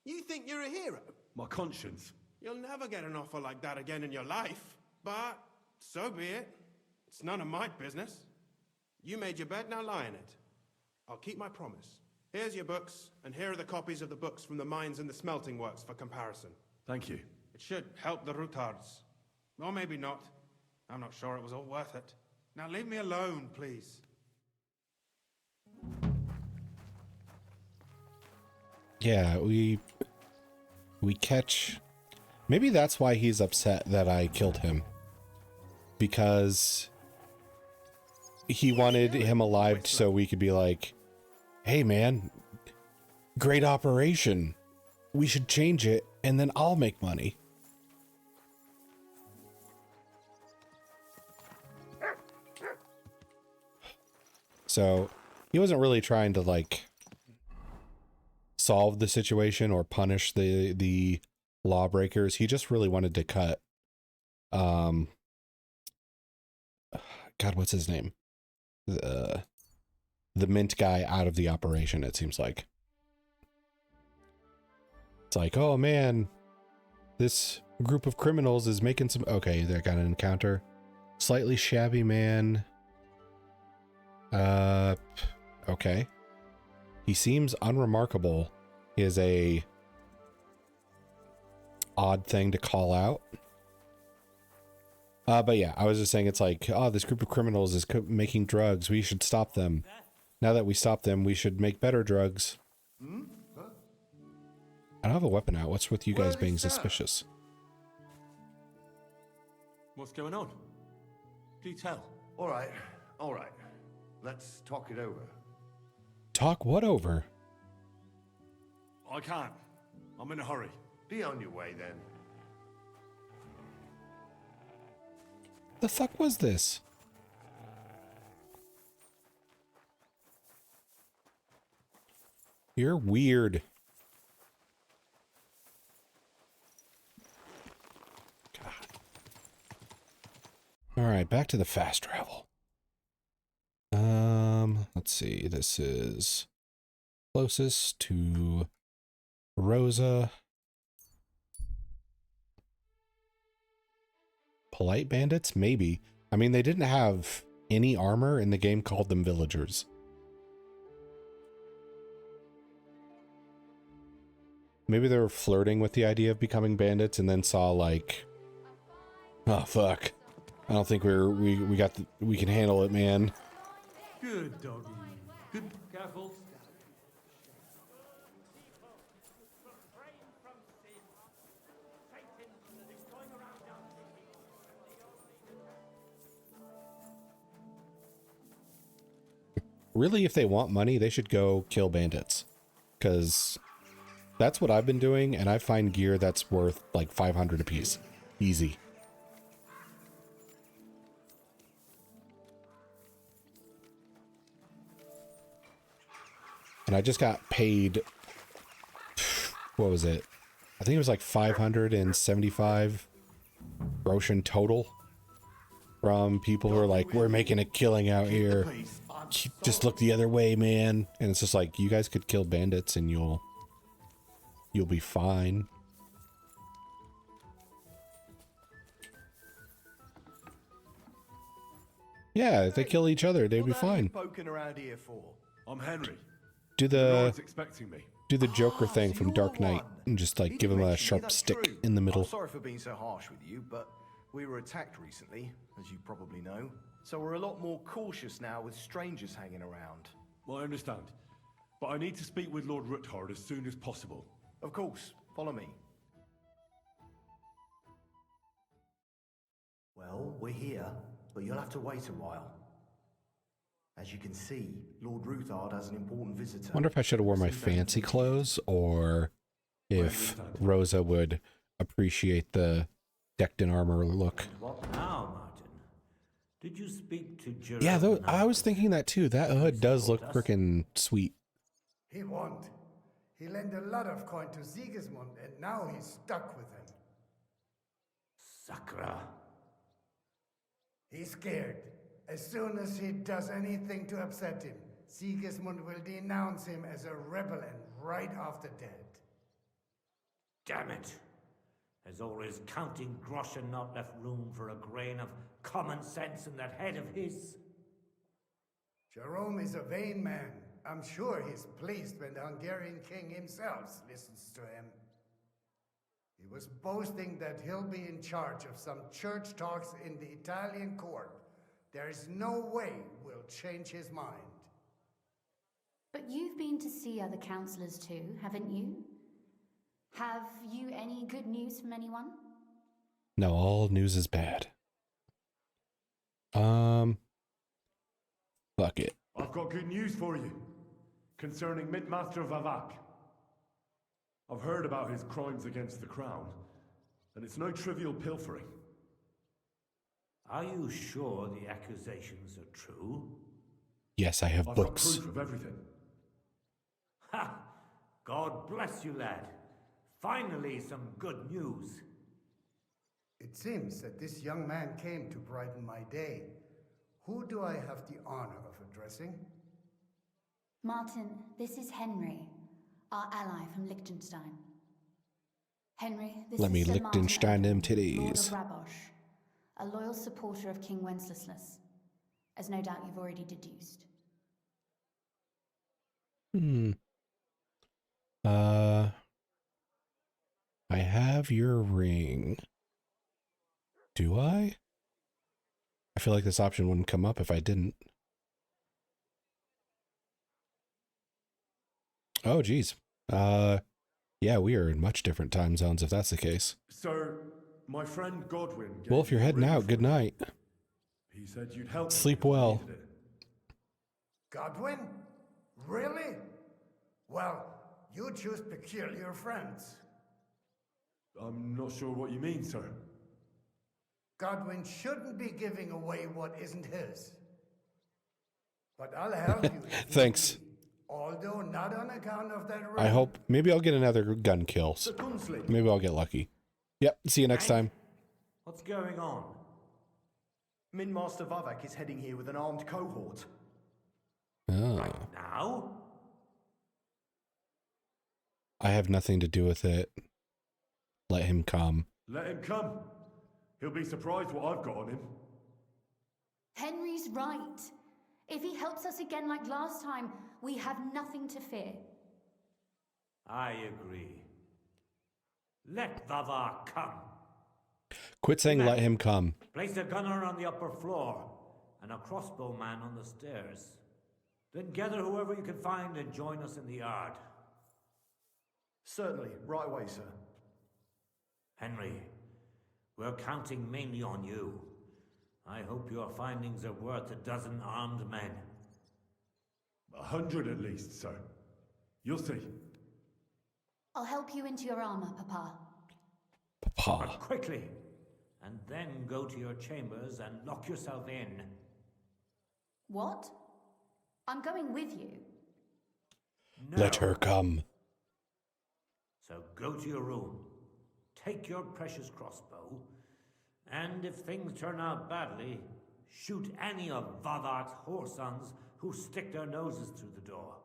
You think you're a hero? My conscience. You'll never get an offer like that again in your life. But so be it. It's none of my business. You made your bed, now lie in it. I'll keep my promise. Here's your books, and here are the copies of the books from the mines and the smelting works for comparison. Thank you. It should help the Ruthards. Or maybe not. I'm not sure it was all worth it. Now leave me alone, please. Yeah, we catch... Maybe that's why he's upset that I killed him. Because he wanted him alive so we could be like, hey man, great operation. We should change it and then I'll make money. so he wasn't really trying to like solve the situation or punish the lawbreakers. He just really wanted to cut God, what's his name? The mint guy out of the operation, it seems like. It's like, oh man, this group of criminals is making some... Okay, they got an encounter. Slightly shabby man. Okay. He seems unremarkable is a odd thing to call out. But yeah, I was just saying it's like, oh, this group of criminals is making drugs. We should stop them. Now that we stop them, we should make better drugs. I don't have a weapon out. What's with you guys being suspicious? What's going on? Do tell. All right. Let's talk it over. Talk what over? I can't. I'm in a hurry. Be on your way then. The fuck was this? You're weird. God. All right, back to the fast travel. Let's see. This is closest to Rosa. Polite bandits? Maybe. I mean, they didn't have any armor and the game called them villagers. Maybe they were flirting with the idea of becoming bandits and then saw like, oh fuck, I don't think we can handle it, man. Good doggy. Good. Careful. Really, if they want money, they should go kill bandits. Because that's what I've been doing, and I find gear that's worth like 500 apiece. Easy. And I just got paid, what was it? I think it was like 575 groschen total from people who are like, we're making a killing out here. Just look the other way, man. And it's just like, you guys could kill bandits and you'll be fine. Yeah, if they kill each other, they'd be fine. Poking around here for? I'm Henry. Do No the one's expecting me. do the Joker thing from Dark Knight and just like give him a sharp stick in the middle. I'm sorry for being so harsh with you, but we were attacked recently, as you probably know. So we're a lot more cautious now with strangers hanging around. Well, I understand. But I need to speak with Lord Ruthard as soon as possible. Of course, follow me. Well, we're here, but you'll have to wait a while. As you can see, Lord Ruthard has an important visitor. Wonder if I should have worn my fancy clothes or if Rosa would appreciate the decked in armor look. What now, Martin? Did you speak to Jerome? Yeah, though, I was thinking that too. That hood does look frickin' sweet. He won't. He lent a lot of coin to Sigismund, and now he's stuck with him. Sakra. He's scared. As soon as he does anything to upset him, Sigismund will denounce him as a rebel and right after dead. Damn it. Has all his counting groschen not left room for a grain of common sense in that head of his? Jerome is a vain man. I'm sure he's pleased when the Hungarian king himself listens to him. He was boasting that he'll be in charge of some church talks in the Italian court. There is no way we'll change his mind. But you've been to see other councillors too, haven't you? Have you any good news from anyone? No, all news is bad. Fuck it. I've got good news for you concerning Mintmaster Vavak. I've heard about his crimes against the crown, and it's no trivial pilfering. Are you sure the accusations are true? Yes, I have I've books. got proof of everything. Ha! God bless you, lad. Finally, some good news. It seems that this young man came to brighten my day. Who do I have the honor of addressing? Martin, this is Henry, our ally from Liechtenstein. Henry, this Let is me Sir Liechtenstein them Martin Odin, Lord titties. of Rabosh, a loyal supporter of King Wenceslas, as no doubt you've already deduced. I have your ring. Do I? I feel like this option wouldn't come up if I didn't. Oh, geez. Yeah, we are in much different time zones if that's the case. Sir, my friend Godwin gave Well, if you're me the heading ring out, for good me. night. He said you'd help me Sleep if I well. needed it. Godwin? Really? Well, you choose peculiar friends. I'm not sure what you mean, sir. Godwin shouldn't be giving away what isn't his. But I'll help you if need Thanks. be, although not on account of that ring. I hope. Maybe I'll get another gun kill. The gunslinger. Maybe I'll get lucky. Yep. See you next time. What's going on? Min Master Vavak is heading here with an armed cohort. Oh. Now? I have nothing to do with it. Let him come. Let him come. He'll be surprised what I've got on him. Henry's right. If he helps us again like last time, we have nothing to fear. I agree. Let Vavar come. Quit saying let him come. Place a gunner on the upper floor and a crossbowman on the stairs. Then gather whoever you can find and join us in the yard. Certainly, right away, sir. Henry, we're counting mainly on you. I hope your findings are worth 12 armed men. 100 at least, sir. You'll see. I'll help you into your armor, Papa. Papa. But quickly, and then go to your chambers and lock yourself in. What? I'm going with you. No. Let her come. So go to your room, take your precious crossbow, and if things turn out badly, shoot any of Vavar's whoresons who stick their noses through the door.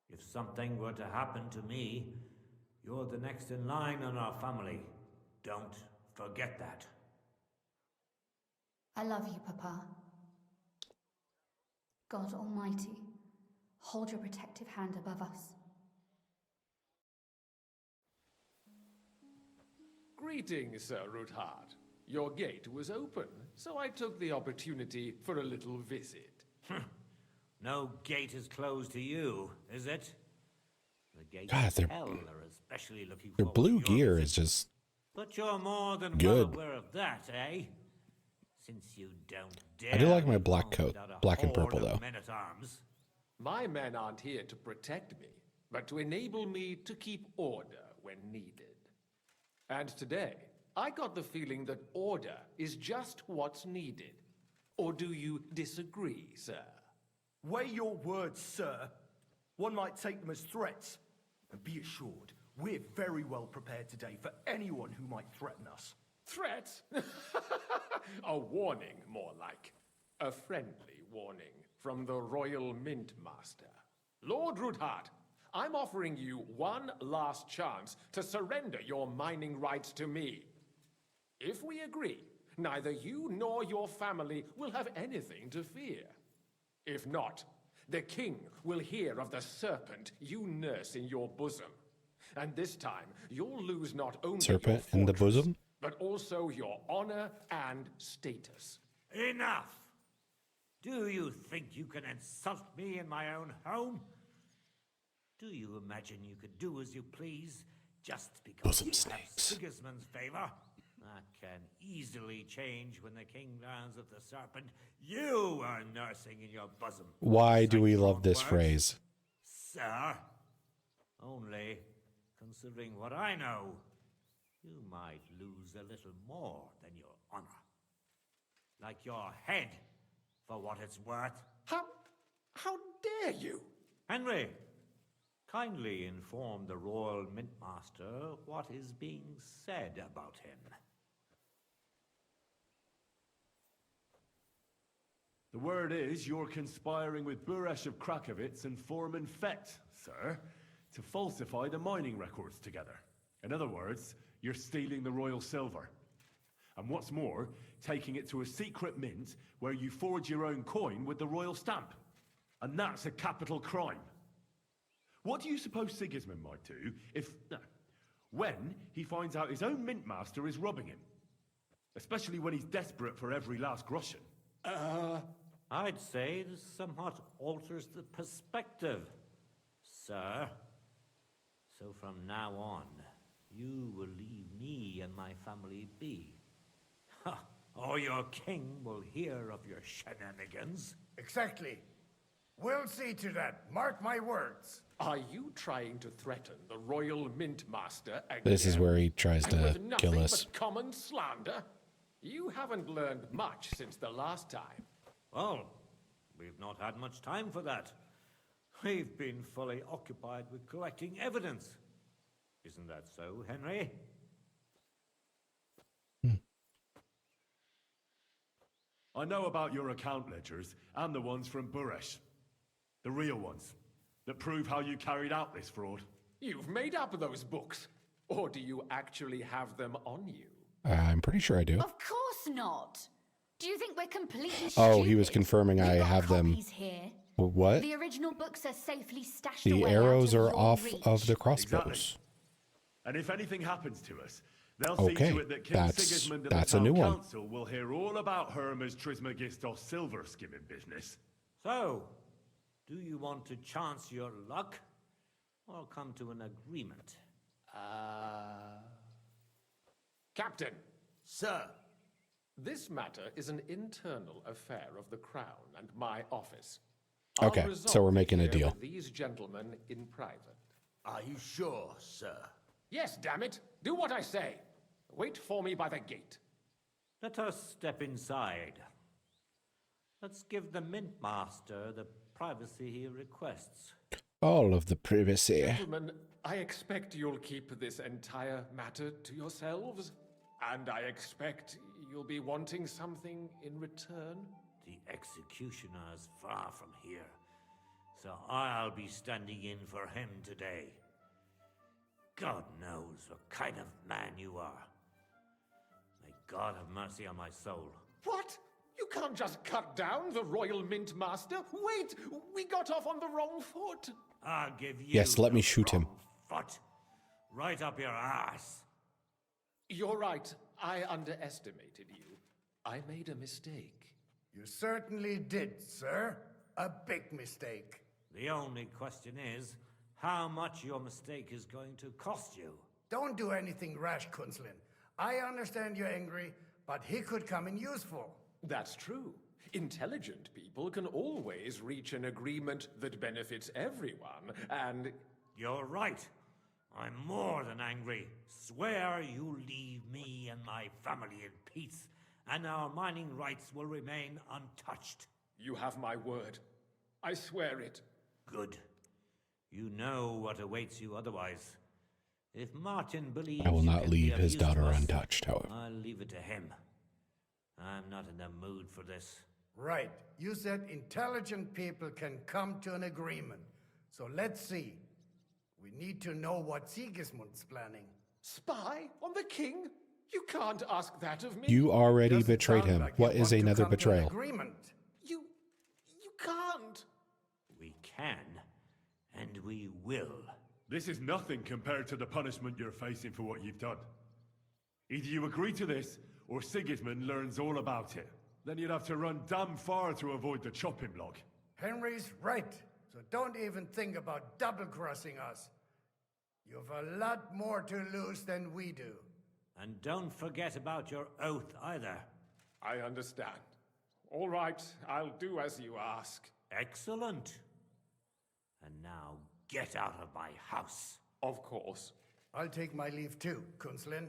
If something were to happen to me, you're the next in line in our family. Don't forget that. I love you, Papa. God Almighty, hold your protective hand above us. Greetings, Sir Ruthard. Your gate was open, so I took the opportunity for a little visit. No gate is closed to you, is it? The gates God, of hell are especially looking their forward blue to your gear visit. is just But you're more than good. well aware of that, eh? Since you don't dare. I do like my leave black home coat. without a Black and horde purple, of though. men-at-arms. My men aren't here to protect me, but to enable me to keep order when needed. And today, I got the feeling that order is just what's needed. Or do you disagree, sir? Weigh your words, sir. One might take them as threats. And be assured, we're very well prepared today for anyone who might threaten us. Threat? A warning, more like. A friendly warning from the Royal Mint Master. Lord Ruthard, I'm offering you one last chance to surrender your mining rights to me. If we agree, neither you nor your family will have anything to fear. If not, the king will hear of the serpent you nurse in your bosom. And this time, you'll lose not only serpent your in the fortress, bosom. but also your honor and status. Enough! Do you think you can insult me in my own home? Do you imagine you could do as you please just because Bosom you snakes. have Sigismund's favor? That can easily change when the king learns of the serpent you are nursing in your bosom. Why do we Cite your love own this words, phrase? Sir, only considering what I know, you might lose a little more than your honor. Like your head for what it's worth. How dare you? Henry, kindly inform the Royal Mintmaster what is being said about him. The word is you're conspiring with Buresh of Krakowitz and Foreman Fett, sir, to falsify the mining records together. In other words, you're stealing the royal silver. And what's more, taking it to a secret mint where you forge your own coin with the royal stamp. And that's a capital crime. What do you suppose Sigismund might do when he finds out his own mintmaster is robbing him? Especially when he's desperate for every last groschen. I'd say this somewhat alters the perspective, sir. So from now on, you will leave me and my family be. Or your king will hear of your shenanigans. Exactly. We'll see to that. Mark my words. Are you trying to threaten the Royal Mintmaster again? This is where he tries And to with kill nothing us. but common slander? You haven't learned much since the last time. Well, we've not had much time for that. We've been fully occupied with collecting evidence. Isn't that so, Henry? I know about your account ledgers and the ones from Buresh. The real ones that prove how you carried out this fraud. You've made up those books. Or do you actually have them on you? I'm pretty sure I do. Of course not. Do you think we're completely Oh, stupid? he was confirming I have them. Copies here. What? The original books are safely stashed The away arrows out are of your off reach. of the crossbows. Exactly. And if anything happens to us, they'll Okay, see to it that King that's- Sigismund and that's the a new town one. council will hear all about Herma's Trismegistos silver skimming business. So, do you want to chance your luck or come to an agreement? Captain. Sir. This matter is an internal affair of the Crown and my office. Okay, I'll so we're resolve it making a here deal. with these gentlemen in private. Are you sure, sir? Yes, damn it. Do what I say. Wait for me by the gate. Let us step inside. Let's give the Mintmaster the privacy he requests. All of the privacy. Gentlemen, I expect you'll keep this entire matter to yourselves. And I expect you'll be wanting something in return. The executioner is far from here, so I'll be standing in for him today. God knows what kind of man you are. May God have mercy on my soul. What? You can't just cut down the Royal Mintmaster. Wait, we got off on the wrong foot. I'll give you Yes, let me the shoot him. wrong foot. Right up your ass. You're right. I underestimated you. I made a mistake. You certainly did, sir. A big mistake. The only question is, how much your mistake is going to cost you. Don't do anything rash, Kunslin. I understand you're angry, but he could come in useful. That's true. Intelligent people can always reach an agreement that benefits everyone, and... You're right. I'm more than angry. Swear you leave me and my family in peace, and our mining rights will remain untouched. You have my word. I swear it. Good. You know what awaits you otherwise. If Martin believes I will you not can leave be of his use daughter to us, untouched, however. I'll leave it to him. I'm not in the mood for this. Right. You said intelligent people can come to an agreement. So let's see. We need to know what Sigismund's planning. Spy on the king? You can't ask that of me. You already Doesn't betrayed sound him. like you What is want to another come to an betrayal? agreement. You can't. We can, and we will. This is nothing compared to the punishment you're facing for what you've done. Either you agree to this, or Sigismund learns all about it. Then you'd have to run damn far to avoid the chopping block. Henry's right. So don't even think about double-crossing us. You've a lot more to lose than we do. And don't forget about your oath either. I understand. All right, I'll do as you ask. Excellent. And now get out of my house. Of course. I'll take my leave too, Kunslin.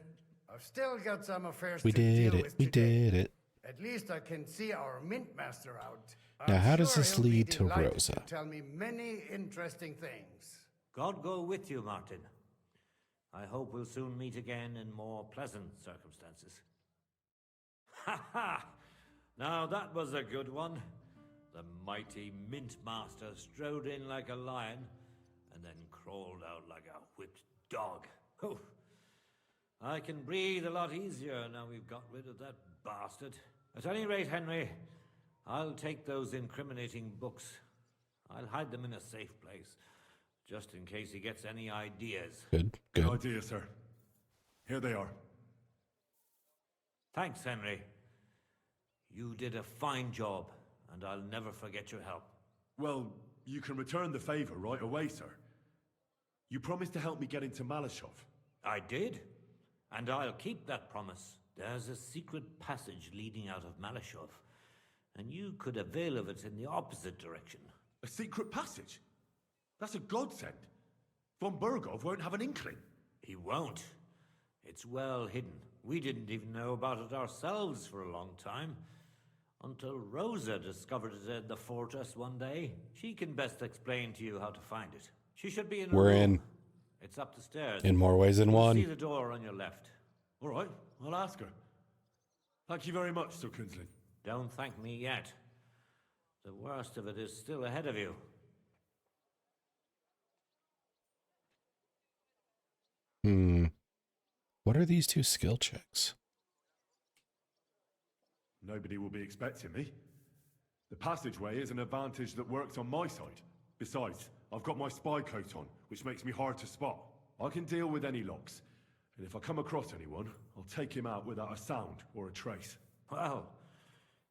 I've still got some affairs We to deal did it. with We today. did it. At least I can see our mint master out. Now, I'm how does sure this he'll be lead to delighted Rosa? To tell me many interesting things. God go with you, Martin. I hope we'll soon meet again in more pleasant circumstances. Ha ha! Now that was a good one. The mighty Mint Master strode in like a lion and then crawled out like a whipped dog. Oh, I can breathe a lot easier now we've got rid of that bastard. At any rate, Henry, I'll take those incriminating books. I'll hide them in a safe place, just in case he gets any ideas. Good. Good idea, sir. Here they are. Thanks, Henry. You did a fine job, and I'll never forget your help. Well, you can return the favor right away, sir. You promised to help me get into Malashov. I did, and I'll keep that promise. There's a secret passage leading out of Malashov, and you could avail of it in the opposite direction. A secret passage? That's a godsend. Von Burgov won't have an inkling. He won't. It's well hidden. We didn't even know about it ourselves for a long time. Until Rosa discovered it in the fortress one day. She can best explain to you how to find it. She should be in We're in. It's up the stairs. In more ways than one. See the door on your left. All right, I'll ask her. Thank you very much, Sir Kunzlin. Don't thank me yet. The worst of it is still ahead of you. What are these two skill checks? Nobody will be expecting me. The passageway is an advantage that works on my side. Besides, I've got my spy coat on, which makes me hard to spot. I can deal with any locks, and if I come across anyone, I'll take him out without a sound or a trace. Well,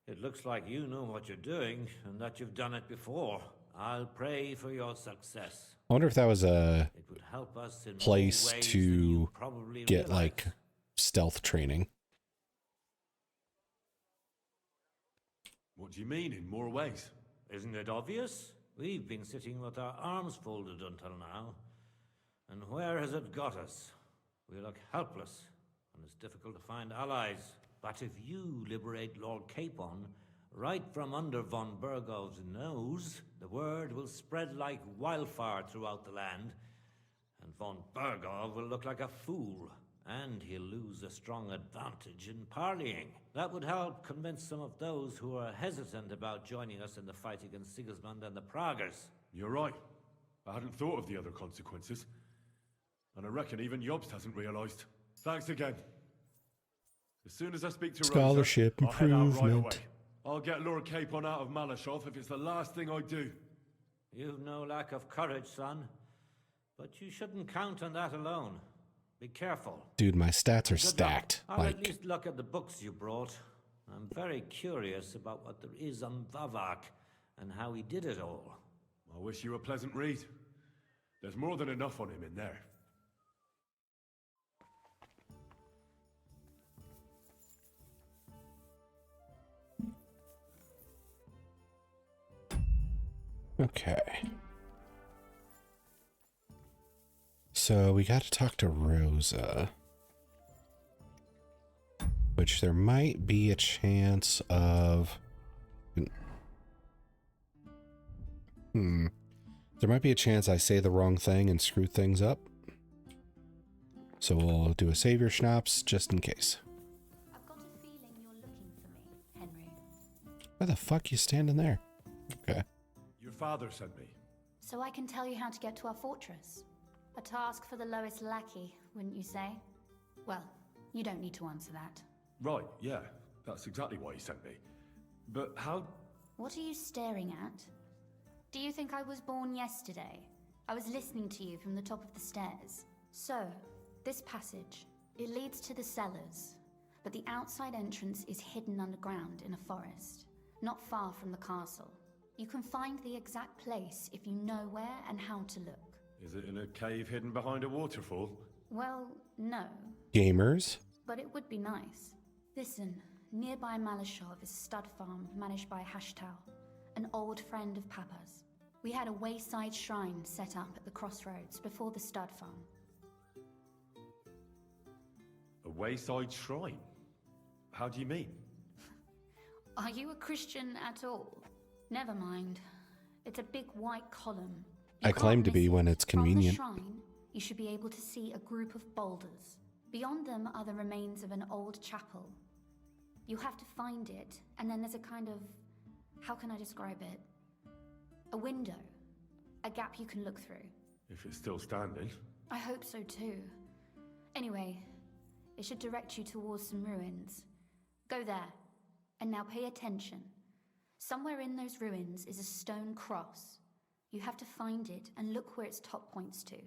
it looks like you know what you're doing, and that you've done it before. I'll pray for your success. I wonder if that was a It would help us in place more ways than to you probably get realize. like stealth training. What do you mean, in more ways? Isn't it obvious? We've been sitting with our arms folded until now. And where has it got us? We look helpless, and it's difficult to find allies. But if you liberate Lord Capon, right from under von Burgov's nose, the word will spread like wildfire throughout the land, and von Burgov will look like a fool, and he'll lose a strong advantage in parleying. That would help convince some of those who are hesitant about joining us in the fight against Sigismund and the Praguers. You're right. I hadn't thought of the other consequences. And I reckon even Jobst hasn't realized. Thanks again. As soon as I speak to Scholarship Rosa, I'll head out right improvement. away. I'll get Lord Capon out of Malashov if it's the last thing I do. You've no lack of courage, son. But you shouldn't count on that alone. Be careful. Dude, my stats are Good luck. stacked. I'll at Like, least look at the books you brought. I'm very curious about what there is on Vavak and how he did it all. I wish you a pleasant read. There's more than enough on him in there. okay. So we got to talk to Rosa. Which there might be a chance of... There might be a chance I say the wrong thing and screw things up. So we'll do a savior schnapps just in case. I've got a feeling you're looking for me, Henry. Why the fuck you standing there? Okay. Your father sent me. So I can tell you how to get to our fortress. A task for the lowest lackey, wouldn't you say? Well, you don't need to answer that. Right, yeah. That's exactly why he sent me. But how... What are you staring at? Do you think I was born yesterday? I was listening to you from the top of the stairs. So, this passage, it leads to the cellars, but the outside entrance is hidden underground in a forest, not far from the castle. You can find the exact place if you know where and how to look. Is it in a cave hidden behind a waterfall? Well, no, Gamers? but it would be nice. Listen, nearby Malashov is a stud farm managed by Hashtal, an old friend of Papa's. We had a wayside shrine set up at the crossroads before the stud farm. A wayside shrine? How do you mean? Are you a Christian at all? Never mind. It's a big white column. I claim to be when it's convenient. From the shrine, you should be able to see a group of boulders. Beyond them are the remains of an old chapel. You have to find it, and then there's a kind of... how can I describe it? A window. A gap you can look through. If it's still standing. I hope so too. Anyway, it should direct you towards some ruins. Go there. And now pay attention. Somewhere in those ruins is a stone cross. You have to find it and look where its top points to.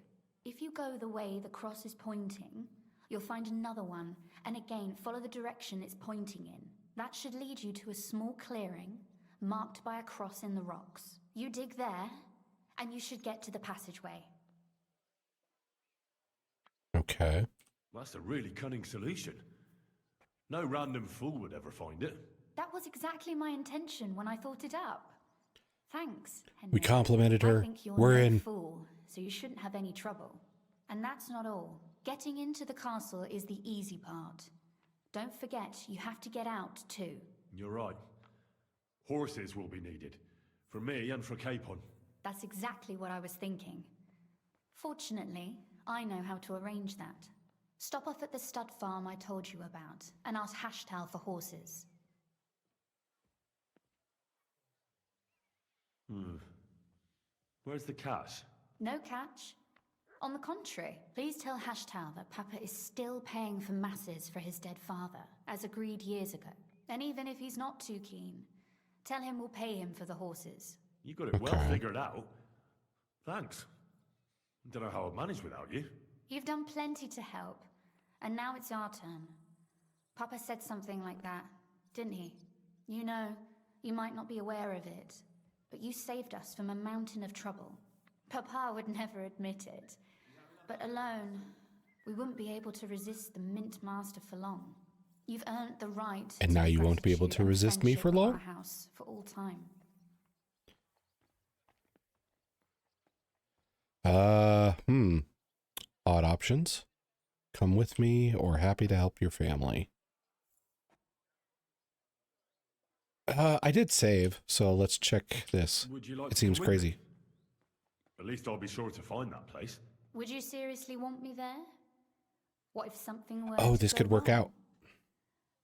If you go the way the cross is pointing, you'll find another one, and again follow the direction it's pointing in. That should lead you to a small clearing, marked by a cross in the rocks. You dig there, and you should get to the passageway. Okay. That's a really cunning solution. No random fool would ever find it. That was exactly my intention when I thought it up. Thanks, Henry. We complimented her. I think you're We're no in. fool, so you shouldn't have any trouble. And that's not all. Getting into the castle is the easy part. Don't forget, you have to get out too. You're right. Horses will be needed. For me and for Capon. That's exactly what I was thinking. Fortunately, I know how to arrange that. Stop off at the stud farm I told you about, and ask Hashtal for horses. Where's the cash? No catch. On the contrary, please tell Hashtal that Papa is still paying for masses for his dead father, as agreed years ago. And even if he's not too keen, tell him we'll pay him for the horses. You got it well figured out. Thanks. Don't know how I'd manage without you. You've done plenty to help, and now it's our turn. Papa said something like that, didn't he? You know, you might not be aware of it, but you saved us from a mountain of trouble. Papa would never admit it, but alone, we wouldn't be able to resist the Mint Master for long. You've earned the right. And now you won't be able to resist me for long? Our house for all time. Odd options. Come with me or happy to help your family. I did save, so let's check this. Would you like It seems to come with crazy. me? At least I'll be sure to find that place. Would you seriously want me there? What if something were Oh, to this go could work wrong? out.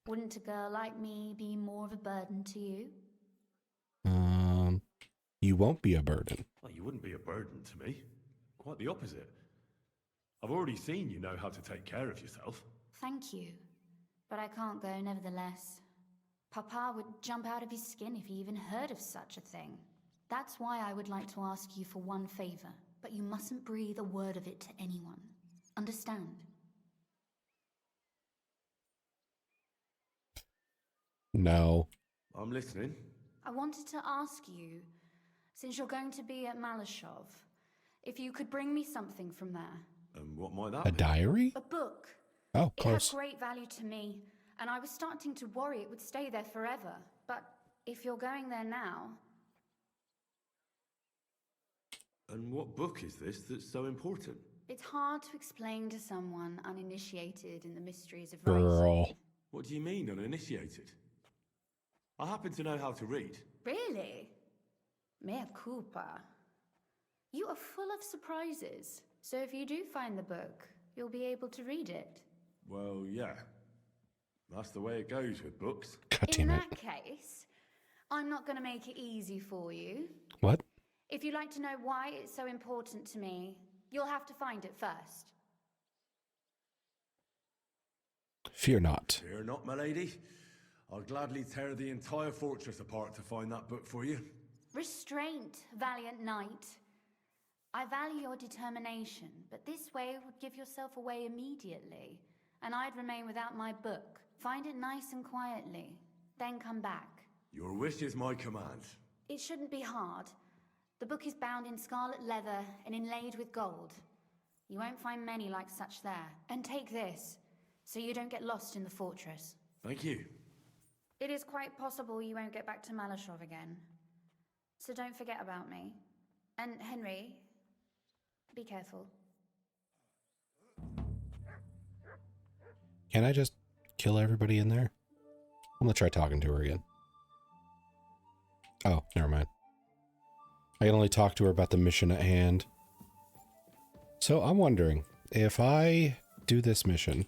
Wouldn't a girl like me be more of a burden to you? You won't be a burden. Well, you wouldn't be a burden to me. Quite the opposite. I've already seen you know how to take care of yourself. Thank you. But I can't go nevertheless. Papa would jump out of his skin if he even heard of such a thing. That's why I would like to ask you for one favor, but you mustn't breathe a word of it to anyone. Understand? No. I'm listening. I wanted to ask you, since you're going to be at Malashov, if you could bring me something from there. And what might that A be? diary? A book. Oh, of It course. has great value to me, and I was starting to worry it would stay there forever. But if you're going there now... And what book is this that's so important? It's hard to explain to someone uninitiated in the mysteries of Girl. writing. What do you mean, uninitiated? I happen to know how to read. Really? Mea culpa. You are full of surprises. So if you do find the book, you'll be able to read it. Well, yeah. That's the way it goes with books. In that case, I'm not going to make it easy for you. What? If you'd like to know why it's so important to me, you'll have to find it first. Fear not. Fear not, my lady. I'll gladly tear the entire fortress apart to find that book for you. Restraint, valiant knight. I value your determination, but this way would give yourself away immediately, and I'd remain without my book. Find it nice and quietly, then come back. Your wish is my command. It shouldn't be hard. The book is bound in scarlet leather and inlaid with gold. You won't find many like such there. And take this, so you don't get lost in the fortress. Thank you. It is quite possible you won't get back to Malashov again. So don't forget about me. And Henry, be careful. Can I just kill everybody in there? I'm gonna try talking to her again. Oh, never mind. I can only talk to her about the mission at hand. So I'm wondering, if I do this mission...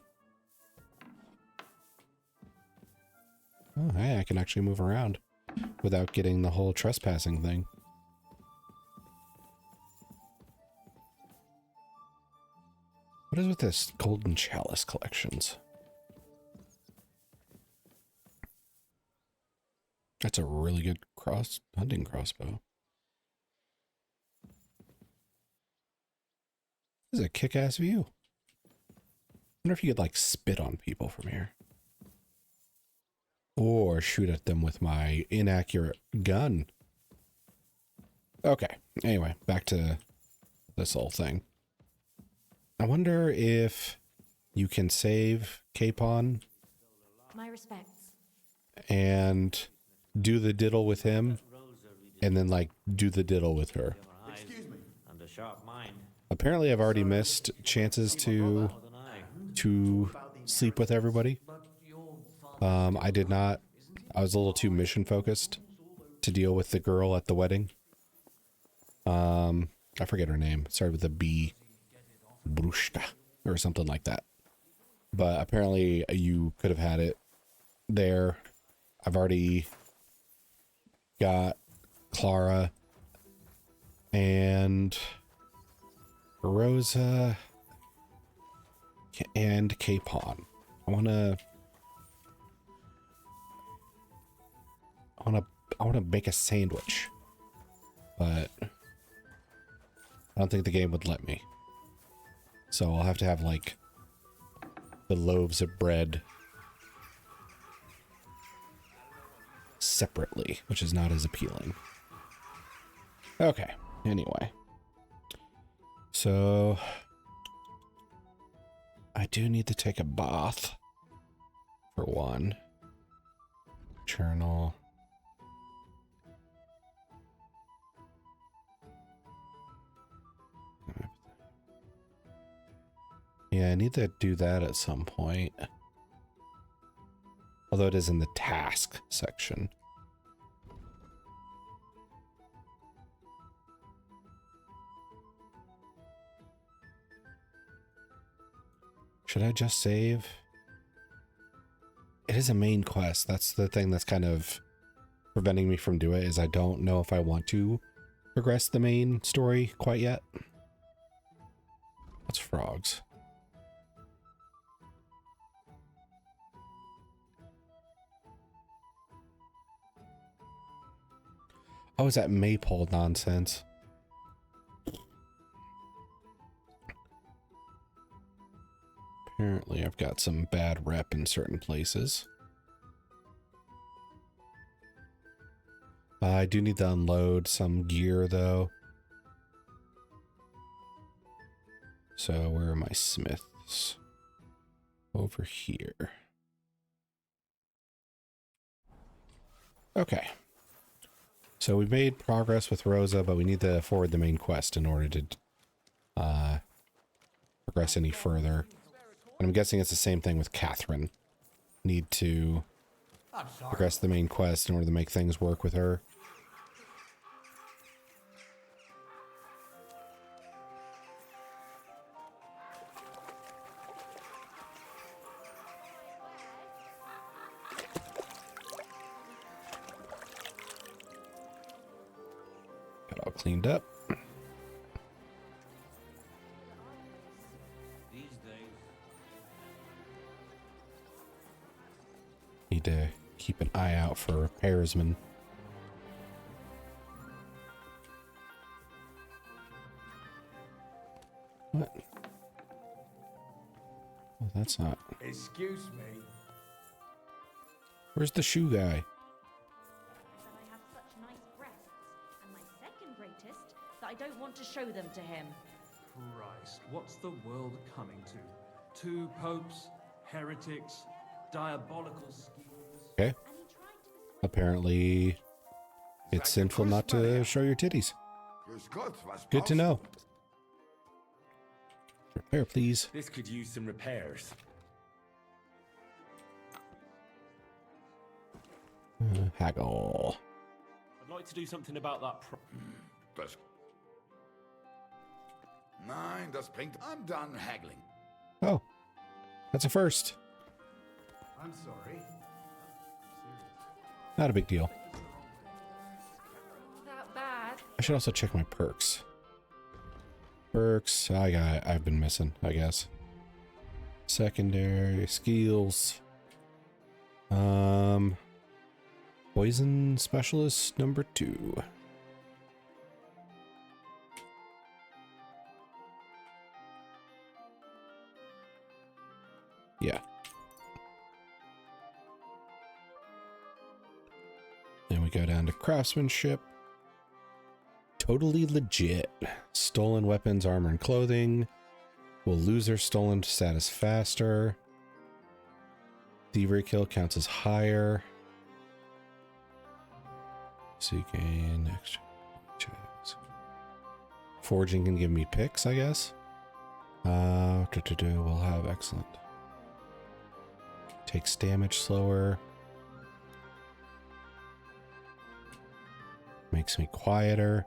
Oh, hey, I can actually move around without getting the whole trespassing thing. What is with this Golden Chalice collections? That's a really good hunting crossbow. This is a kick-ass view. I wonder if you could, like, spit on people from here. Or shoot at them with my inaccurate gun. Okay, anyway, back to this whole thing. I wonder if you can save Capon. My respects. And do the diddle with him. And then, like, do the diddle with her. Excuse me. And a sharp mind. Apparently, I've already missed chances to sleep with everybody. I did not. I was a little too mission focused to deal with the girl at the wedding. I forget her name. It started with a B. Brushka or something like that. But apparently you could have had it there. I've already got Clara and Rosa and Capon. I want to make a sandwich, but I don't think the game would let me. So I'll have to have like the loaves of bread separately, which is not as appealing. Okay, anyway. So I do need to take a bath for one. Journal. Yeah, I need to do that at some point. Although it is in the task section. Should I just save? It is a main quest. That's the thing that's kind of preventing me from doing it, is I don't know if I want to progress the main story quite yet. What's frogs? Oh, is that maypole nonsense? Apparently, I've got some bad rep in certain places. I do need to unload some gear, though. So, where are my smiths? Over here. Okay. So we've made progress with Rosa, but we need to forward the main quest in order to progress any further. And I'm guessing it's the same thing with Catherine. Need to progress the main quest in order to make things work with her. Got it all cleaned up. Need to keep an eye out for repairsmen. What? Well, that's not. Excuse me. Where's the shoe guy? I have such nice breasts, and my second greatest, that I don't want to show them to him. Christ, what's the world coming to? 2 popes, heretics, diabolical schemes. Okay. Apparently, it's sinful not to show your titties. Good to know. Repair, please. This could use some repairs. Haggle. I'd like to do something about that Nein, das bringt... I'm done haggling. Oh, that's a first. I'm sorry. Not a big deal. That bad. I should also check my perks. Perks, I've been missing, I guess. Secondary skills. Poison specialist number 2. Yeah. Then we go down to craftsmanship. Totally legit. Stolen weapons, armor, and clothing. Will lose their stolen status faster. Thievery kill counts as higher. So you gain extra checks. Forging can give me picks, I guess. We'll have excellent. Takes damage slower. Makes me quieter.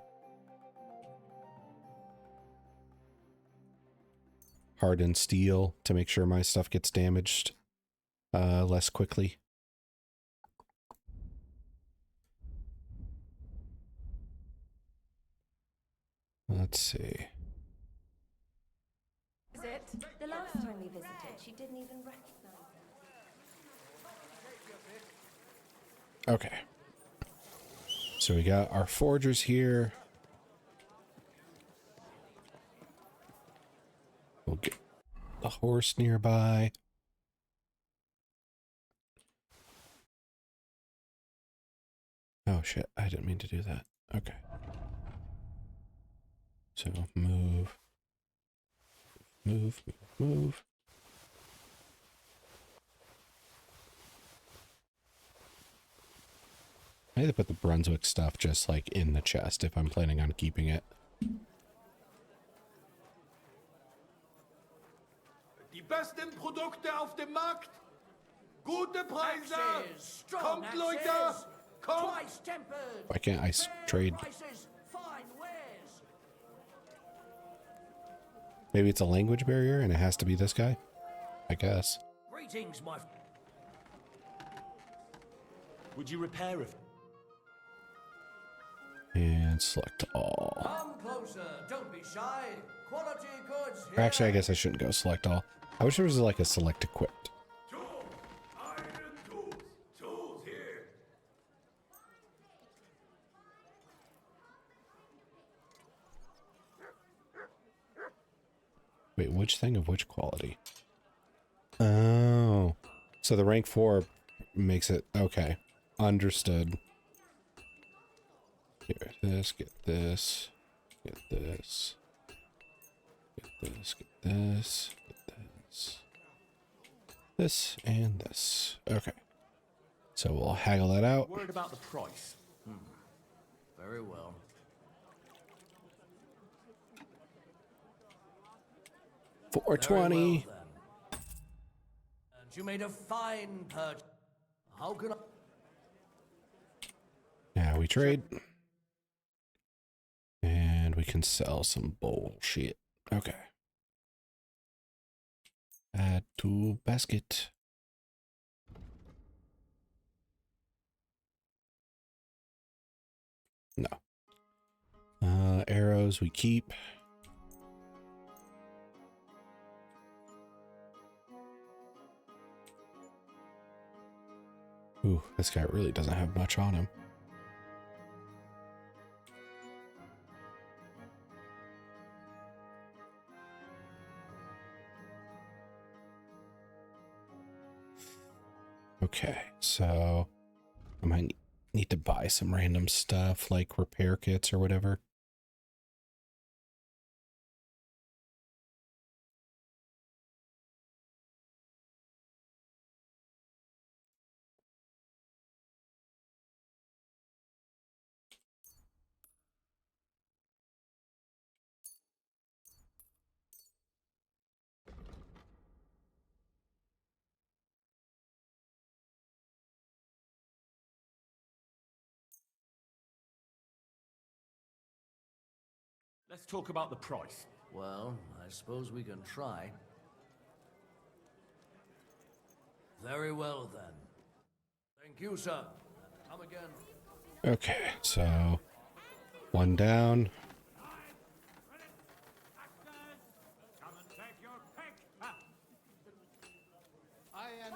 Hardened steel to make sure my stuff gets damaged less quickly. Let's see. Is it? The last time we visited, she didn't even recognize us. Okay. So we got our forgers here. We'll get the horse nearby. Oh shit, I didn't mean to do that. Okay. So move. Move, move, move. I need to put the Brunswick stuff just like in the chest if I'm planning on keeping it. Die besten Produkte auf dem Markt. Gute Preise. Axes, strong Kommt, Leute. axes, Kommt. twice tempered. Why can't I trade? Prices, fine wares. Maybe it's a language barrier and it has to be this guy? I guess. Greetings, my... Would you repair it? And select all. Come closer, don't be shy. Quality goods here. Actually, I guess I shouldn't go select all. I wish there was like a select equipped. Iron tools. Tools here. Wait, which thing of which quality? Oh. So the rank 4 makes it... Okay. Understood. Here, this, get this, get this, get this, get this, get this, this, and this. Okay. So we'll haggle that out. Worried about the price? Very well. $420. Very well, then. And you made a fine purchase. How can I... Now we trade. And we can sell some bullshit. Okay. Add to basket. No. Arrows we keep. Ooh, this guy really doesn't have much on him. Okay, so I might need to buy some random stuff like repair kits or whatever. Let's talk about the price. Well, I suppose we can try. Very well, then. Thank you, sir. Come again. Okay, so one down.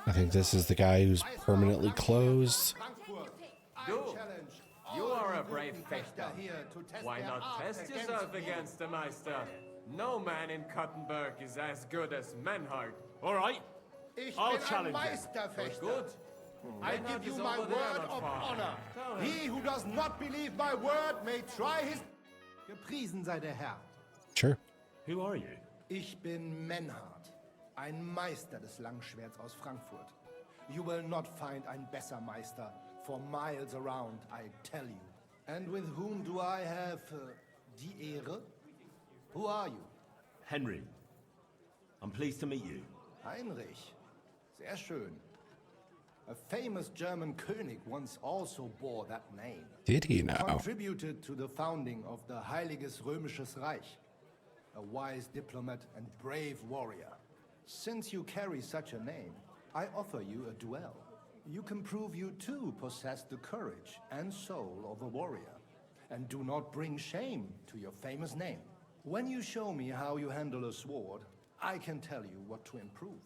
I think this is the guy who's permanently closed. Du, you are a brave fechter. Why not test yourself against the Meister? No man in Kottenberg is as good as Menhard. All right, I'll challenge you. Good. I give you my word of honor. He who does not believe my word may try his... Gepriesen sei der Herr. Sure. Who are you? Ich bin Menhard, ein Meister des Langschwerts aus Frankfurt. You will not find ein besser Meister for miles around, I tell you. And with whom do I have die Ehre? Who are you? Henry. I'm pleased to meet you. Heinrich. Sehr schön. A famous German König once also bore that name. Did he now? Contributed to the founding of the Heiliges Römisches Reich. A wise diplomat and brave warrior. Since you carry such a name, I offer you a duel. You can prove you too possess the courage and soul of a warrior. And do not bring shame to your famous name. When you show me how you handle a sword, I can tell you what to improve.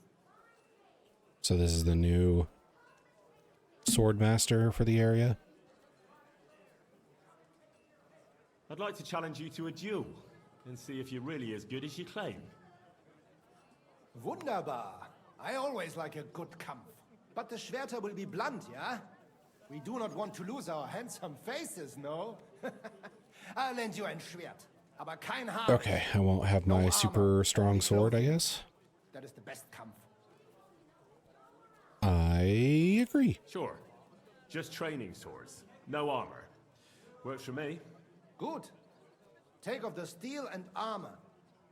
So this is the new swordmaster for the area. I'd like to challenge you to a duel and see if you're really as good as you claim. Wunderbar. I always like a good Kampf. But the Schwerter will be blunt, yeah? We do not want to lose our handsome faces, no? I'll lend you ein Schwert, aber kein Haar. Okay, I won't have my super strong sword, I guess. That is the best Kampf. I agree. Sure. Just training swords. No armor. Works for me. Good. Take off the steel and armor.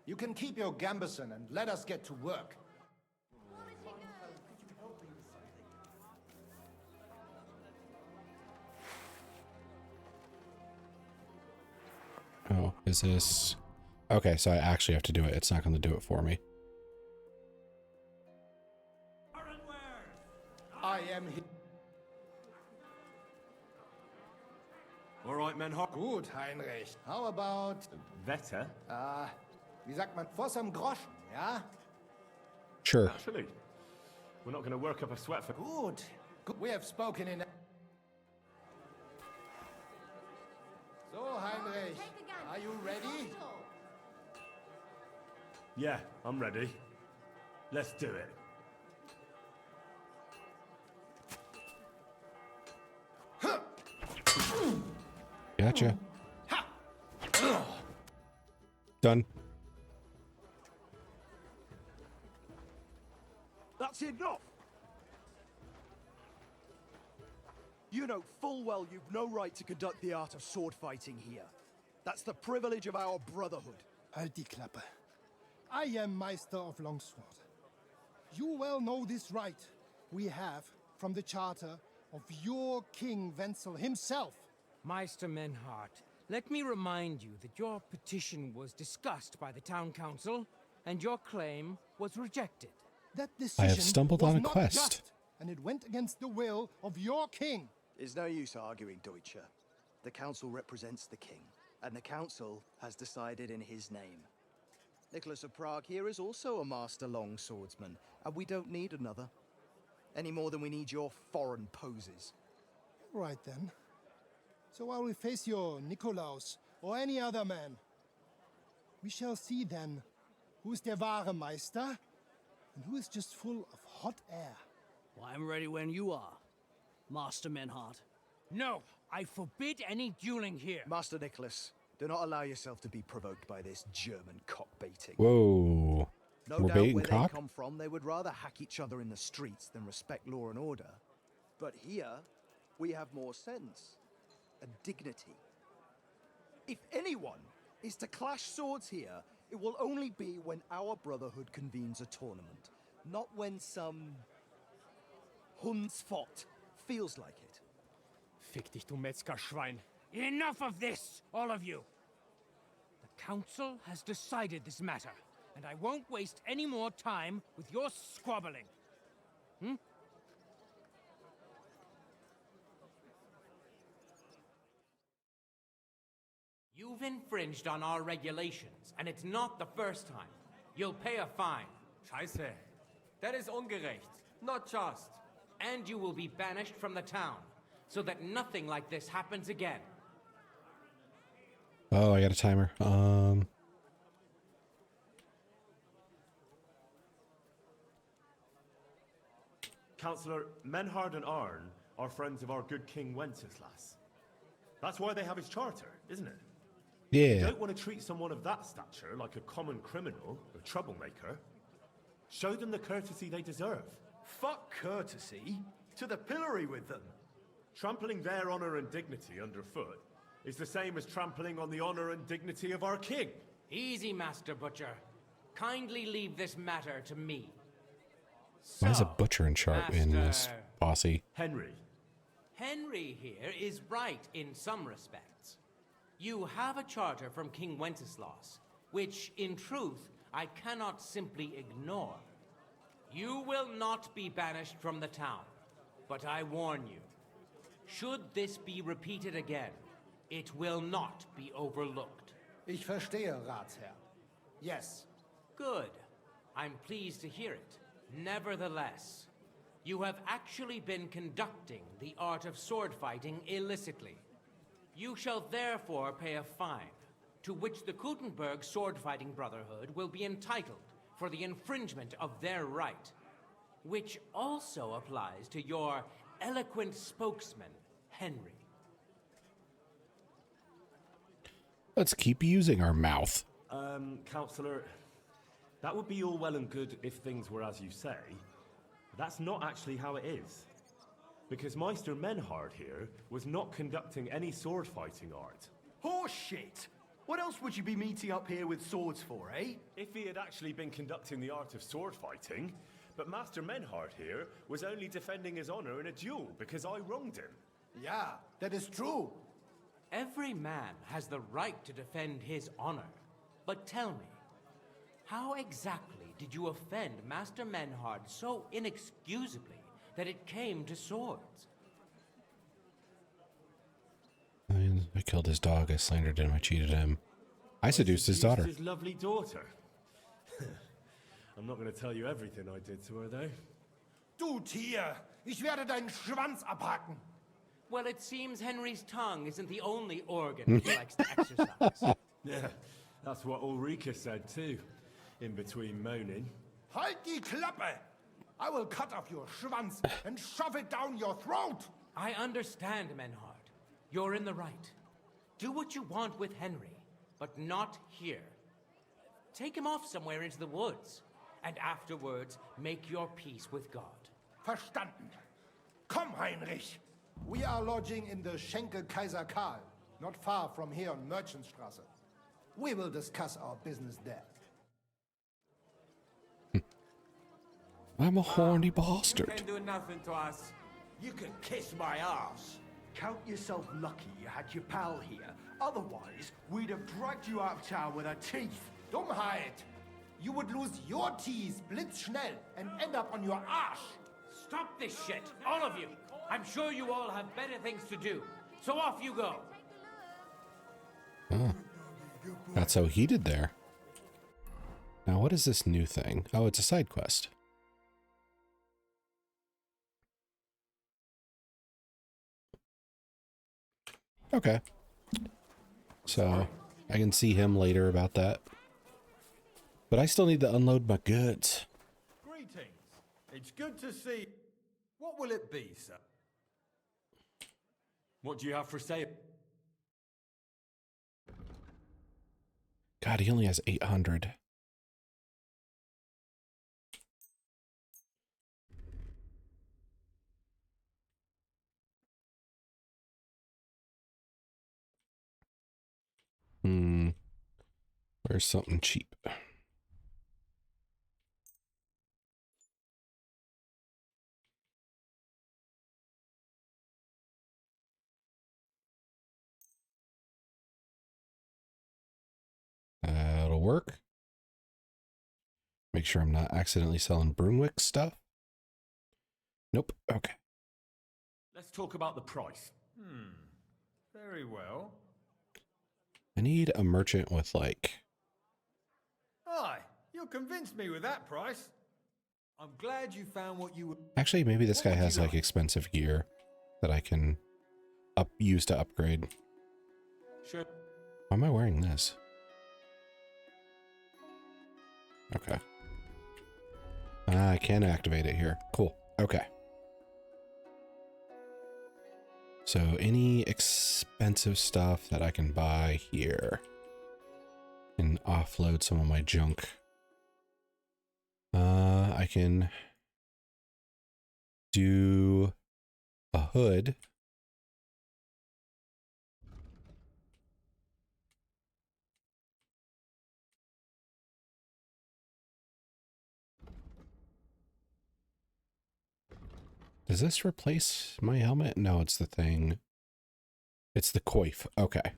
You can keep your gambeson and let us get to work. Oh, is this... Okay, so I actually have to do it. It's not going to do it for me. I am here. All right, Menhard. Gut, Heinrich. How about... Wetter? Wie sagt man? Voss am Groschen, ja? Sure. Actually, we're not going to work up a sweat for... Good. We have spoken in... So, Heinrich, are you ready? Yeah, I'm ready. Let's do it. Gotcha. Done. That's enough! You know full well you've no right to conduct the art of sword fighting here. That's the privilege of our brotherhood. Halt die Klappe. I am Meister of Longsword. You well know this right we have from the charter of your King Wenzel himself. Meister Menhard, let me remind you that your petition was discussed by the town council, and your claim was rejected. That I decision have stumbled was on a not quest. just, and it went against the will of your king. It's no use arguing, Deutscher. The council represents the king, and the council has decided in his name. Nicholas of Prague here is also a master longswordsman, and we don't need another. Any more than we need your foreign poses. Right then. So I will face your Nikolaus or any other man. We shall see then who is der wahre Meister and who is just full of hot air. Well, I'm ready when you are, Master Menhard. No, I forbid any dueling here. Master Nicholas, do not allow yourself to be provoked by this German cock-baiting. Whoa. No We're doubt baiting where cock? they come from, they would rather hack each other in the streets than respect law and order. But here, we have more sense and dignity. If anyone is to clash swords here, it will only be when our brotherhood convenes a tournament, not when some Hundsfott feels like it. Fick dich, du Metzgerschwein. Enough of this, all of you. The Council has decided this matter, and I won't waste any more time with your squabbling. Hmm? You've infringed on our regulations, and it's not the first time. You'll pay a fine. Scheiße. That is ungerecht. Not just. And you will be banished from the town, so that nothing like this happens again. Oh, I got a timer. Councillor, Menhard and Arn are friends of our good King Wenceslas. That's why they have his charter, isn't it? Yeah. You don't want to treat someone of that stature like a common criminal or troublemaker. Show them the courtesy they deserve. Fuck courtesy. To the pillory with them. Trampling their honor and dignity underfoot is the same as trampling on the honor and dignity of our king. Easy, Master Butcher. Kindly leave this matter to me. Why is a butcher in chart in this posse? Henry. Henry here is right in some respects. You have a charter from King Wenceslas, which, in truth, I cannot simply ignore. You will not be banished from the town, but I warn you, should this be repeated again, it will not be overlooked. Ich verstehe, Ratsherr. Yes. Good. I'm pleased to hear it. Nevertheless, you have actually been conducting the art of sword fighting illicitly. You shall therefore pay a fine, to which the Kutenberg Sword Fighting Brotherhood will be entitled for the infringement of their right, which also applies to your eloquent spokesman, Henry. Let's keep using our mouth. Councillor, that would be all well and good if things were as you say. But that's not actually how it is. Because Meister Menhard here was not conducting any sword fighting art. Horse shit! What else would you be meeting up here with swords for, eh? If he had actually been conducting the art of sword fighting, but Master Menhard here was only defending his honor in a duel because I wronged him. Yeah, that is true. Every man has the right to defend his honor. But tell me, how exactly did you offend Master Menhard so inexcusably that it came to swords? I killed his dog, I slandered him, I cheated him. I seduced his daughter. His lovely daughter. I'm not going to tell you everything I did to her, though. Du Tier! Ich werde deinen Schwanz abhacken! Well, it seems Henry's tongue isn't the only organ he likes to exercise. Yeah, that's what Ulrika said, too. In between moaning. Halt die Klappe! I will cut off your Schwanz and shove it down your throat! I understand, Menhard. You're in the right. Do what you want with Henry, but not here. Take him off somewhere into the woods, and afterwards make your peace with God. Verstanden. Komm, Heinrich! We are lodging in the Schenke Kaiser Karl, not far from here on Merchantstrasse. We will discuss our business there. I'm a horny bastard. Can't do nothing to us. You can kiss my ass. Count yourself lucky you had your pal here. Otherwise, we'd have dragged you out of town with our teeth. Dummheit! You would lose your teeth blitzschnell and end up on your arse. Stop this shit, all of you. I'm sure you all have better things to do. So off you go. Oh. Got so heated there. Now what is this new thing? Oh, it's a side quest. Okay. So I can see him later about that. But I still need to unload my goods. Greetings. It's good to see. What will it be, sir? What do you have for sale? God, he only has 800. Where's something cheap? That'll work. Make sure I'm not accidentally selling Broomwick stuff. Nope. Okay. Let's talk about the price. Very well. I need a merchant with like... Aye, you convinced me with that price. I'm glad you found what you were... Actually, maybe this guy has like expensive gear that I can use to upgrade. Sure. Why am I wearing this? Okay. I can activate it here. Cool. Okay. So any expensive stuff that I can buy here and offload some of my junk. I can do a hood. Does this replace my helmet? No, it's the thing. It's the coif. Okay.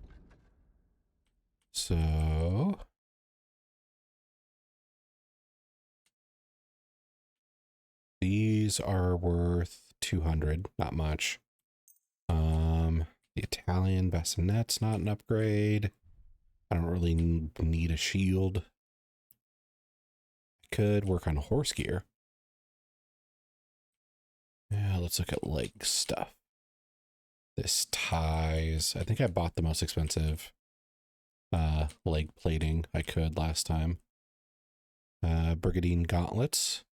So... these are worth 200, not much. The Italian bassinet's not an upgrade. I don't really need a shield. I could work on horse gear. Yeah, let's look at leg stuff. This ties. I think I bought the most expensive leg plating I could last time. Brigandine gauntlets.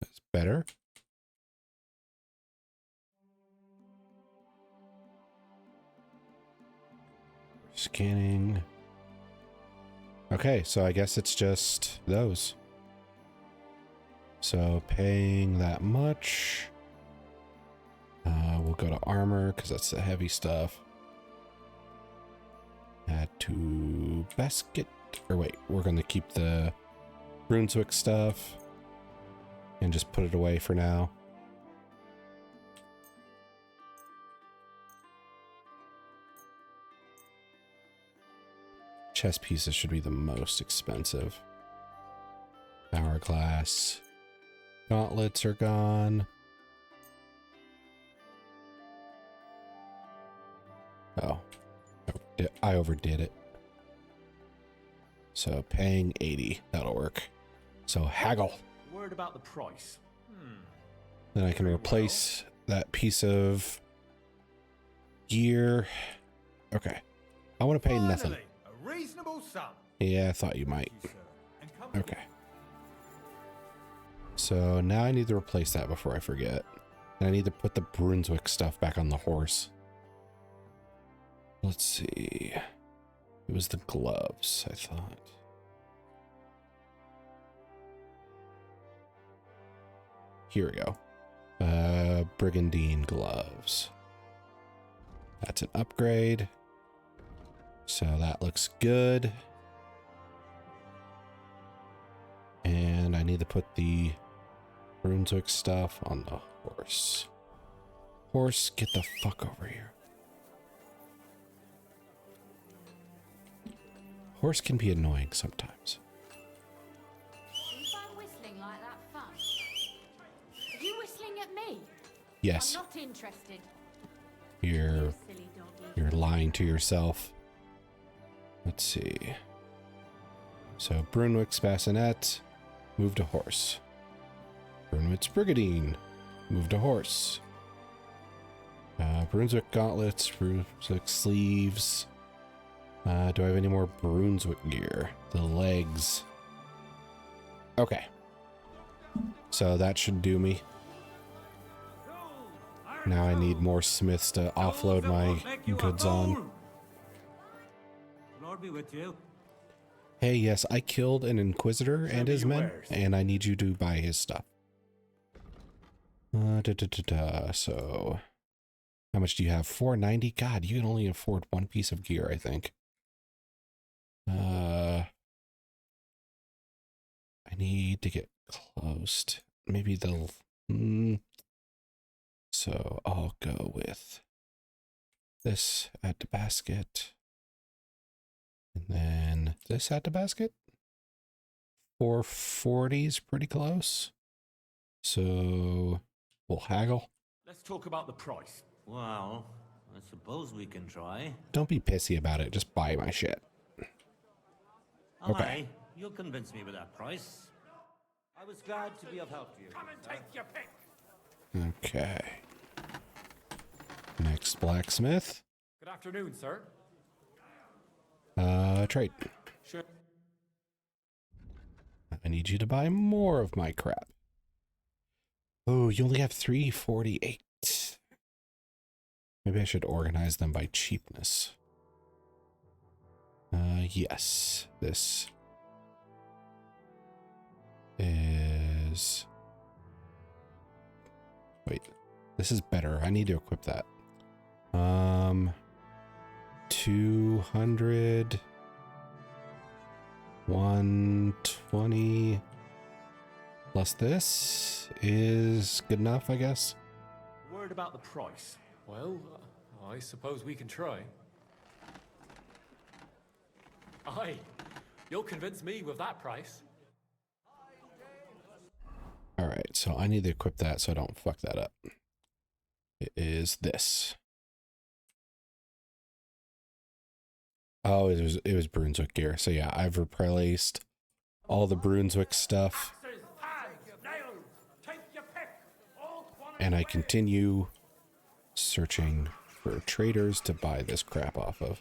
That's better. Scanning. Okay, so I guess it's just those. So paying that much. We'll go to armor because that's the heavy stuff. Add to basket. Or wait, we're going to keep the Brunswick stuff and just put it away for now. Chest pieces should be the most expensive. Hourglass. Gauntlets are gone. Oh, I overdid it. So paying 80, that'll work. So haggle. Word about the price. Then I can replace that piece of gear. Okay. I want to pay nothing. A reasonable sum. Yeah, I thought you might. Okay. So now I need to replace that before I forget. And I need to put the Brunswick stuff back on the horse. Let's see. It was the gloves, I thought. Here we go. Brigandine gloves. That's an upgrade. So that looks good. And I need to put the Brunswick stuff on the horse. Horse, get the fuck over here. Horse can be annoying sometimes. Do you find whistling like that fun? Are you whistling at me? Yes. I'm not interested. You're lying to yourself. Let's see. So Brunwick's bassinet, move to horse. Brunwick's brigandine, move to horse. Brunswick gauntlets, Brunswick sleeves. Do I have any more Brunswick gear? The legs. Okay. So that should do me. Now I need more smiths to offload my goods on. Lord be with you. Hey, yes, I killed an Inquisitor and his men, and I need you to buy his stuff. So, how much do you have? 490? God, you can only afford one piece of gear, I think. I need to get close to maybe the... So I'll go with this, add to basket. And then this add to basket? 440 is pretty close. So we'll haggle. Let's talk about the price. Well, I suppose we can try. Don't be pissy about it. Just buy my shit. Okay. Aye, you'll convince me with that price. I was glad to be of help to you. Come and take your pick. Okay. Next blacksmith. Good afternoon, sir. Trade. Sure. I need you to buy more of my crap. Oh, you only have 348. Maybe I should organize them by cheapness. Yes. This is... Wait. This is better. I need to equip that. 200... 120 plus this is good enough, I guess. Word about the price. Well, I suppose we can try. Aye, you'll convince me with that price. All right, so I need to equip that so I don't fuck that up. It is this. Oh, it was Brunswick gear. So yeah, I've replaced all the Brunswick stuff. And I continue searching for traders to buy this crap off of.